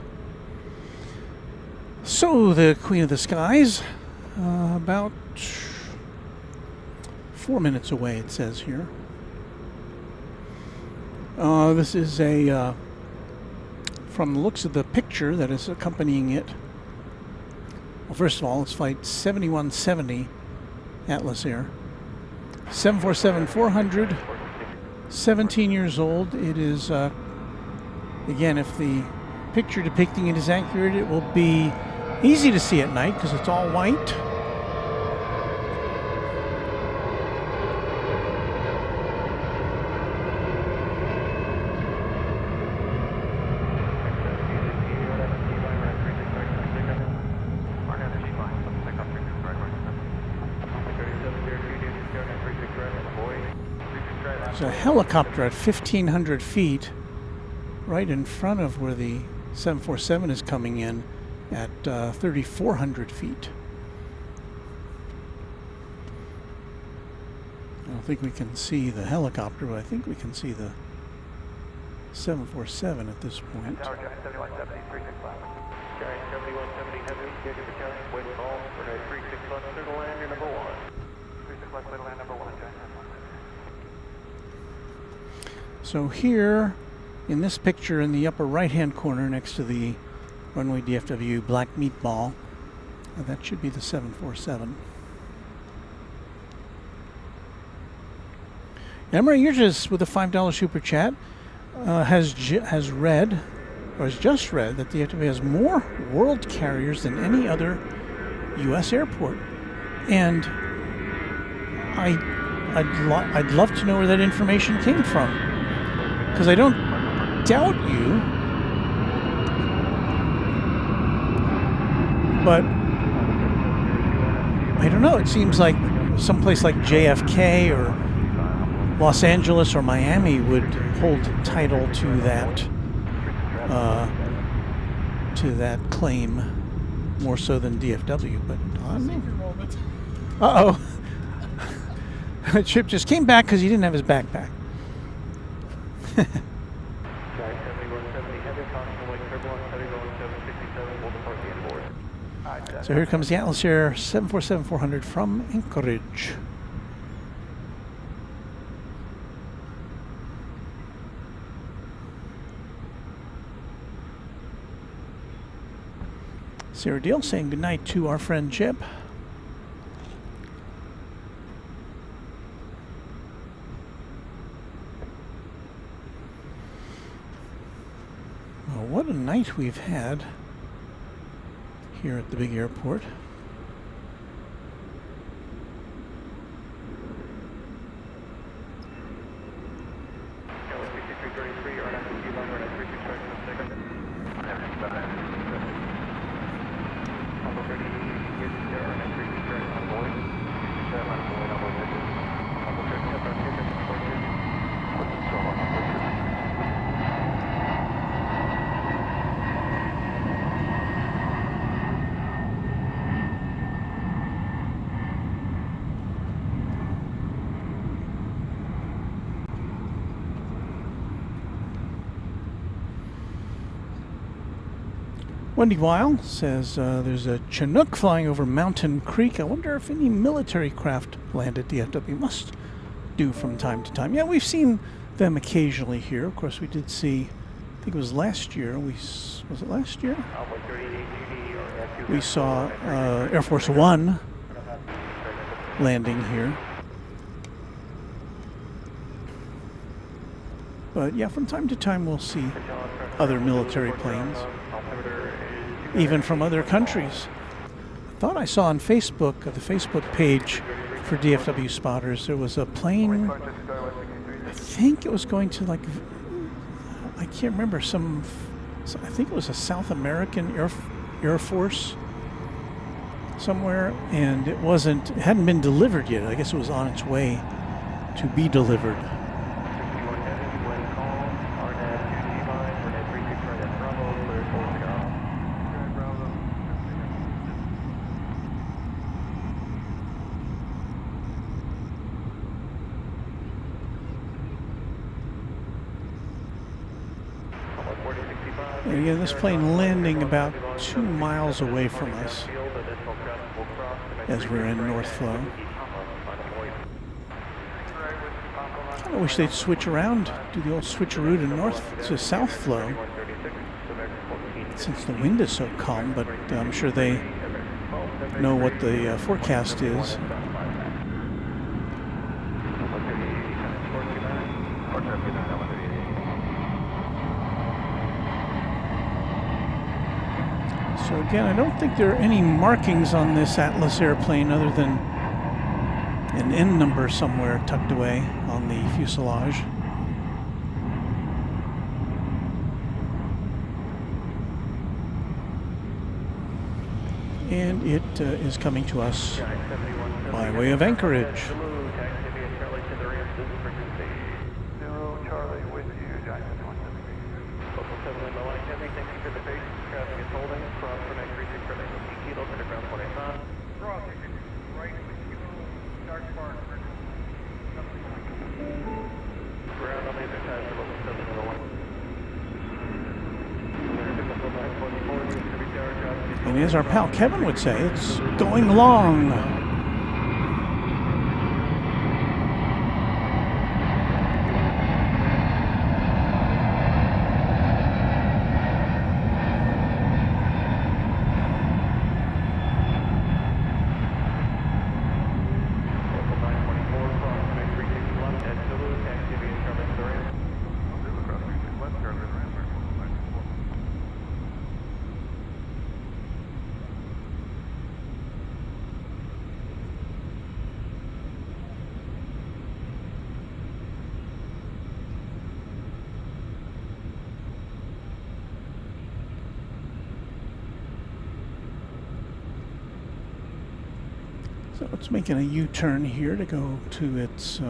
So, the Queen of the Skies, about 4 minutes away, it says here. This is a, from the looks of the picture that is accompanying it. Well, first of all, it's flight 7170 Atlas Air. 747-400, 17 years old. It is, again, if the picture depicting it is accurate, it will be easy to see at night because it's all white. There's a helicopter at 1,500 feet right in front of where the 747 is coming in at 3,400 feet. I don't think we can see the helicopter, but I think we can see the 747 at this point. So here, in this picture in the upper right-hand corner next to the Runway DFW black meatball, that should be the 747. Emery Urges with a $5 super chat has just read that the DFW has more world carriers than any other U.S. airport, and I'd love to know where that information came from, because I don't doubt you, but I don't know. It seems like someplace like JFK or Los Angeles or Miami would hold title to that claim more so than DFW. But I don't know. Uh-oh. Chip just came back because he didn't have his backpack. So here comes the Atlas Air 747-400 from Anchorage. Sarah Deal saying goodnight to our friend Chip. Well, what a night we've had here at the big airport. Wendy Weil says there's a Chinook flying over Mountain Creek. I wonder if any military craft land at DFW. Must do from time to time. Yeah, we've seen them occasionally here. Of course, we did see, I think it was last year. Was it last year? We saw Air Force One landing here. But yeah, from time to time we'll see other military planes, even from other countries. I thought I saw on Facebook, the Facebook page for DFW spotters, there was a plane, I think it was going to like, I can't remember, I think it was a South American Air Force somewhere, and it hadn't been delivered yet. I guess it was on its way to be delivered. And again, this plane landing about 2 miles away from us as we're in North Flow. I wish they'd switch around, do the old switcheroo to North to South Flow, since the wind is so calm, but I'm sure they know what the forecast is. So again, I don't think there are any markings on this Atlas airplane other than an N number somewhere tucked away on the fuselage. And it is coming to us by way of Anchorage. And as our pal Kevin would say, it's going long. So it's making a U-turn here to go to its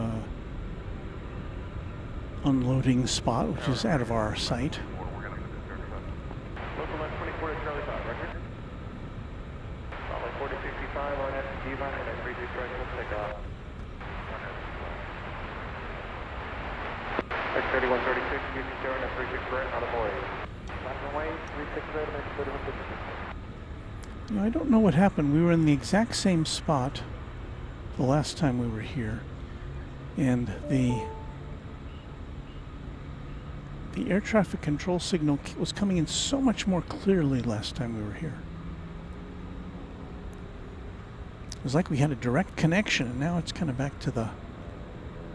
unloading spot, which is out of our sight. Local 24 to Charlie 5, record. Solid 4065 on FG line and at 32 strike will take off. X3136, UC Karen at 36 right, out of way. Runway 36 right, and that's 3156. I don't know what happened. We were in the exact same spot the last time we were here, and the air traffic control signal was coming in so much more clearly last time we were here. It was like we had a direct connection, and now it's kind of back to the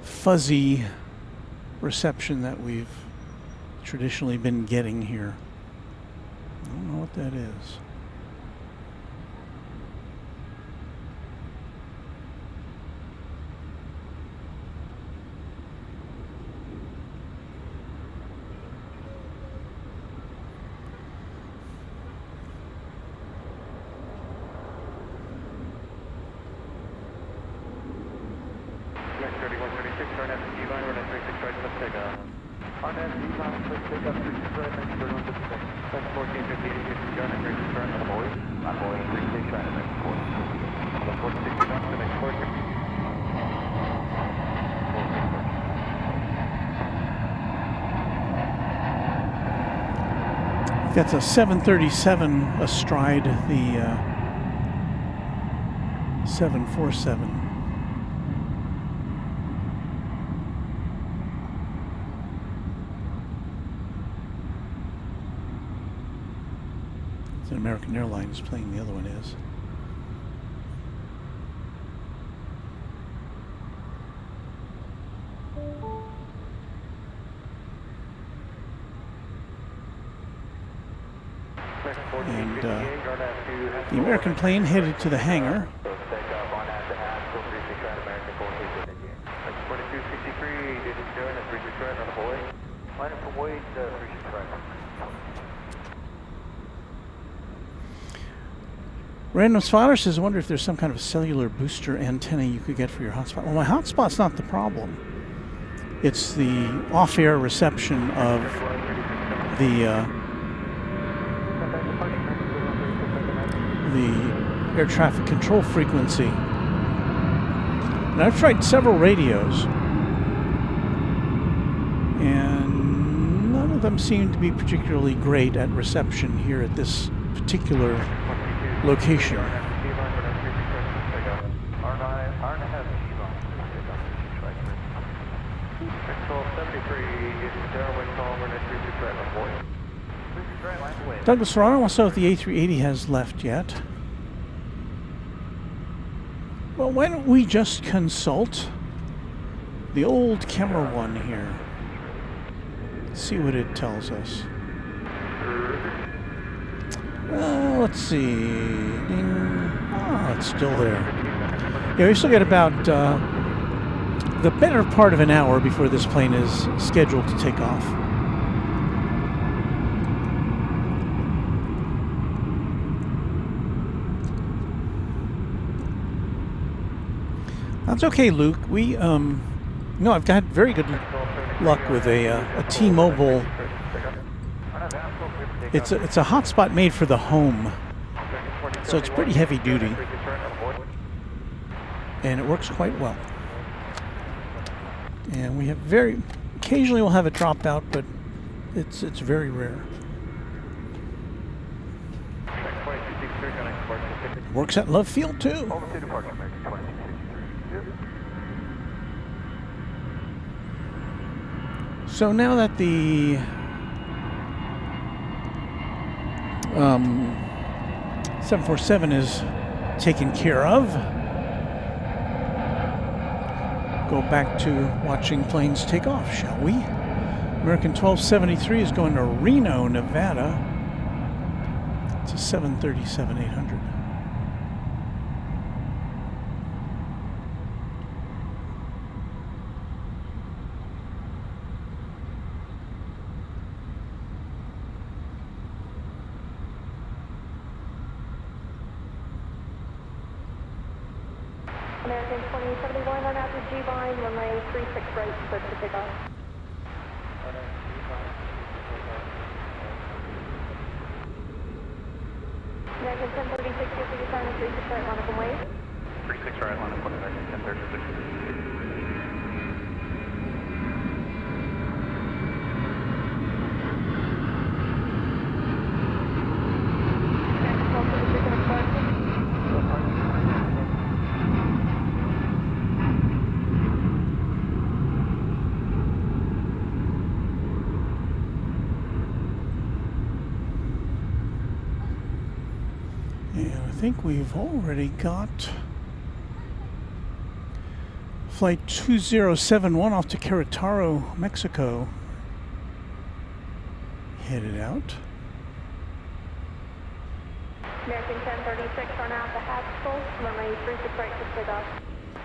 fuzzy reception that we've traditionally been getting here. I don't know what that is. That's a 737 astride the 747. It's an American Airlines plane, the other one is. And the American plane headed to the hangar. Random Spotter says, I wonder if there's some kind of cellular booster antenna you could get for your hotspot. Well, my hotspot's not the problem. It's the off-air reception of the air traffic control frequency. And I've tried several radios, and none of them seem to be particularly great at reception here at this particular location. Douglas Serrano wants to know if the A380 has left yet. Well, why don't we just consult the old camera one here? See what it tells us. Let's see. Ding. Oh, it's still there. Yeah, we still got about the better part of an hour before this plane is scheduled to take off. That's okay, Luke. We, no, I've got very good luck with a T-Mobile. It's a hotspot made for the home, so it's pretty heavy duty, and it works quite well. And we have occasionally we'll have it drop out, but it's very rare. Works at Love Field too. So now that the 747 is taken care of, go back to watching planes take off, shall we? American 1273 is going to Reno, Nevada. It's a 737-800. American 2071 on out to G-line, runway 36 right, clear to take off. American 1036, you'll be assigned 36 right, line up and wave. 36 right, line up, American 1036. I think we've already got flight 2071 off to Querétaro, Mexico, headed out. American 1036 on out to Haskell, runway 36 right, clear to take off.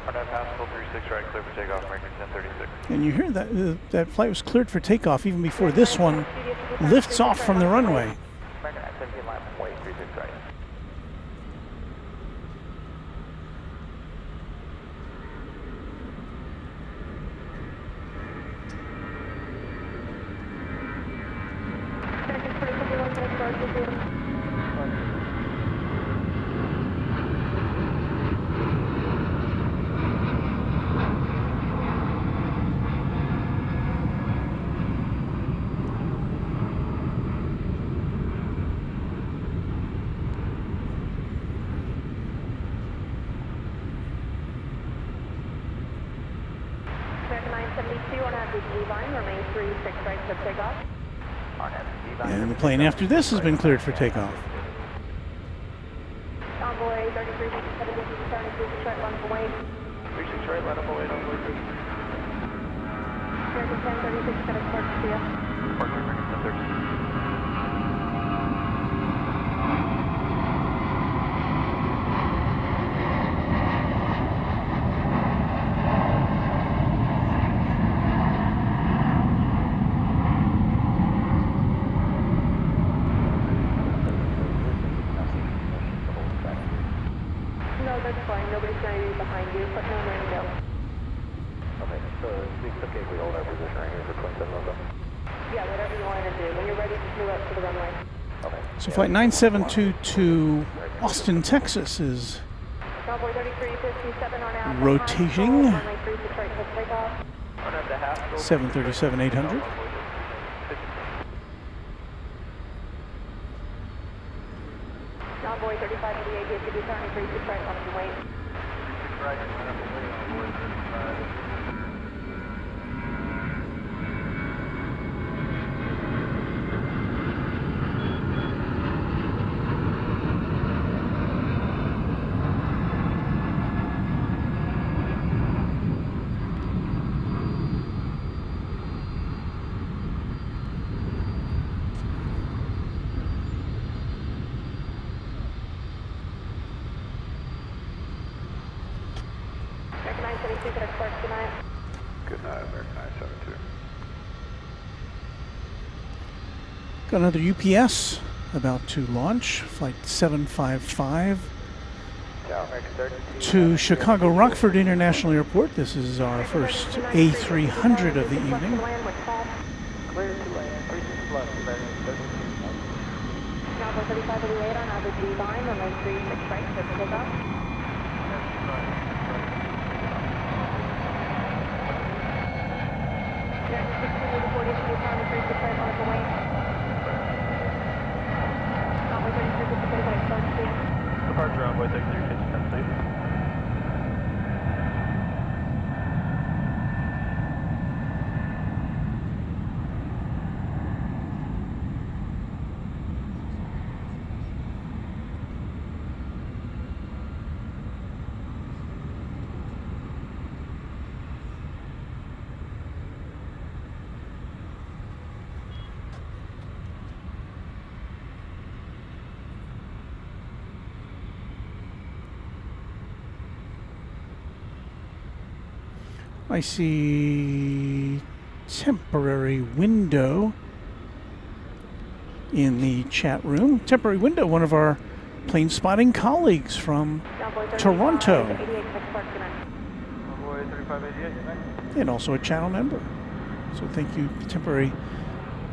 On out Haskell, 36 right, clear for takeoff, American 1036. And you hear that that flight was cleared for takeoff even before this one lifts off from the runway. American 17 line from way, 36 right. American 2071 going to start with you. Altitude Divine, runway 36 right for takeoff. And the plane after this has been cleared for takeoff. Envoy 33 feet, 7 distance, 73 Detroit, run for weight. 36 right, let up away, Envoy 33. American 1036, got a spark to you. Park American 1036. No, that's fine. Nobody's going to be behind you. Put no ready to go. Okay, so it's okay if we hold our position right here for 27 Logo. Yeah, whatever you want to do. When you're ready, just move up to the runway. Okay. So flight 9722 Austin, Texas is Envoy 3357 on out. rotating. Runway 36 right for takeoff. 737-800. Envoy 3588, DFW turning 36 right, run for weight. American 972, got a spark tonight. Good night, American 972. Got another UPS about to launch, flight 755 Ciao, American 32. to Chicago Rockford International Airport. This is our first A300 of the evening. Land with Paul. Clear to land, 36 left, American 32. Envoy 3588 on Altitude Divine, runway 36 right for takeoff. American 1640, should be turning 36 right, run for weight. Envoy 3357, got a spark to you. Departure Envoy 33, kitchen 10 safe. I see temporary window in the chat room. Temporary window, one of our plane spotting colleagues from Envoy 3588, Toronto, got a spark tonight. Envoy 3588, good night. and also a channel member. So thank you, temporary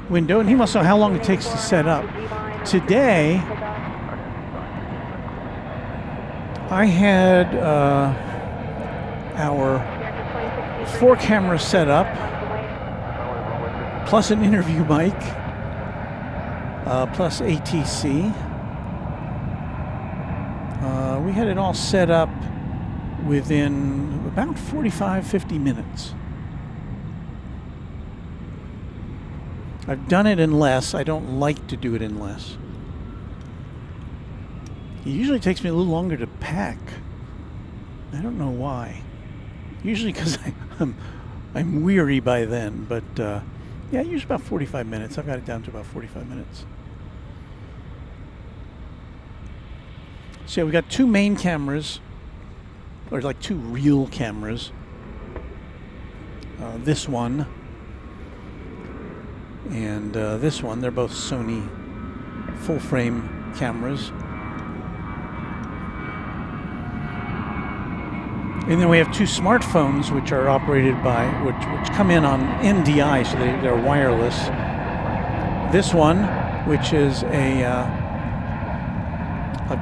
window. And he wants to know how long it takes to set up. Today, I had our 4 cameras set up, plus an interview mic, plus ATC. We had it all set up within about 45-50 minutes. I've done it in less. I don't like to do it in less. It usually takes me a little longer to pack. I don't know why. Usually because I'm weary by then, but yeah, usually about 45 minutes. I've got it down to about 45 minutes. So yeah, we got 2 main cameras, or like 2 real cameras. This one and this one. They're both Sony full-frame cameras. And then we have 2 smartphones, which are operated by, which come in on NDI, so they're wireless. This one, which is a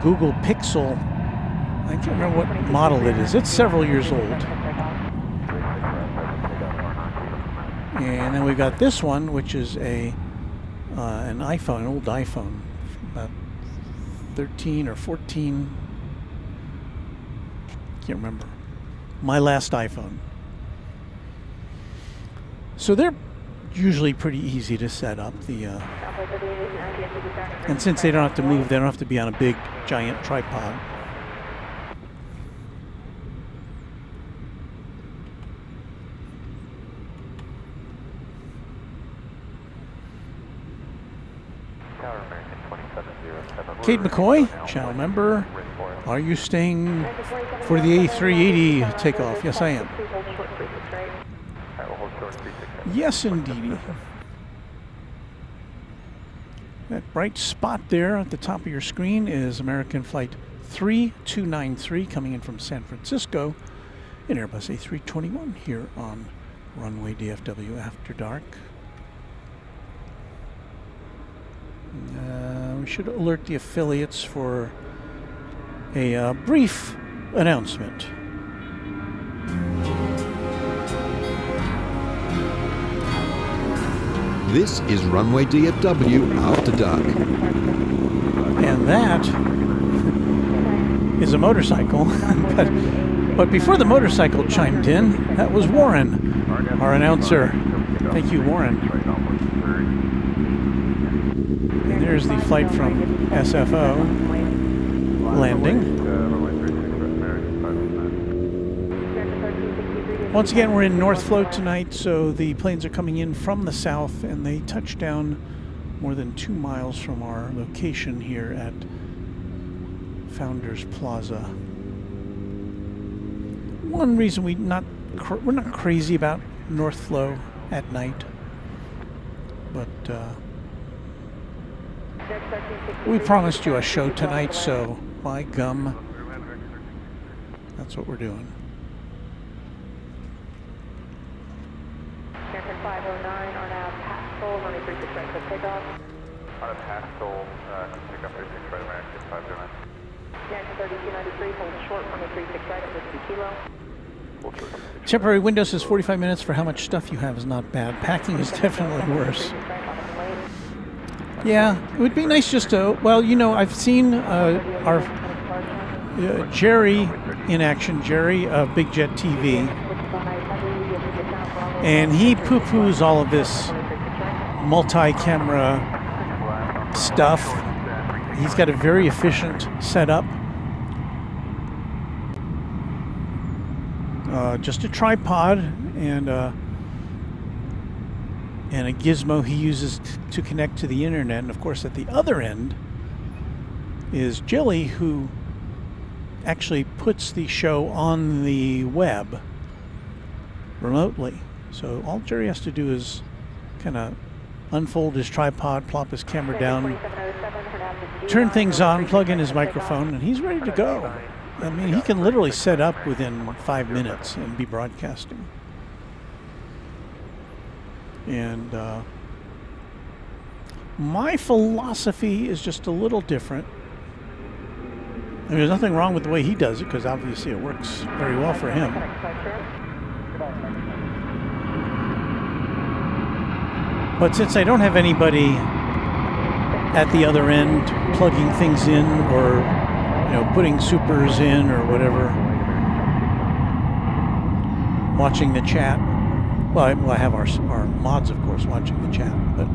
Google Pixel, I can't remember what model it is. It's several years old. And then we've got this one, which is an iPhone, an old iPhone, about 13 or 14. Can't remember. My last iPhone. So they're usually pretty easy to set up. And since they don't have to move, they don't have to be on a big, giant tripod. Kate McCoy, channel member, are you staying for the A380 takeoff? Yes, I am. Yes, indeed. That bright spot there at the top of your screen is American Flight 3293 coming in from San Francisco in Airbus A321 here on Runway DFW After Dark. We should alert the affiliates for a brief announcement. This is Runway DFW After Dark. And that is a motorcycle. but before the motorcycle chimed in, that was Warren, our announcer. Thank you, Warren. And there's the flight from SFO landing. Once again, we're in North Float tonight, so the planes are coming in from the south, and they touch down more than 2 miles from our location here at Founders Plaza. One reason we're not crazy about North Flow at night, but we promised you a show tonight, so by gum, that's what we're doing. 509 are now Pascal, runway 36 right for takeoff. On a Pascal, pick up 36 right, American 509. Next 3293, hold short, runway 36 right at 2 kilo. Temporary window says 45 minutes for how much stuff you have is not bad. Packing is definitely worse. Yeah, it would be nice just to, well, you know, I've seen our Jerry in action, Jerry of Big Jet TV. And he poo-poos all of this multi-camera stuff. He's got a very efficient setup. Just a tripod and a gizmo he uses to connect to the internet. And of course, at the other end is Jilly, who actually puts the show on the web remotely. So all Jerry has to do is kind of unfold his tripod, plop his camera down, turn things on, plug in his microphone, and he's ready to go. I mean, he can literally set up within 5 minutes and be broadcasting. And my philosophy is just a little different. I mean, there's nothing wrong with the way he does it, because obviously it works very well for him. But since I don't have anybody at the other end plugging things in or, you know, putting supers in or whatever, watching the chat. Well, I have our mods, of course, watching the chat, but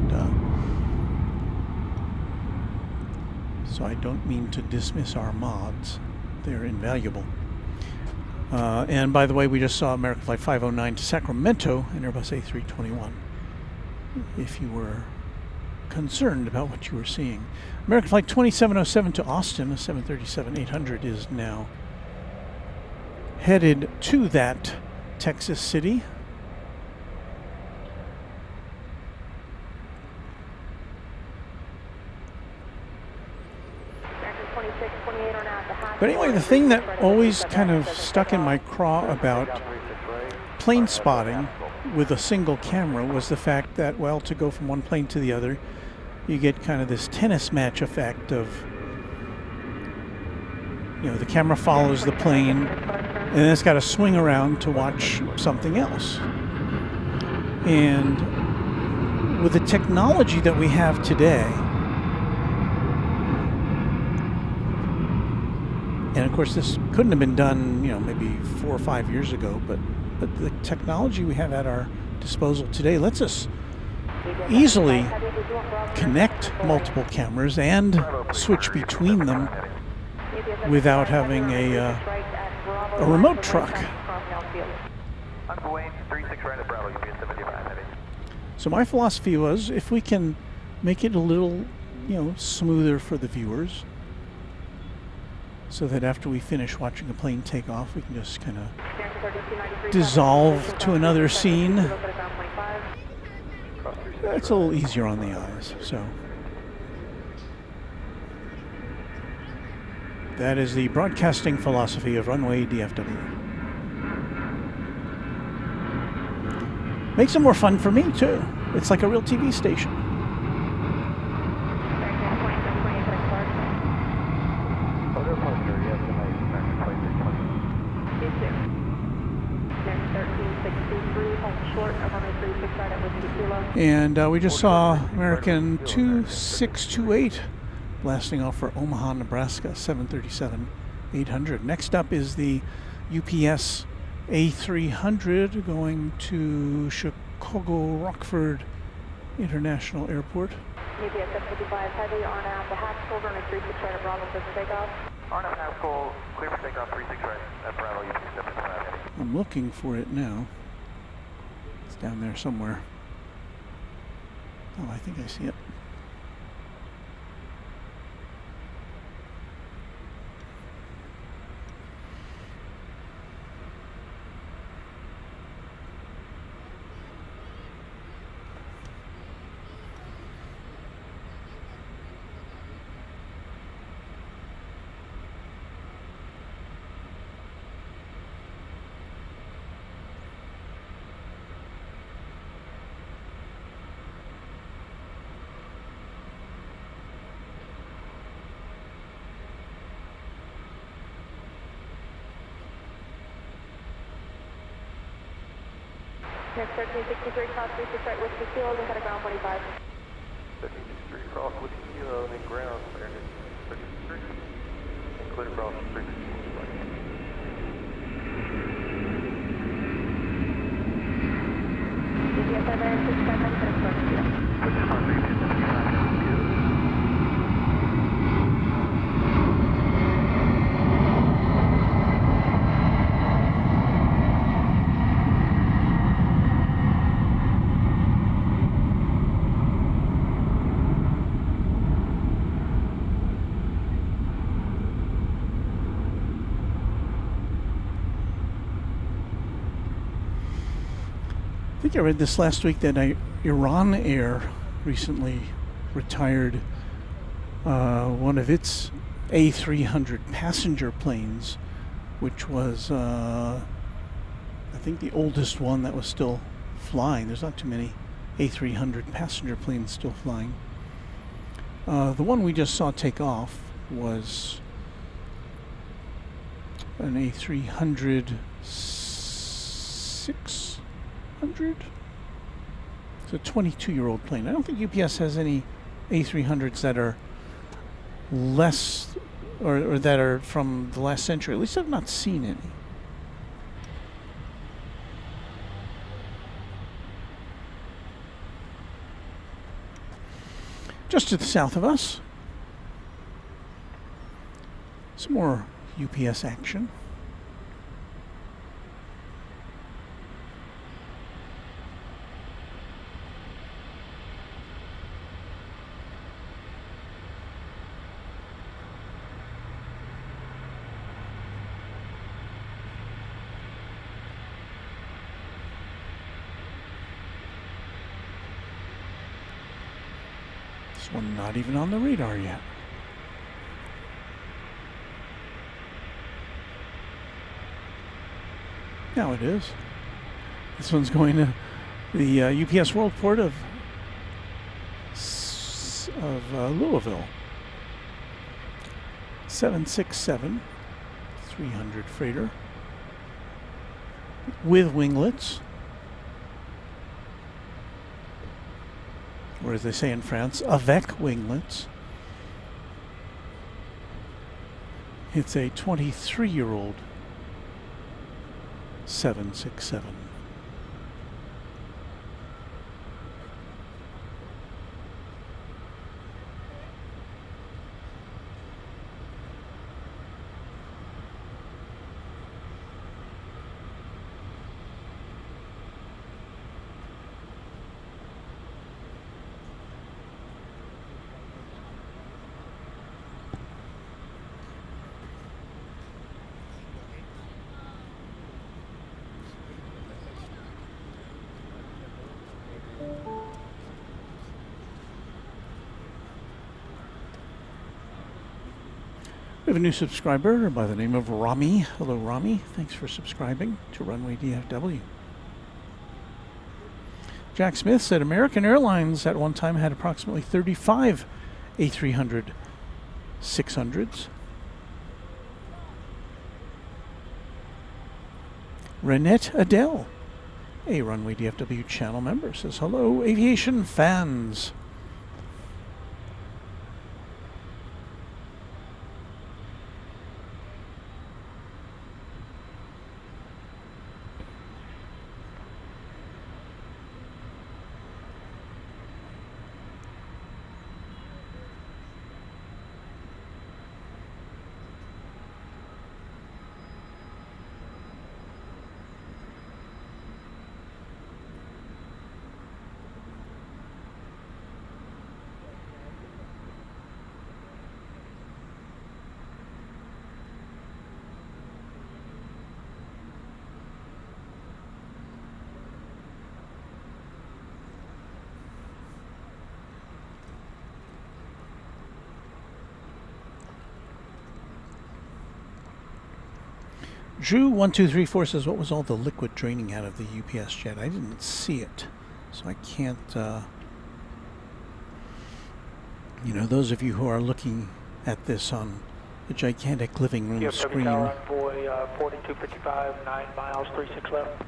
so I don't mean to dismiss our mods. They're invaluable. And by the way, we just saw American Flight 509 to Sacramento in Airbus A321. If you were concerned about what you were seeing. American Flight 2707 to Austin, a 737-800, is now headed to that Texas city. But anyway, the thing that always kind of stuck in my craw about plane spotting with a single camera was the fact that, well, to go from one plane to the other, you get kind of this tennis match effect of, you know, the camera follows the plane and then it's got to swing around to watch something else. And with the technology that we have today, and of course this couldn't have been done, you know, maybe 4 or 5 years ago, but the technology we have at our disposal today lets us easily connect multiple cameras and switch between them without having a remote truck. So my philosophy was, if we can make it a little, smoother for the viewers, so that after we finish watching a plane take off, we can just kind of dissolve to another scene. It's a little easier on the eyes. So that is the broadcasting philosophy of Runway DFW. Makes it more fun for me too. It's like a real TV station. And we just saw American 2628 blasting off for Omaha, Nebraska, 737-800. Next up is the UPS A300 going to Chicago Rockford International Airport. UPS 755 Heavy, RNAV, the Haskell, runway 36 right at Bravo, clear for takeoff. RNAV Haskell, clear for takeoff, 36 right at Bravo, UPS 755 Heavy. I'm looking for it now. It's down there somewhere. Oh, I think I see it. Next 1363, cross 36 right, Whiskey Kilo, then cut at ground 25. 1363, cross Whiskey Kilo, then ground, clear 1363, and clear across 360. UPS 765, cut across 360. I think I read this last week that Iran Air recently retired one of its A300 passenger planes, which was, I think, the oldest one that was still flying. There's not too many A300 passenger planes still flying. The one we just saw take off was an A300 600. It's a 22-year-old plane. I don't think UPS has any A300s that are less, or that are from the last century. At least I've not seen any. Just to the south of us, some more UPS action. This one not even on the radar yet. Now it is. This one's going to the UPS World Port of Louisville. 767-300 freighter with winglets, or as they say in France, avec winglets. It's a 23-year-old 767. We have a new subscriber by the name of Rami. Hello, Rami. Thanks for subscribing to Runway DFW. Jack Smith said American Airlines at one time had approximately 35 A300 600s. Renette Adele, a Runway DFW channel member, says, hello, aviation fans. Drew1234 says, what was all the liquid draining out of the UPS jet? I didn't see it, so I can't, you know, those of you who are looking at this on the gigantic living room screen Runway 4255, 9 miles, 36 left.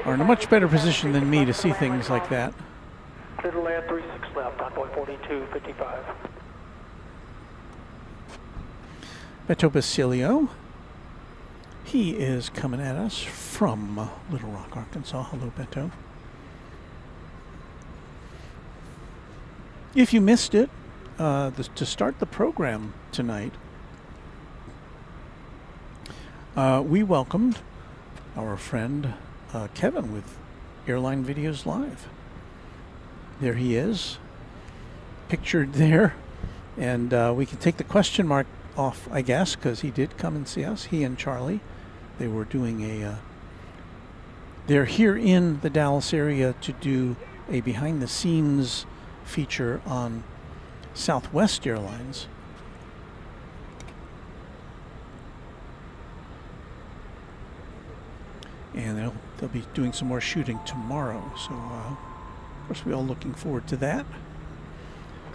are in a much better position than me to see things like that. Clear to land, 36 left, Runway 4255. Beto Basilio. He is coming at us from Little Rock, Arkansas. Hello, Beto. If you missed it, to start the program tonight, we welcomed our friend Kevin with Airline Videos Live. There he is, pictured there. And we can take the question mark off, I guess, because he did come and see us, he and Charlie. They were doing they're here in the Dallas area to do a behind-the-scenes feature on Southwest Airlines. And they'll be doing some more shooting tomorrow. So, of course, we're all looking forward to that.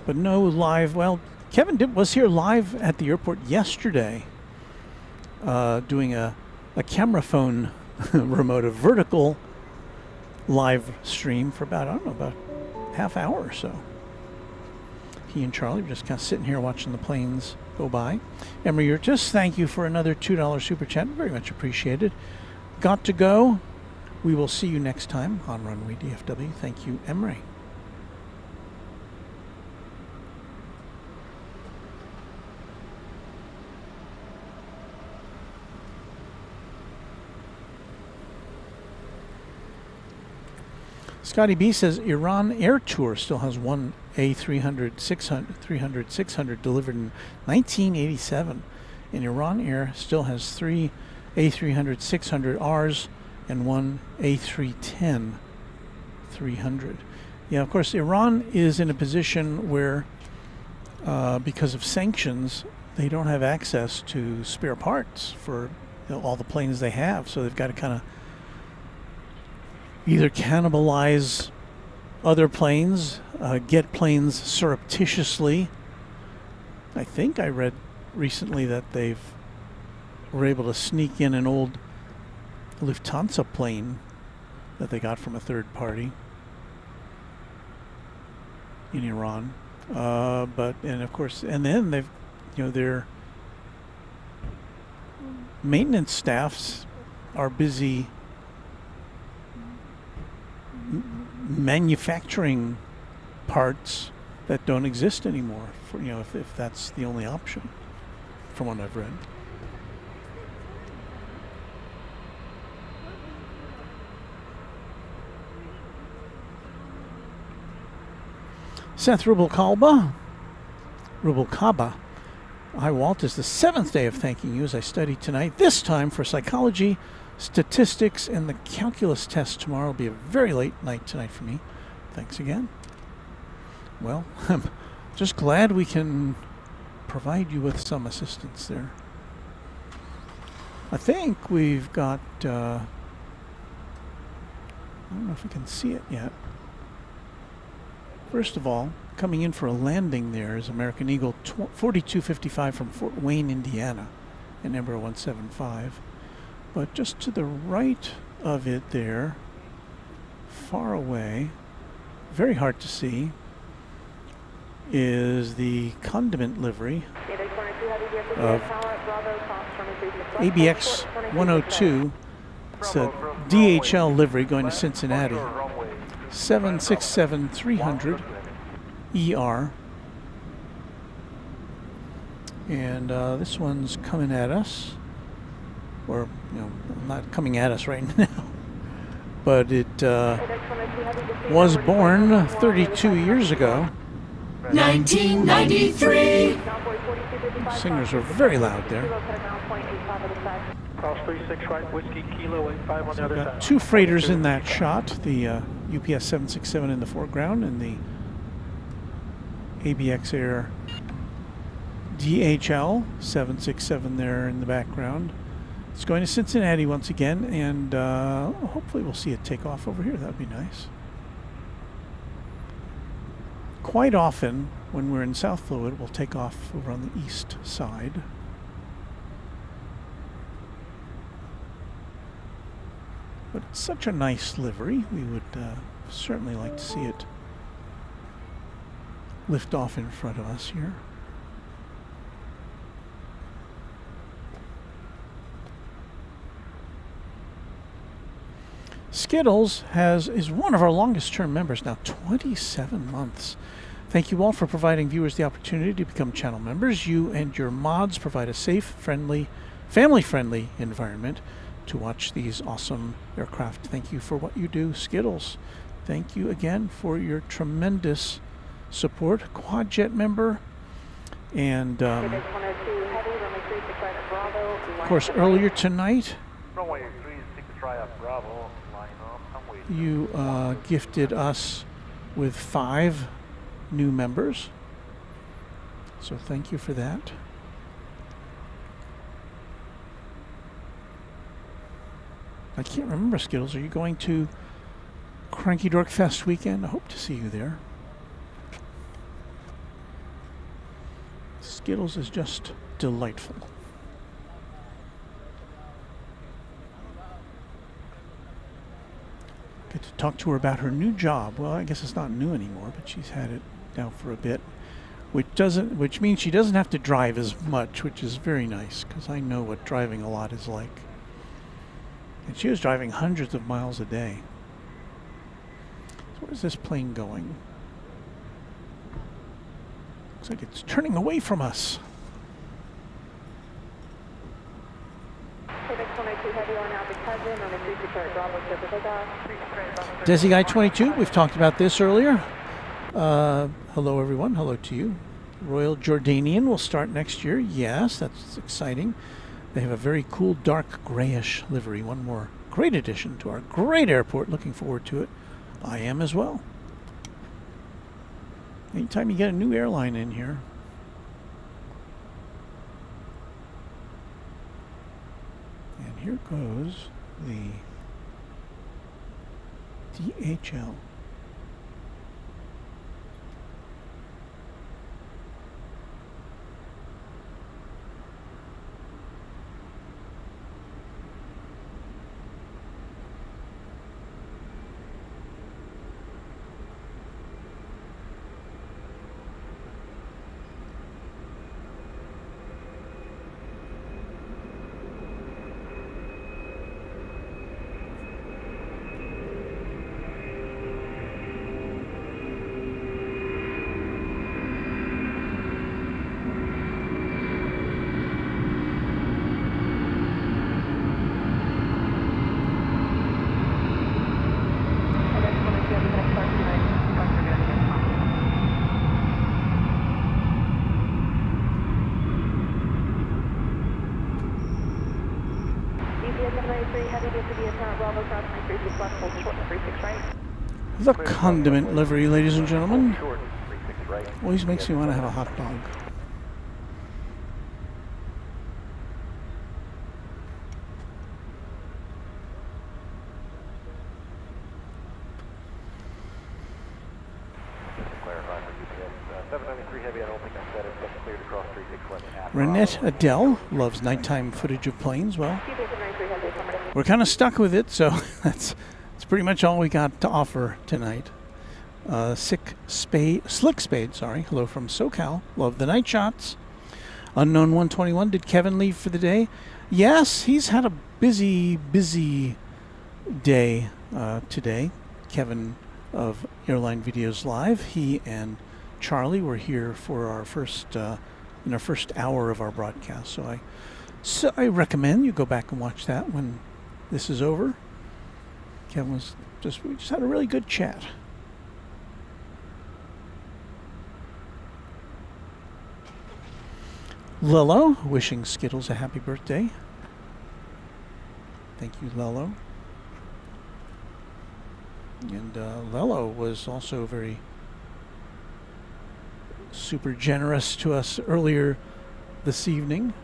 But no live, well, Kevin was here live at the airport yesterday doing a camera phone remote, a vertical live stream for about, I don't know, about half hour or so. He and Charlie were just kind of sitting here watching the planes go by. Emery, just thank you for another $2 super chat. Very much appreciated. Got to go. We will see you next time on Runway DFW. Thank you, Emery. Scotty B says Iran Air Tour still has one A300 600 delivered in 1987, and Iran Air still has 3 A300 600Rs and one A310 300. Yeah, of course, Iran is in a position where, because of sanctions, they don't have access to spare parts for all the planes they have, so they've got to kind of either cannibalize other planes, get planes surreptitiously. I think I read recently that were able to sneak in an old Lufthansa plane that they got from a third party in Iran. And of course, and then they've, their maintenance staffs are busy manufacturing parts that don't exist anymore, for, if that's the only option, from what I've read. Seth Rubalcaba. Hi, Walt. Is the 7th day of thanking you as I study tonight, this time for psychology, statistics, and the calculus test tomorrow. Will be a very late night tonight for me. Thanks again. Well, I'm just glad we can provide you with some assistance there. I think we've got, I don't know if we can see it yet. First of all, coming in for a landing there is American Eagle 4255 from Fort Wayne, Indiana, at number 175. But just to the right of it there, far away, very hard to see, is the condiment livery of ABX 102. It's a DHL livery going to Cincinnati. 767-300 ER. And this one's coming at us. Or, you know, not coming at us right now. But it was born 32 years ago. 1993. Singers are very loud there. Cross 36 right, Whiskey Kilo 85 on the other We've side. got two freighters in that shot, the UPS 767 in the foreground and the ABX Air DHL 767 there in the background. It's going to Cincinnati once again, and hopefully we'll see it take off over here. That would be nice. Quite often, when we're in South Florida, we'll take off over on the east side. But it's such a nice livery, we would certainly like to see it lift off in front of us here. Skittles is one of our longest term members now, 27 months. Thank you all for providing viewers the opportunity to become channel members. You and your mods provide a safe, friendly, family-friendly environment to watch these awesome aircraft. Thank you for what you do, Skittles. Thank you again for your tremendous support. Quadjet member. And of course, earlier tonight, Runway 36 right up, Bravo. Line up, I'm waiting. you gifted us with 5 new members. So thank you for that. I can't remember, Skittles. Are you going to Cranky Dork Fest weekend? I hope to see you there. Skittles is just delightful. Get to talk to her about her new job. Well, I guess it's not new anymore, but she's had it now for a bit, which means she doesn't have to drive as much, which is very nice, because I know what driving a lot is like. And she was driving hundreds of miles a day. So where's this plane going? Looks like it's turning away from us. Desi Guy 22, we've talked about this earlier. Hello everyone, hello to you. Royal Jordanian will start next year. Yes, that's exciting. They have a very cool dark grayish livery. One more great addition to our great airport. Looking forward to it. I am as well. Anytime you get a new airline in here. And here goes the DHL. The condiment livery, ladies and gentlemen. Always makes me want to have a hot dog. 93 Heavy, I don't think I said it, but cleared across 36 West. Renette Adele loves nighttime footage of planes. Well, QPS 93 Heavy, affirmative. we're kind of stuck with it, so that's pretty much all we got to offer tonight. Slick Spade, sorry. Hello from SoCal. Love the night shots. Unknown 121, did Kevin leave for the day? Yes, he's had a busy day today. Kevin of Airline Videos Live. He and Charlie were here for our first hour of our broadcast. So I recommend you go back and watch that when this is over. Kevin we just had a really good chat. Lello, wishing Skittles a happy birthday. Thank you, Lello. And Lello was also very super generous to us earlier this evening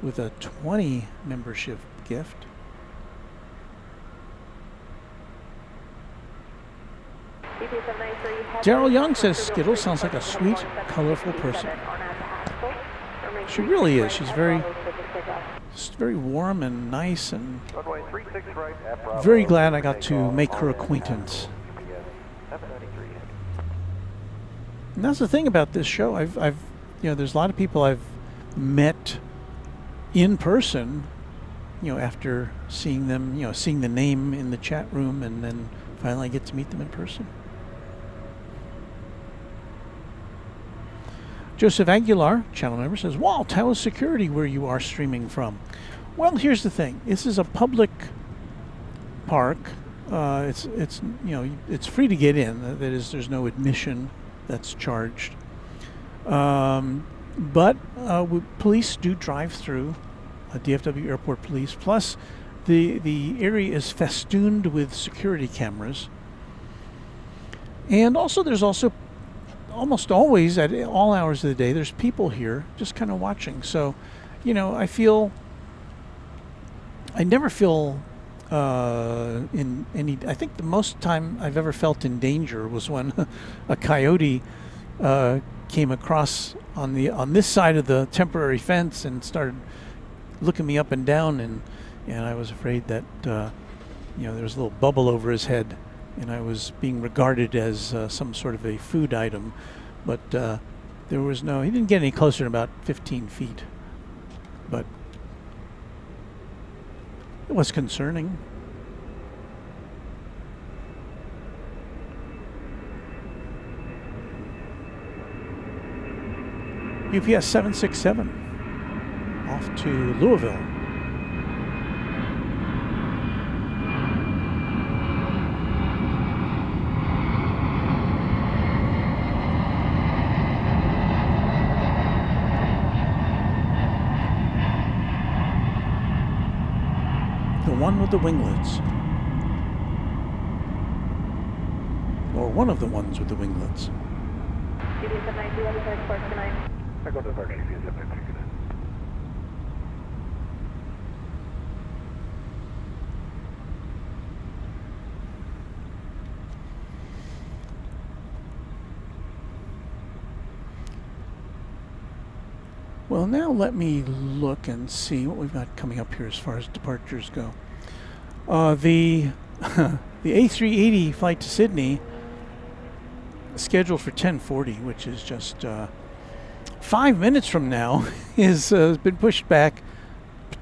with a 20 membership gift. Daryl Young says Skittles sounds like a sweet, colorful person. She really is. She's very warm and nice, and very glad I got to make her acquaintance. And that's the thing about this show. I've there's a lot of people I've met in person, after seeing them, seeing the name in the chat room, and then finally I get to meet them in person. Joseph Aguilar, channel member, says, "Walt, how is security where you are streaming from?" Well, here's the thing. This is a public park. It's free to get in. That is, there's no admission that's charged. But police do drive through. DFW Airport Police. Plus, the area is festooned with security cameras. And also, there's also almost always at all hours of the day, there's people here just kind of watching. So, I never feel in any. I think the most time I've ever felt in danger was when a coyote came across on this side of the temporary fence and started looking me up and down, and I was afraid that there was a little bubble over his head, and I was being regarded as some sort of a food item, but there was no. He didn't get any closer than about 15 feet, but it was concerning. UPS 767 off to Louisville. The one with the winglets. Or one of the ones with the winglets. I go to the park, CPS 793. Well, now let me look and see what we've got coming up here as far as departures go. The A380 flight to Sydney scheduled for 10:40, which is just 5 minutes from now, has been pushed back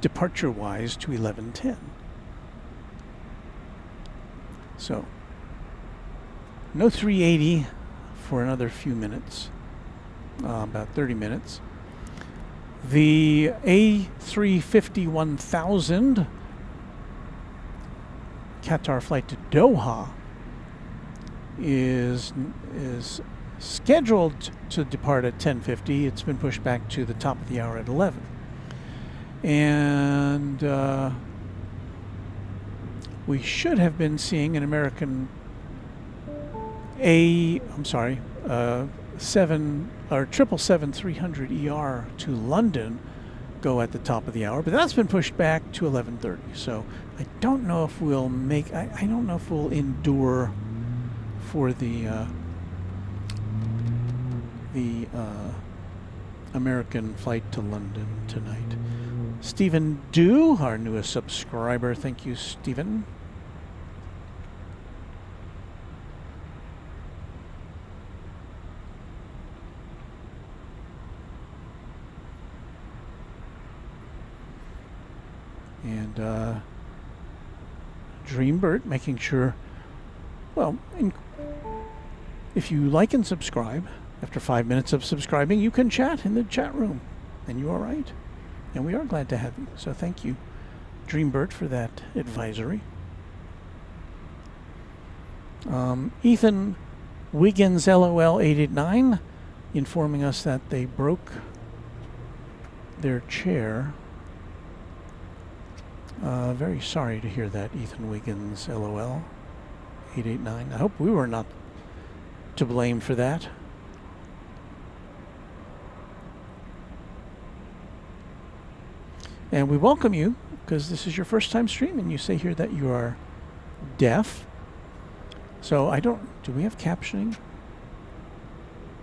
departure-wise to 11:10. So, no 380 for another few minutes, about 30 minutes. The A350-1000 Qatar flight to Doha is scheduled to depart at 10:50. It's been pushed back to the top of the hour at 11. And we should have been seeing an American 777-300 to London go at the top of the hour, but that's been pushed back to 11:30. So I don't know if we'll make. I don't know if we'll endure for the the American flight to London tonight. Stephen Dew, our newest subscriber. Thank you, Stephen. And Dreambert making sure, well, if you like and subscribe, after 5 minutes of subscribing, you can chat in the chat room. And you are right. And we are glad to have you. So thank you, Dreambert, for that advisory. Ethan Wiggins, LOL 889, informing us that they broke their chair. Very sorry to hear that, Ethan Wiggins, LOL 889. I hope we were not to blame for that. And we welcome you, because this is your first time streaming. You say here that you are deaf. So I don't, do we have captioning?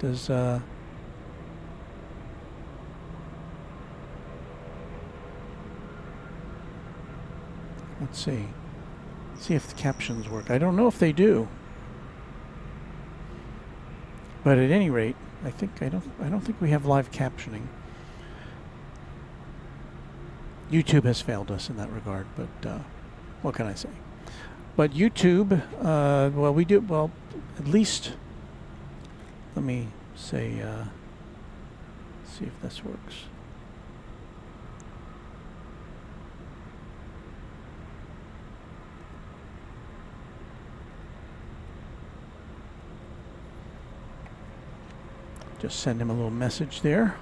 Does, let's see. See if the captions work. I don't know if they do. But at any rate, I don't think we have live captioning. YouTube has failed us in that regard, but what can I say? But YouTube, well, we do, well, at least, let me say, see if this works. Just send him a little message there.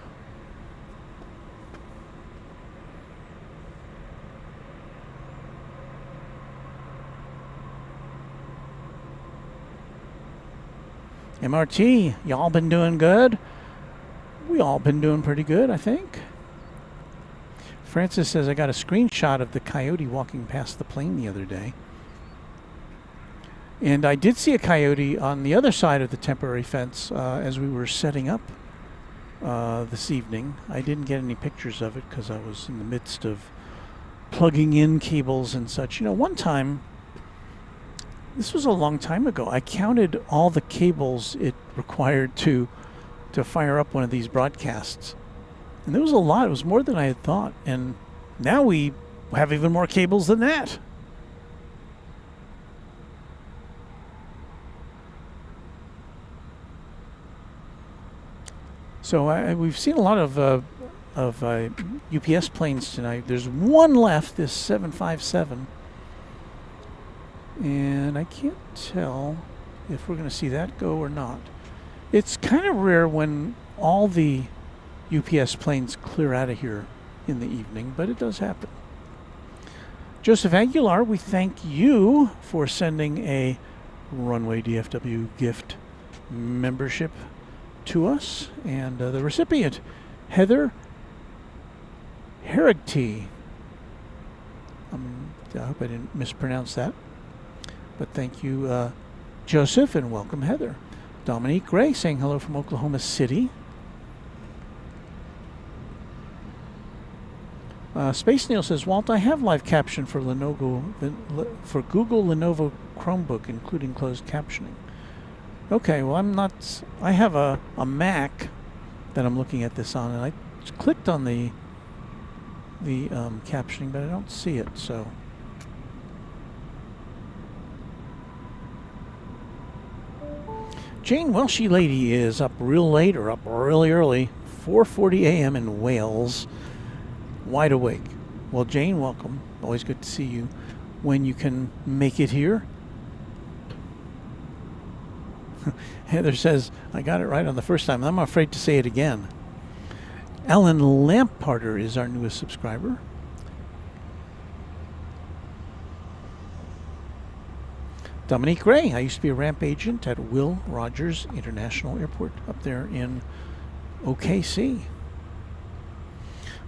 MRT, y'all been doing good? We all been doing pretty good, I think. Francis says, I got a screenshot of the coyote walking past the plane the other day. And I did see a coyote on the other side of the temporary fence as we were setting up this evening. I didn't get any pictures of it because I was in the midst of plugging in cables and such. You know, one time, this was a long time ago, I counted all the cables it required to fire up one of these broadcasts. And there was a lot. It was more than I had thought. And now we have even more cables than that. So we've seen a lot of UPS planes tonight. There's one left, this 757. And I can't tell if we're going to see that go or not. It's kind of rare when all the UPS planes clear out of here in the evening, but it does happen. Joseph Aguilar, we thank you for sending a Runway DFW gift membership to us. And the recipient, Heather Herigty. I hope I didn't mispronounce that. But thank you, Joseph, and welcome, Heather. Dominique Gray saying hello from Oklahoma City. Space Neil says, Walt, I have live caption for Google Lenovo Chromebook, including closed captioning. Okay, well, I have a Mac that I'm looking at this on, and I clicked on the captioning, but I don't see it, so. Jane Welshie Lady is up real late or up really early, 4:40 a.m. in Wales, wide awake. Well, Jane, welcome. Always good to see you when you can make it here. Heather says, I got it right on the first time. I'm afraid to say it again. Alan Lamparter is our newest subscriber. Dominique Gray, I used to be a ramp agent at Will Rogers International Airport up there in OKC.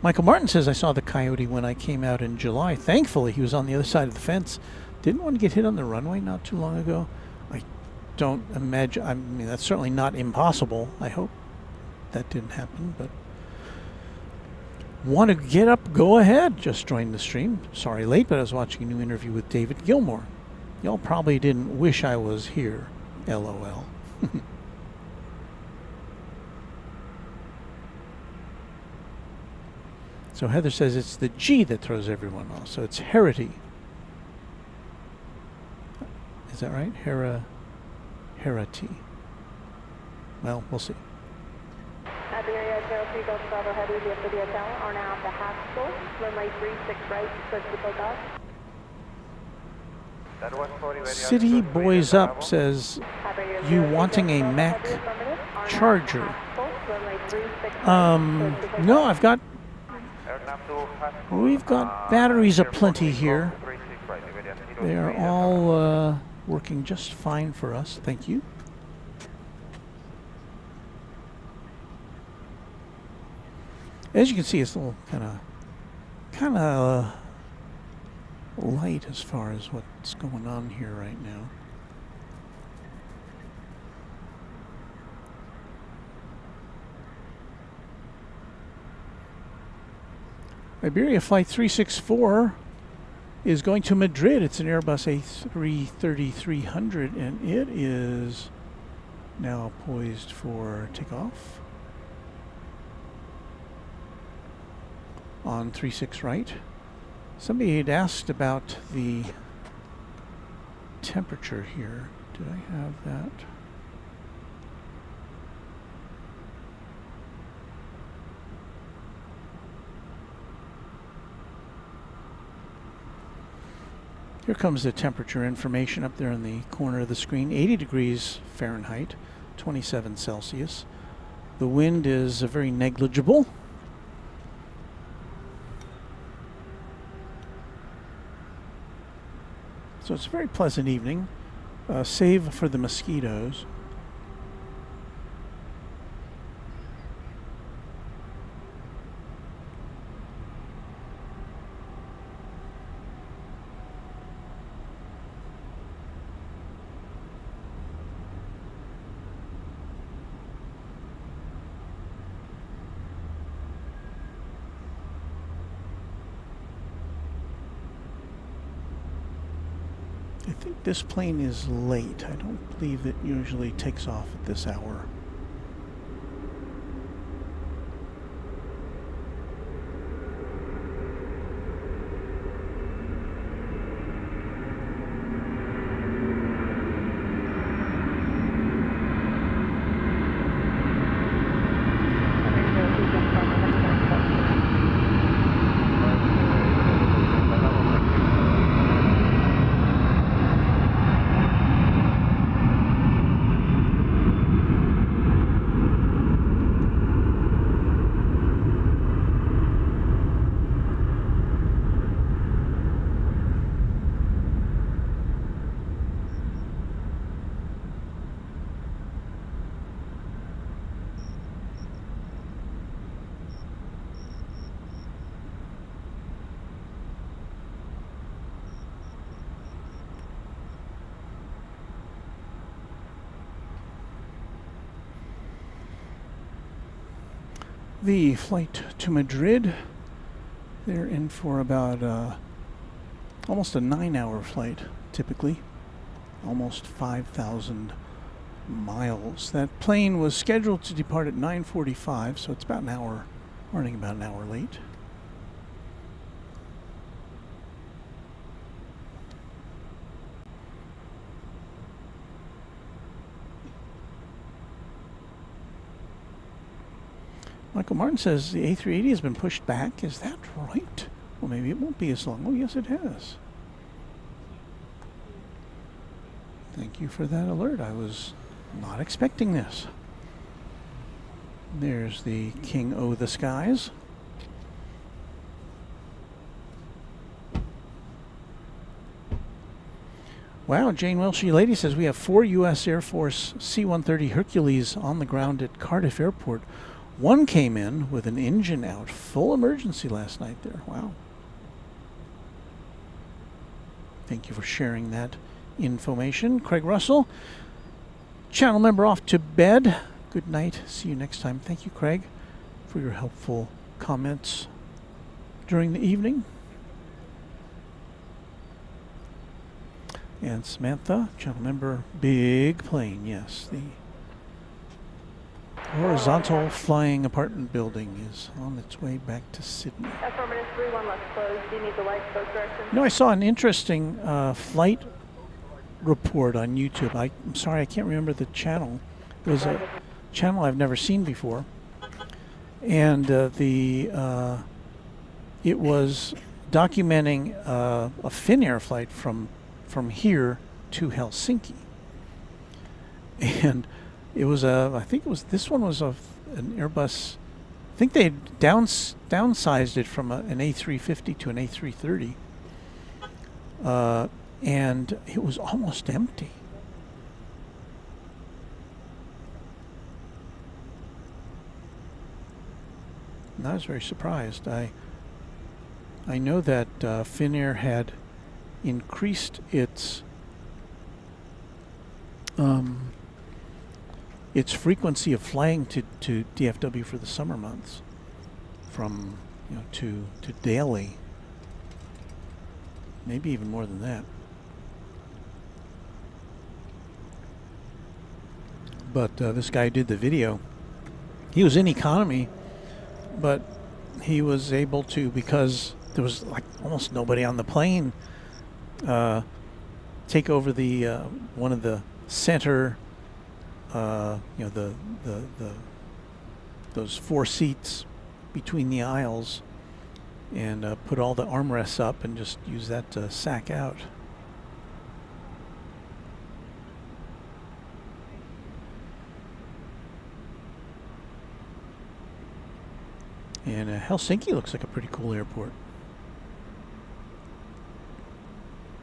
Michael Martin says, I saw the coyote when I came out in July. Thankfully, he was on the other side of the fence. Didn't want to get hit on the runway not too long ago. I don't imagine, I mean, that's certainly not impossible, I hope. that didn't happen, but want to get up, go ahead. Just joined the stream. Sorry late, but I was watching a new interview with David Gilmour. Y'all probably didn't wish I was here. LOL. So Heather says it's the G that throws everyone off. So it's Herity. Is that right? Herity. Well, we'll see. Iberia 03 Delta Bravo Heavy, DFW Talent are now at the Haskell, runway 36 right, clear to take off. City Boys Up says, you wanting a Mac charger? No, we've got batteries aplenty here. They are all working just fine for us. Thank you. As you can see, it's a little kind of light as far as what's going on here right now. Iberia Flight 364 is going to Madrid. It's an Airbus A330-300, and it is now poised for takeoff on 36 right. Somebody had asked about the temperature here. Did I have that? Here comes the temperature information up there in the corner of the screen. 80 degrees Fahrenheit, 27 Celsius. The wind is very negligible. So it's a very pleasant evening, save for the mosquitoes. I think this plane is late. I don't believe it usually takes off at this hour. The flight to Madrid, they're in for about almost a 9-hour flight, typically. Almost 5,000 miles. That plane was scheduled to depart at 9:45, so it's about an hour, running about an hour late. Michael Martin says the A380 has been pushed back. Is that right? Well, maybe it won't be as long. Oh, yes, it has. Thank you for that alert. I was not expecting this. There's the King O' the Skies. Wow, Jane Welshie Lady says we have 4 U.S. Air Force C-130 Hercules on the ground at Cardiff Airport. One came in with an engine out. Full emergency last night there. Wow. Thank you for sharing that information. Craig Russell, channel member off to bed. Good night. See you next time. Thank you, Craig, for your helpful comments during the evening. And Samantha, channel member, big plane. Yes, the horizontal flying apartment building is on its way back to Sydney. Affirmative 31 left closed. Do you need the lights both directions? You know, I saw an interesting flight report on YouTube. I'm sorry, I can't remember the channel. It was a channel I've never seen before. And it was documenting a Finnair flight from here to Helsinki. And it was this one was an Airbus. I think they had downsized it from an A350 to an A330. And it was almost empty. And I was very surprised. I know that Finnair had increased its frequency of flying to DFW for the summer months, from to daily, maybe even more than that. But this guy did the video. He was in economy, but he was able to, because there was like almost nobody on the plane, take over the one of the center, those 4 seats between the aisles, and put all the armrests up and just use that to sack out. And Helsinki looks like a pretty cool airport.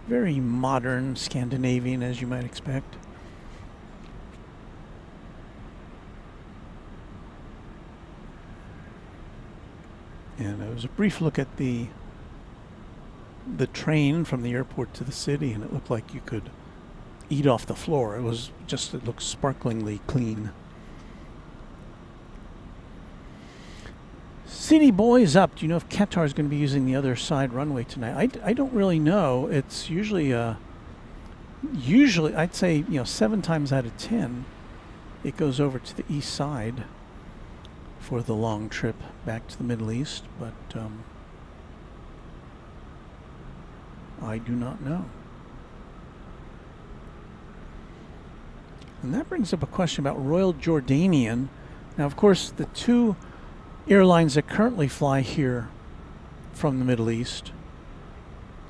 Very modern, Scandinavian, as you might expect. And it was a brief look at the train from the airport to the city, and it looked like you could eat off the floor. It looked sparklingly clean. City Boys up. Do you know if Qatar is going to be using the other side runway tonight? I don't really know. It's usually I'd say 7 times out of 10 it goes over to the east side for the long trip back to the Middle East, but I do not know. And that brings up a question about Royal Jordanian. Now, of course, the 2 airlines that currently fly here from the Middle East,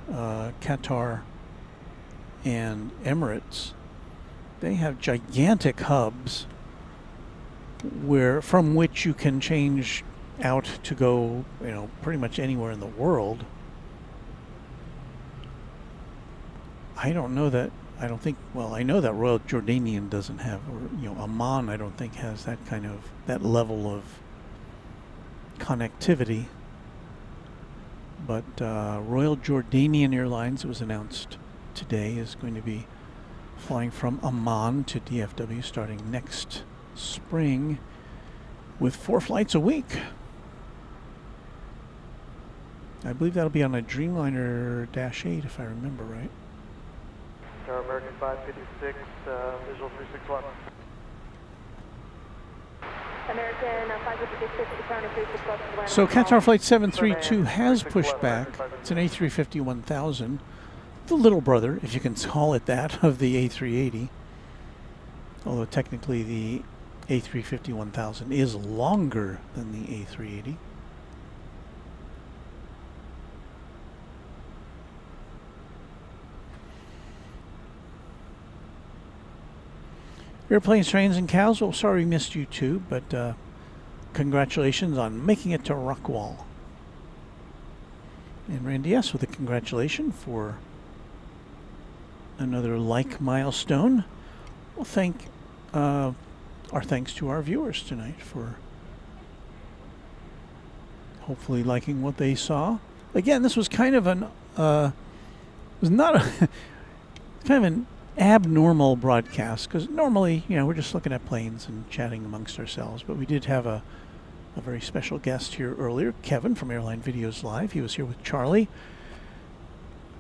Qatar and Emirates, they have gigantic hubs from which you can change out to go, pretty much anywhere in the world. I know that Royal Jordanian doesn't have, or Amman I don't think has that level of connectivity. But Royal Jordanian Airlines, it was announced today, is going to be flying from Amman to DFW starting next spring with 4 flights a week. I believe that'll be on a Dreamliner -8 if I remember right. Tower American 556, visual 361. American 556, return to 361. So Qatar Flight 732 has pushed back. It's an A350-1000, the little brother, if you can call it that, of the A380. Although technically the A350-1000 is longer than the A380. Airplanes, Trains, and Cows. Well, sorry we missed you too, but congratulations on making it to Rockwall. And Randy S. with a congratulation for another milestone. Well, our thanks to our viewers tonight for hopefully liking what they saw. Again, this was kind of an abnormal broadcast, because normally, we're just looking at planes and chatting amongst ourselves. But we did have a very special guest here earlier, Kevin from Airline Videos Live. He was here with Charlie,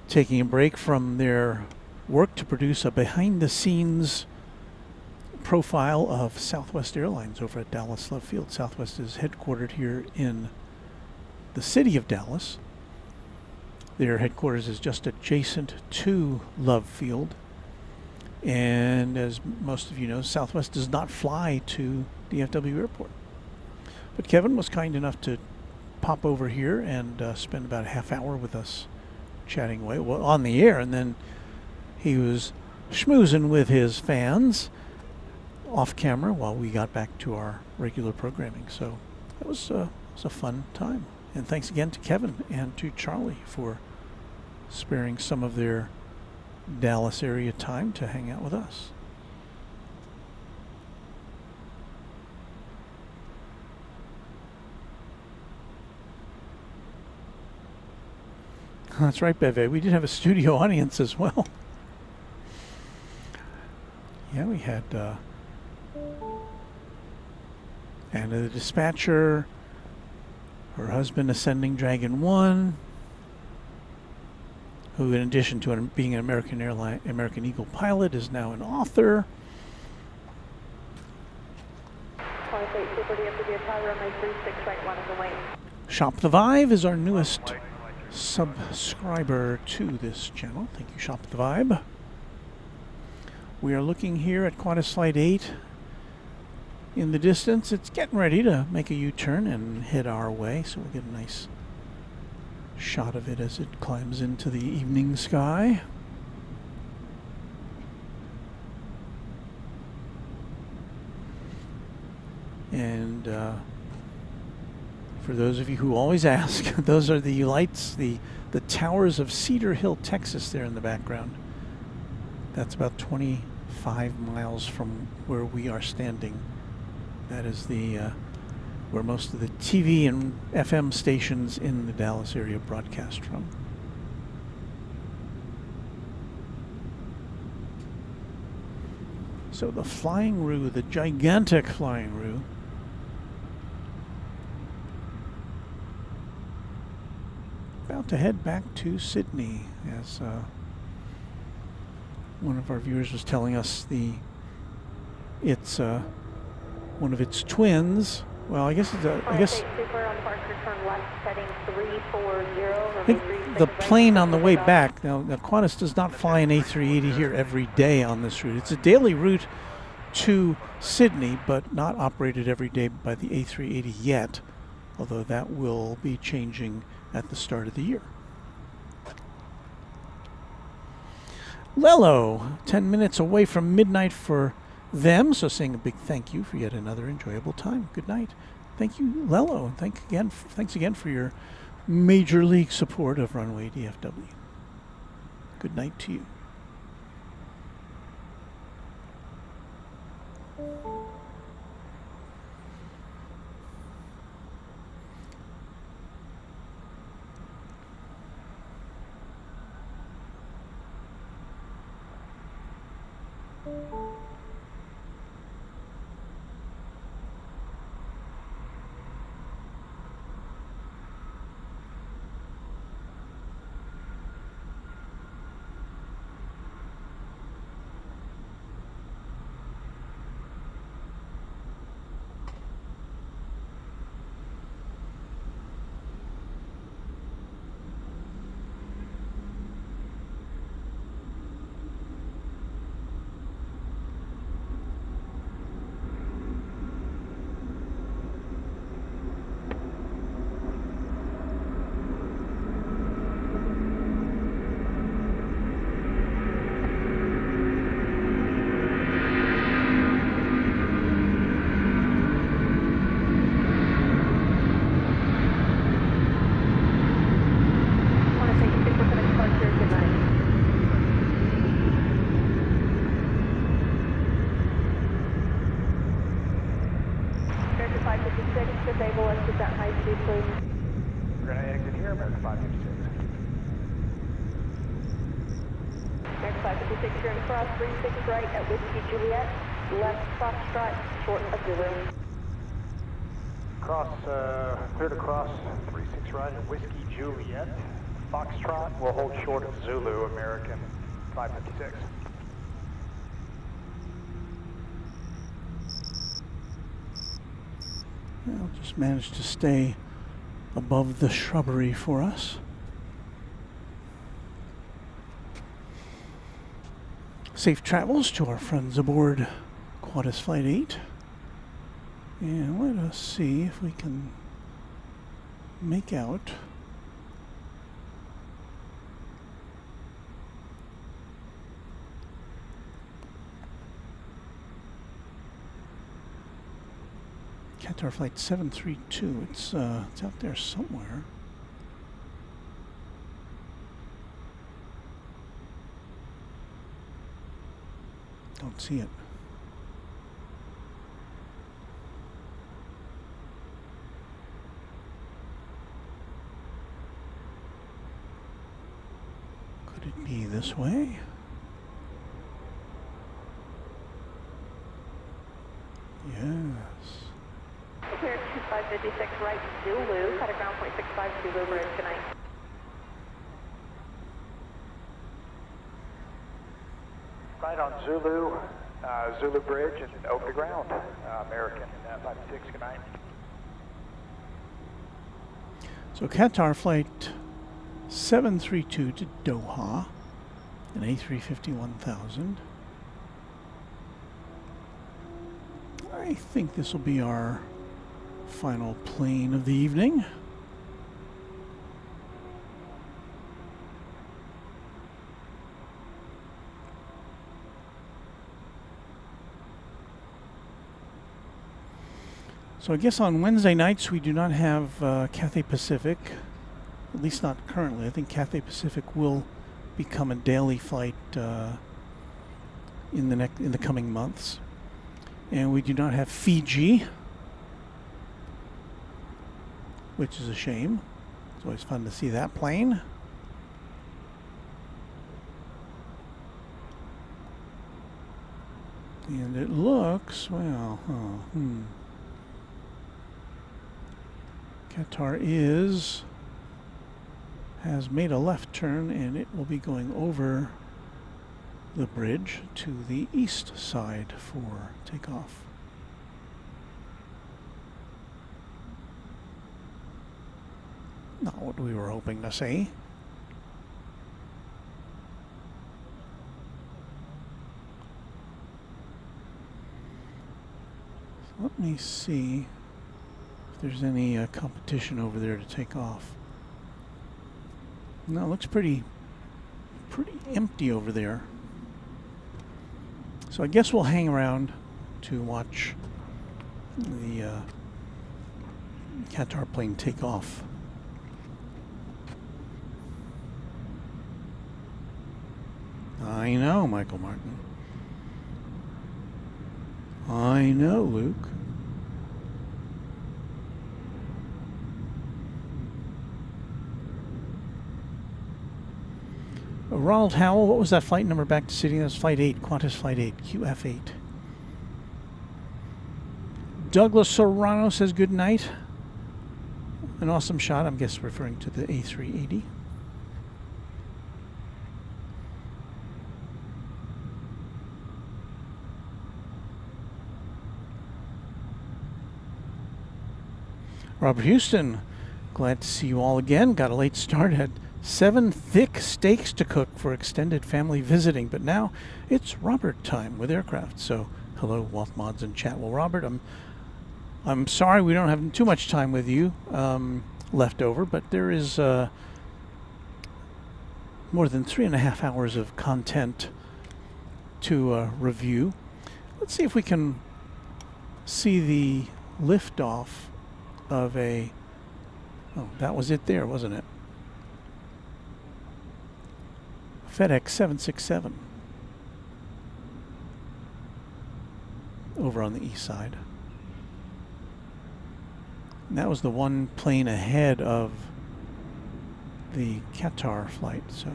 taking a break from their work to produce a behind-the-scenes profile of Southwest Airlines over at Dallas Love Field. Southwest is headquartered here in the city of Dallas. Their headquarters is just adjacent to Love Field. And as most of you know, Southwest does not fly to DFW Airport. But Kevin was kind enough to pop over here and spend about a half hour with us chatting away on the air. And then he was schmoozing with his fans off camera while we got back to our regular programming. So it was a fun time. And thanks again to Kevin and to Charlie for sparing some of their Dallas area time to hang out with us. That's right, Beve. We did have a studio audience as well. Yeah, we had Anna the dispatcher, her husband ascending Dragon 1, who in addition to being an American Eagle pilot is now an author. Shop the Vibe is our newest subscriber to this channel. Thank you, Shop the Vibe. We are looking here at Qantas Flight 8 in the distance. It's getting ready to make a U-turn and head our way, so we'll get a nice shot of it as it climbs into the evening sky. And for those of you who always ask, those are the lights, the towers of Cedar Hill, Texas there in the background. That's about 25 miles from where we are standing. That is the where most of the TV and FM stations in the Dallas area broadcast from. So the Flying Roo, the gigantic Flying Roo, about to head back to Sydney, as one of our viewers was telling us it's one of its twins. Well, I guess I think the plane on the way back. Now Qantas does not fly an A380 here every day on this route. It's a daily route to Sydney, but not operated every day by the A380 yet, although that will be changing at the start of the year. Lello, 10 minutes away from midnight for them, so saying a big thank you for yet another enjoyable time. Good night. Thank you, Lello, and thanks again for your major league support of Runway DFW. Good night to you. Disable us at that high speed, please. We're going to exit here, American 556. American 556. 56, you're in cross 36 right at Whiskey Juliet, left Foxtrot, short of Zulu. Cross, clear to cross 36 right at Whiskey Juliet. Foxtrot will hold short of Zulu, American 556. Well, just managed to stay above the shrubbery for us. Safe travels to our friends aboard Qantas Flight 8. And let us see if we can make out Qatar Flight 732. It's out there somewhere. Don't see it. Could it be this way? Yes. Clear 2556 right Zulu, cut at ground point 65 Zulu bridge, good night. Right on Zulu, Zulu Bridge and over the ground, American 556, good night. So Qatar Flight 732 to Doha, an A350-1000. I think this will be our final plane of the evening. So I guess on Wednesday nights we do not have Cathay Pacific, at least not currently. I think Cathay Pacific will become a daily flight in the coming months. And we do not have Fiji, which is a shame. It's always fun to see that plane. And it looks, well, Qatar has made a left turn, and it will be going over the bridge to the east side for takeoff. Not what we were hoping to see. So let me see if there's any competition over there to take off. No, it looks pretty empty over there. So I guess we'll hang around to watch the Qatar plane take off. I know, Michael Martin. I know, Luke. Ronald Howell, what was that flight number back to Sydney? That was Flight 8, Qantas Flight 8, QF8. Douglas Serrano says good night. An awesome shot, I'm guessing referring to the A380. Robert Houston, glad to see you all again. Got a late start, had 7 thick steaks to cook for extended family visiting, but now it's Robert time with aircraft. So hello, Wolf Mods in chat. Well, Robert, I'm sorry we don't have too much time with you left over, but there is more than 3.5 hours of content to review. Let's see if we can see the liftoff of a, oh, that was it there, wasn't it? FedEx 767 over on the east side. And that was the one plane ahead of the Qatar flight, so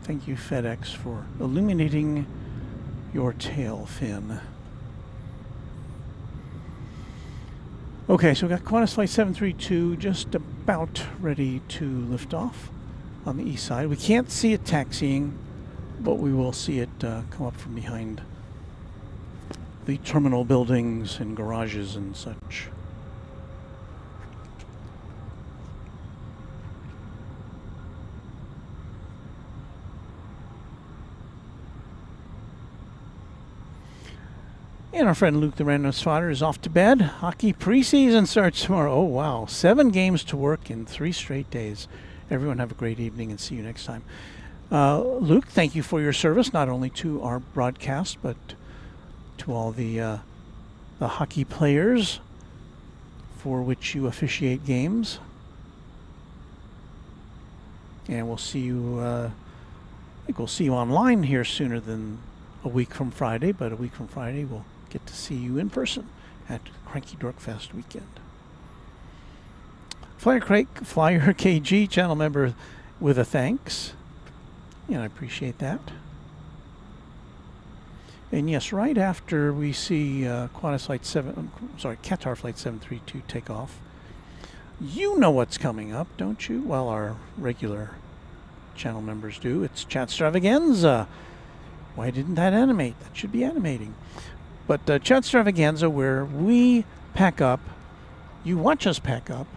Thank you, FedEx, for illuminating your tail fin. Okay, so we've got Qantas Flight 732 just about ready to lift off on the east side. We can't see it taxiing, but we will see it come up from behind the terminal buildings and garages and such. And our friend Luke the Random Spotter is off to bed. Hockey preseason starts tomorrow. Oh, wow. 7 games to work in 3 straight days. Everyone have a great evening and see you next time. Luke, thank you for your service, not only to our broadcast, but to all the hockey players for which you officiate games. And we'll see you, I think we'll see you online here sooner than a week from Friday, but a week from Friday we'll get to see you in person at Cranky Dork Fest weekend. Flyer KG, channel member with a thanks. And I appreciate that. And yes, right after we see Qatar Flight 732 take off, you know what's coming up, don't you? Well, our regular channel members do. It's Chatstravaganza. Why didn't that animate? That should be animating. But Chatstravaganza, where we pack up, you watch us pack up.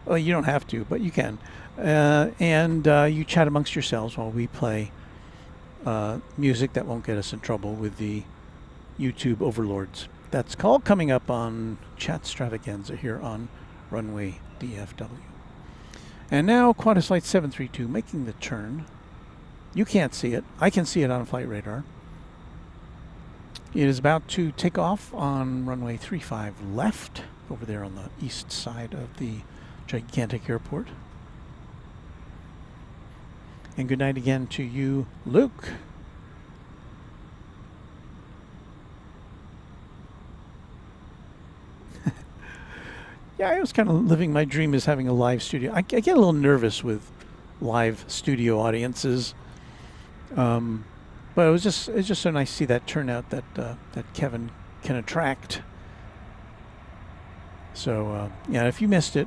Well, you don't have to, but you can. And you chat amongst yourselves while we play music that won't get us in trouble with the YouTube overlords. That's called coming up on Chatstravaganza here on Runway DFW. And now Qantas Flight 732 making the turn. You can't see it. I can see it on flight radar. It is about to take off on runway 35 left, over there on the east side of the gigantic airport. And good night again to you, Luke. Yeah, I was kind of living my dream as having a live studio. I get a little nervous with live studio audiences. But it's just so nice to see that turnout that Kevin can attract. So yeah, if you missed it,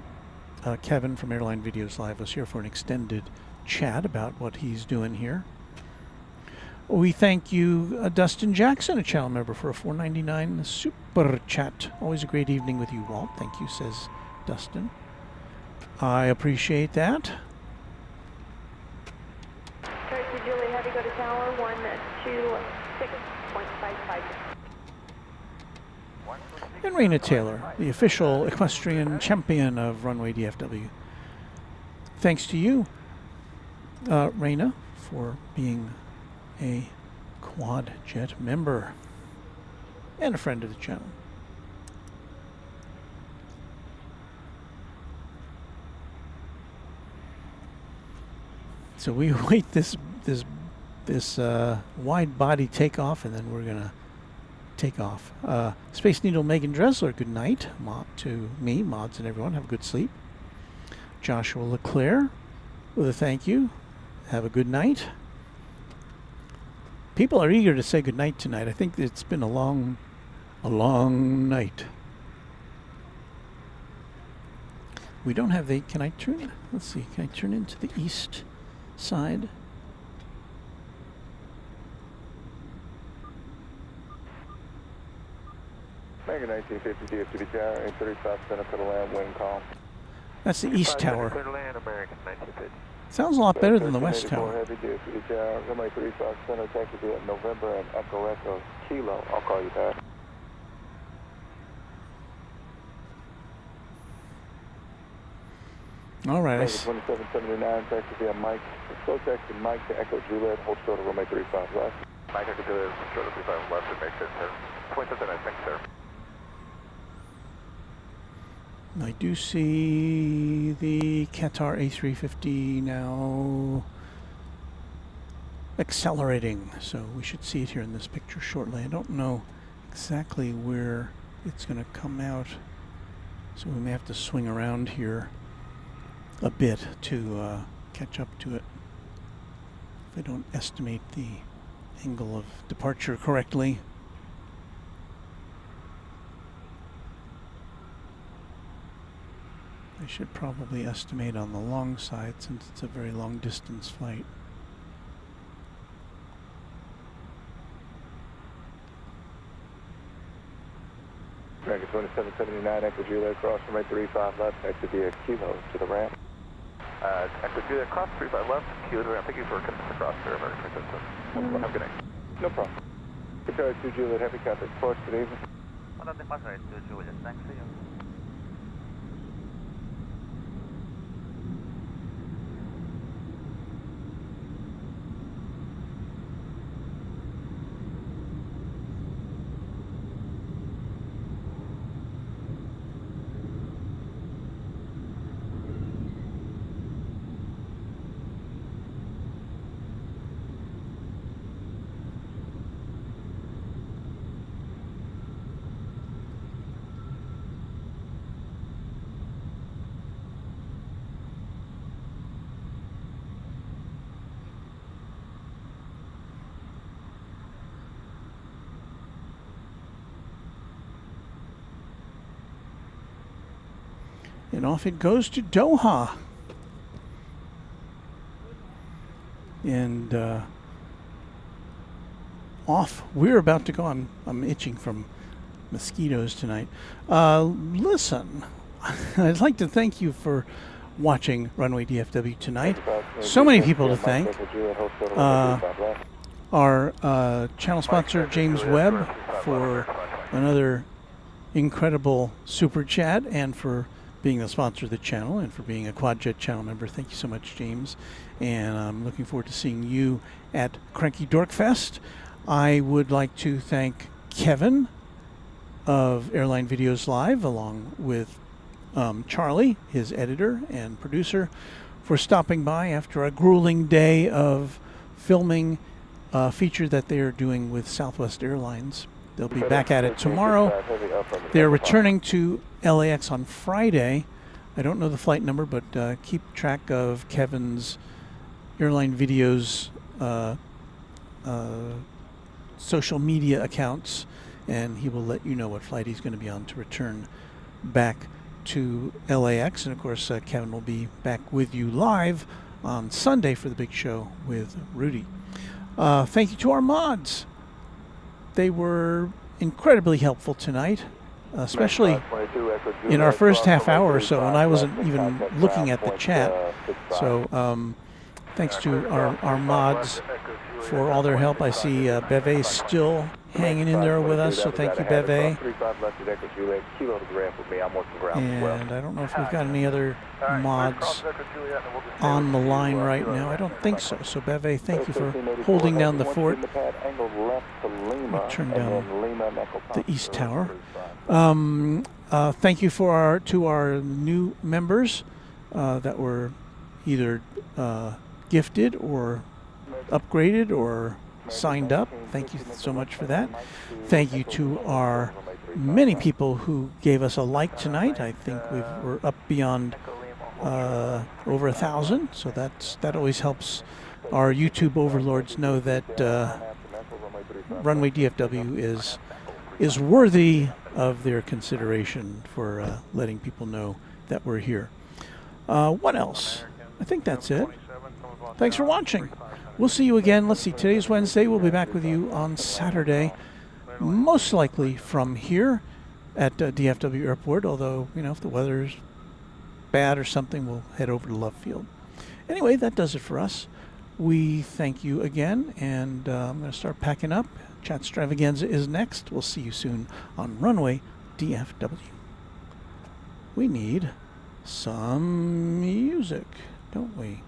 Kevin from Airline Videos Live was here for an extended chat about what he's doing here. We thank you, Dustin Jackson, a channel member, for a $4.99 super chat. Always a great evening with you, Walt. Thank you, says Dustin. I appreciate that. Julie, heavy, go to tower 126.55. And Raina Taylor, the official equestrian champion of Runway DFW. Thanks to you, Raina, for being a Quad Jet member and a friend of the channel. So we await this wide body takeoff, and then we're gonna take off. Space Needle Megan Dressler, good night. To me, mods and everyone, have a good sleep. Joshua LeClaire with a thank you. Have a good night. People are eager to say good night tonight. I think it's been a long night. We don't have the, can I turn, let's see, can I turn into the east side? Mega 1950 DFW Tower, 835 center for the land, wind calm. That's the east tower. Clear to land, American 1950. Sounds a lot better than the west tower. Heavy DFW Tower, runway 35 center, taxi to November and Echo Echo Kilo. I'll call you back. All right. 2779, taxi via Mike. Slow taxi Mike to Echo Juliet, hold short of runway 35 left. Mike Echo Juliet, short of 35 left, it makes it, sir. 27, I think, sir. I do see the Qatar A350 now accelerating, so we should see it here in this picture shortly. I don't know exactly where it's going to come out, so we may have to swing around here a bit to catch up to it. if I don't estimate the angle of departure correctly. I should probably estimate on the long side since it's a very long distance flight. Dragon 2779, Echo Juliet, cross runway 35 left, exit via Kilo to the ramp. Echo Juliet, cross 35 left, Kilo to the ramp. Thank you for coming across there, American Princess. Have a good night. No problem. Guitar 2 Juliet, heavy traffic, report, good evening. Hola, de paso, 2 Juliet, thanks to you. And off it goes to Doha. And off we're about to go. I'm itching from mosquitoes tonight. Listen, I'd like to thank you for watching Runway DFW tonight. So many people to thank. Our channel sponsor, James Webb, for another incredible super chat, and for being the sponsor of the channel, and for being a Quadjet channel member. Thank you so much, James. And I'm looking forward to seeing you at Cranky Dork Fest. I would like to thank Kevin of Airline Videos Live, along with Charlie, his editor and producer, for stopping by after a grueling day of filming a feature that they are doing with Southwest Airlines. They'll be back at it tomorrow. They're returning to LAX on Friday. I don't know the flight number, but keep track of Kevin's Airline Videos social media accounts, and he will let you know what flight he's going to be on to return back to LAX. And of course, Kevin will be back with you live on Sunday for the big show with Rudy. Thank you to our mods. They were incredibly helpful tonight, especially in our first half hour or so when I wasn't even looking at the chat. So thanks to our mods for all their help. I see Beve still hanging in there with us, so thank you, Beve. And I don't know if we've got any other mods on the line right now. I don't think so. So Beve, thank you for holding down the fort. I'll turn down the East Tower. Thank you to our new members that were either gifted or upgraded or signed up. Thank you so much for that. Thank you to our many people who gave us a like tonight. I think we're up beyond over 1,000, so that always helps our YouTube overlords know that Runway DFW is worthy of their consideration for letting people know that we're here. What else? I think that's it. Thanks for watching. We'll see you again. Let's see, today's Wednesday. We'll be back with you on Saturday, most likely from here at DFW Airport, although, you know, if the weather's bad or something, we'll head over to Love Field. Anyway, that does it for us. We thank you again, and I'm going to start packing up. Chatstravaganza is next. We'll see you soon on Runway DFW. We need some music, don't we?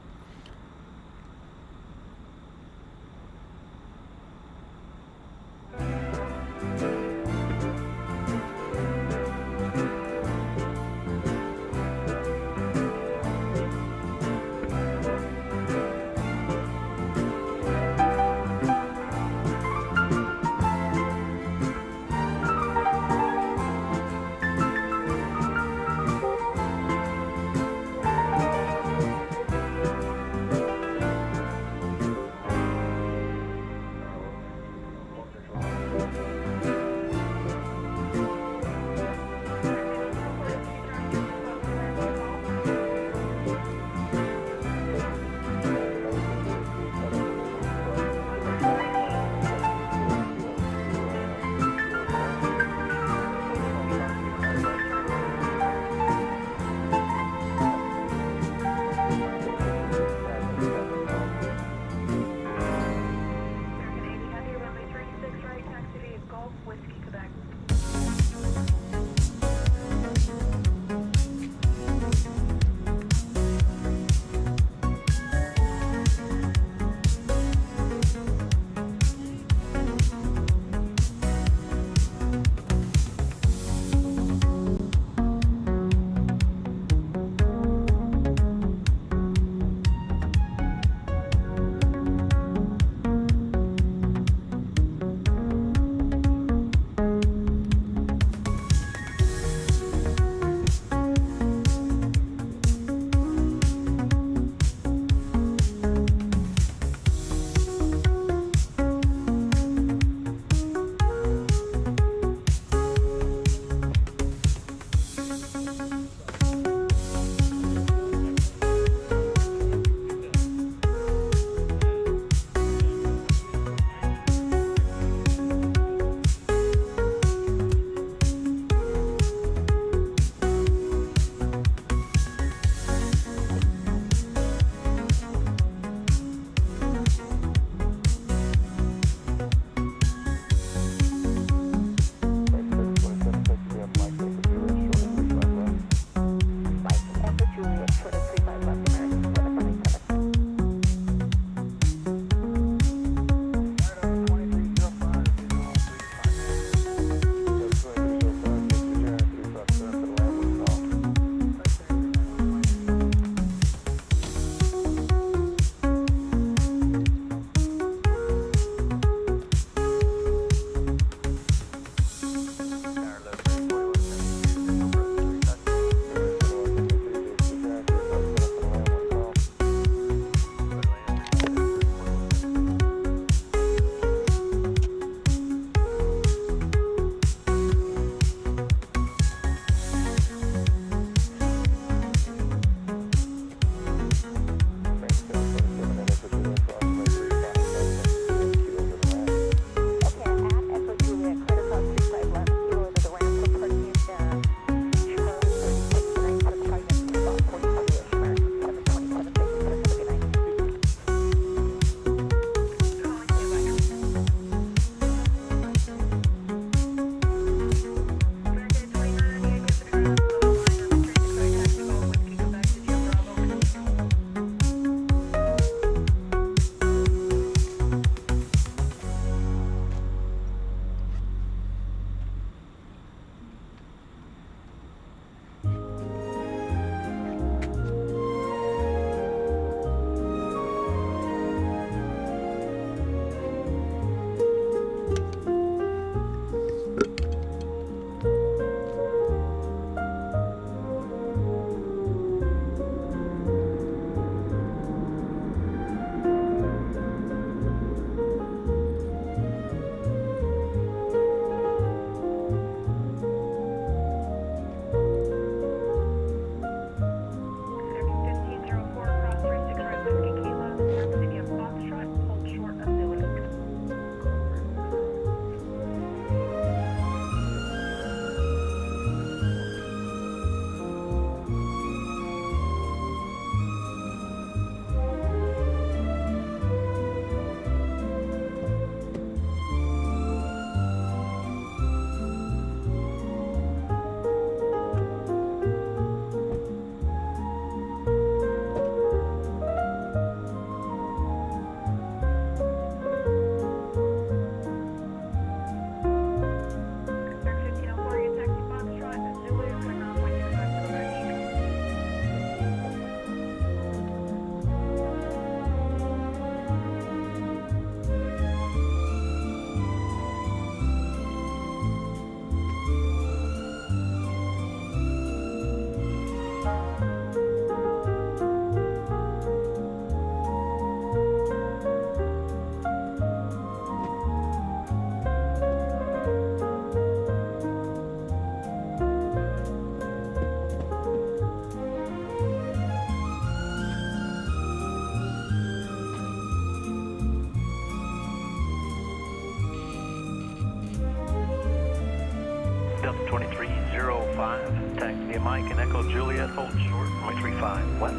Delta 2305, taxi via Mike and Echo Juliet, hold short, runway 35 left.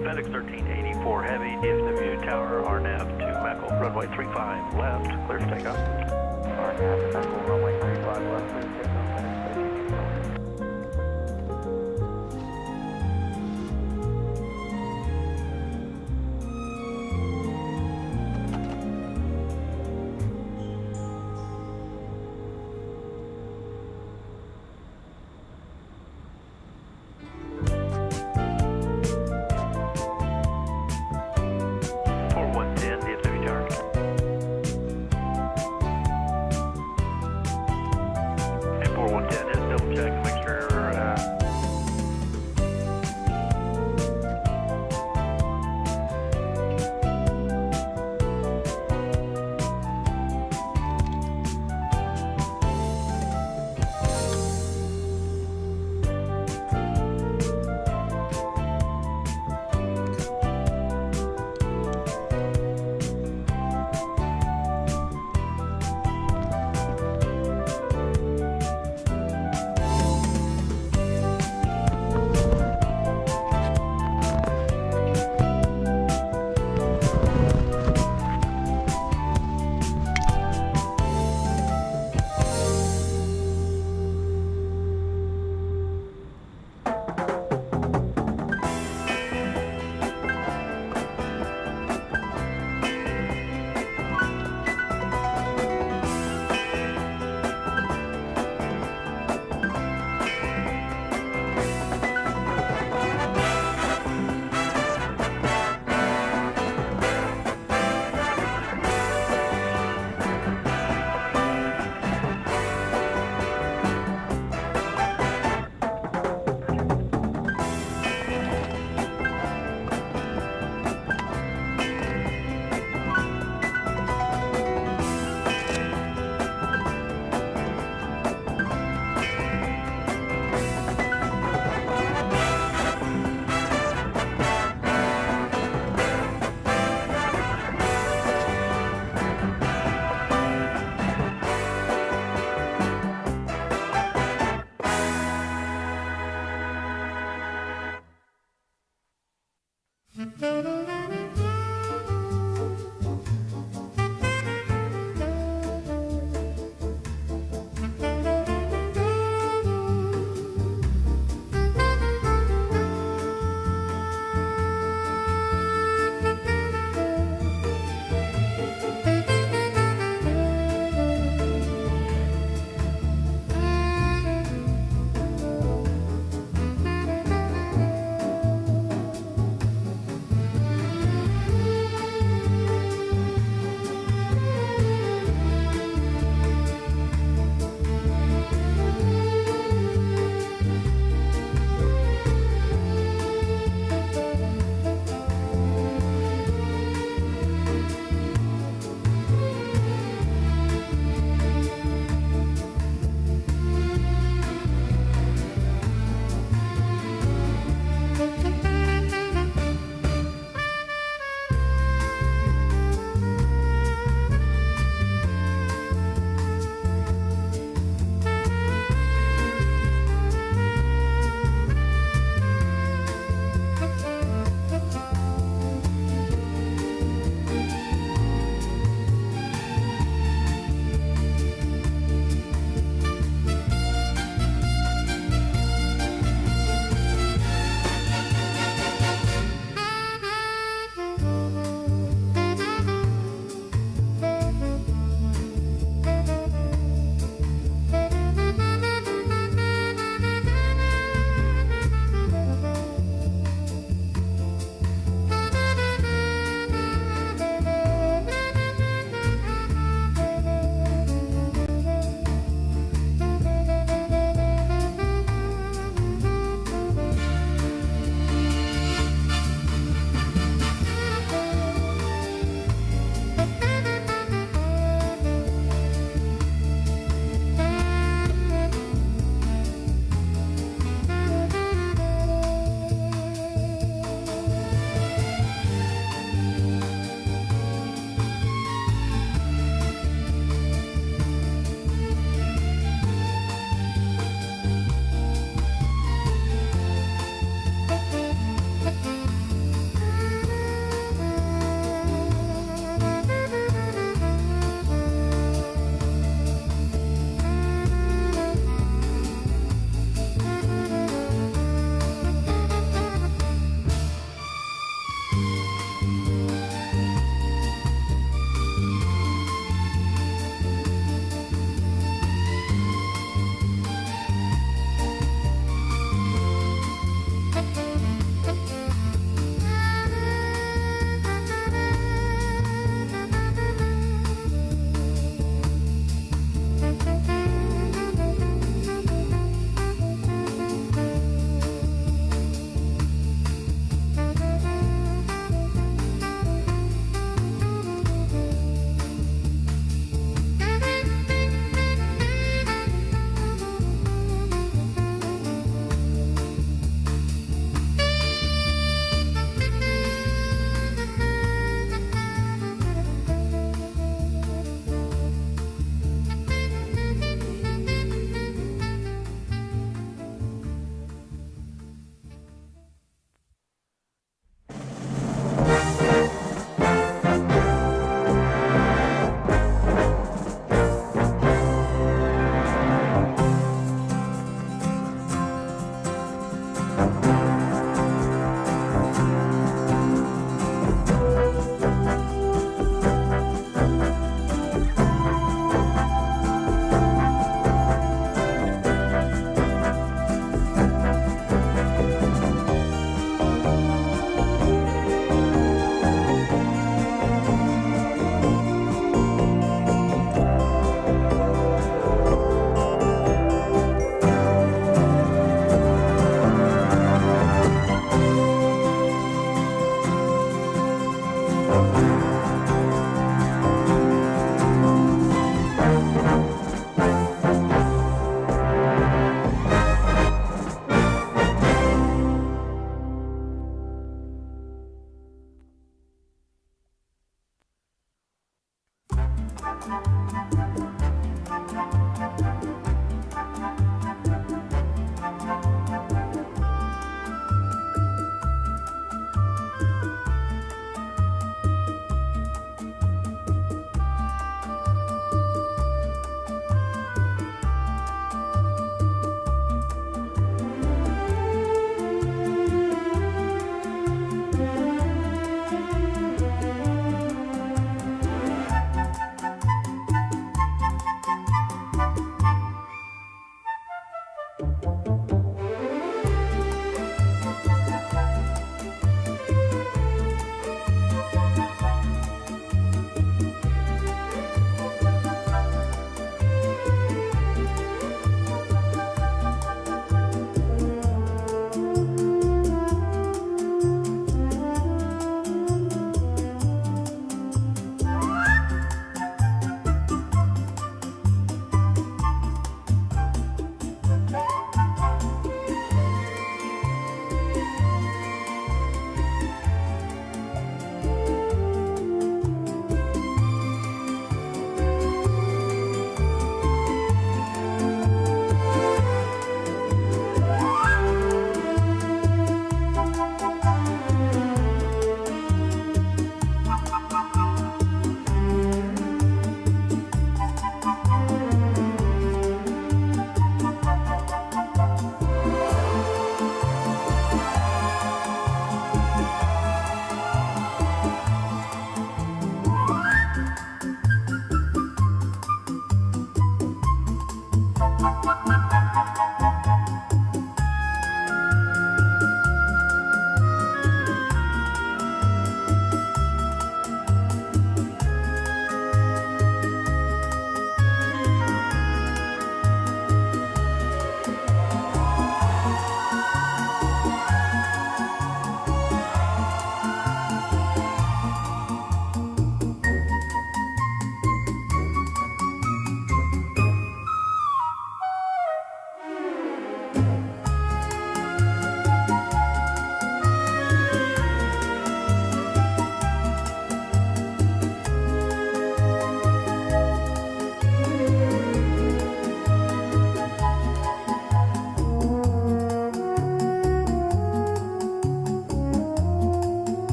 FedEx 1384 Heavy, DFW Tower, RNAV 2 Meckle, runway 35 left, clear for takeoff. RNAV Meckle, runway 35 left, clear for takeoff. Check, make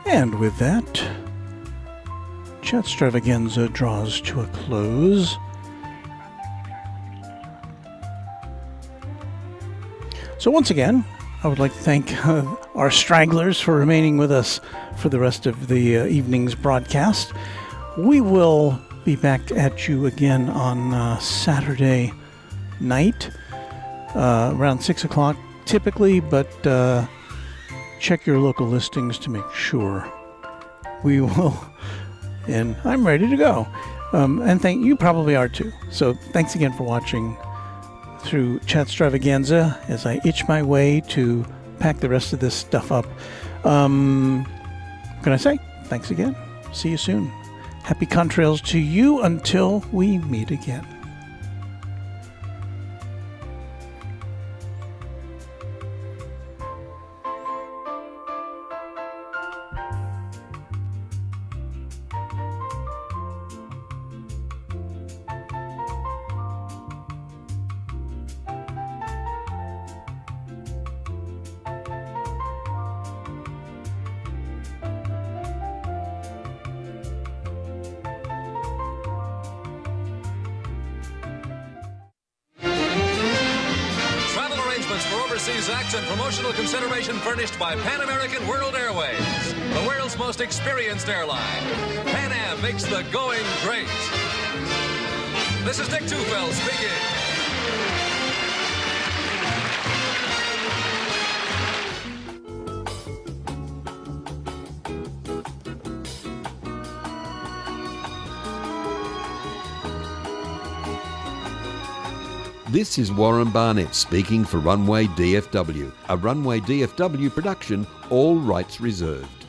And with that, Chatstravaganza draws to a close. So once again, I would like to thank our stragglers for remaining with us for the rest of the evening's broadcast. We will be back at you again on Saturday night, around 6 o'clock typically, but check your local listings to make sure. We will, and I'm ready to go. And you probably are too. So thanks again for watching through Chatstravaganza as I itch my way to pack the rest of this stuff up. Can I say thanks again? See you soon. Happy contrails to you until we meet again. Acts and promotional consideration furnished by Pan American World Airways, the world's most experienced airline. Pan Am makes the going great. This is Dick Tufeld speaking. This is Warren Barnett speaking for Runway DFW, a Runway DFW production, all rights reserved.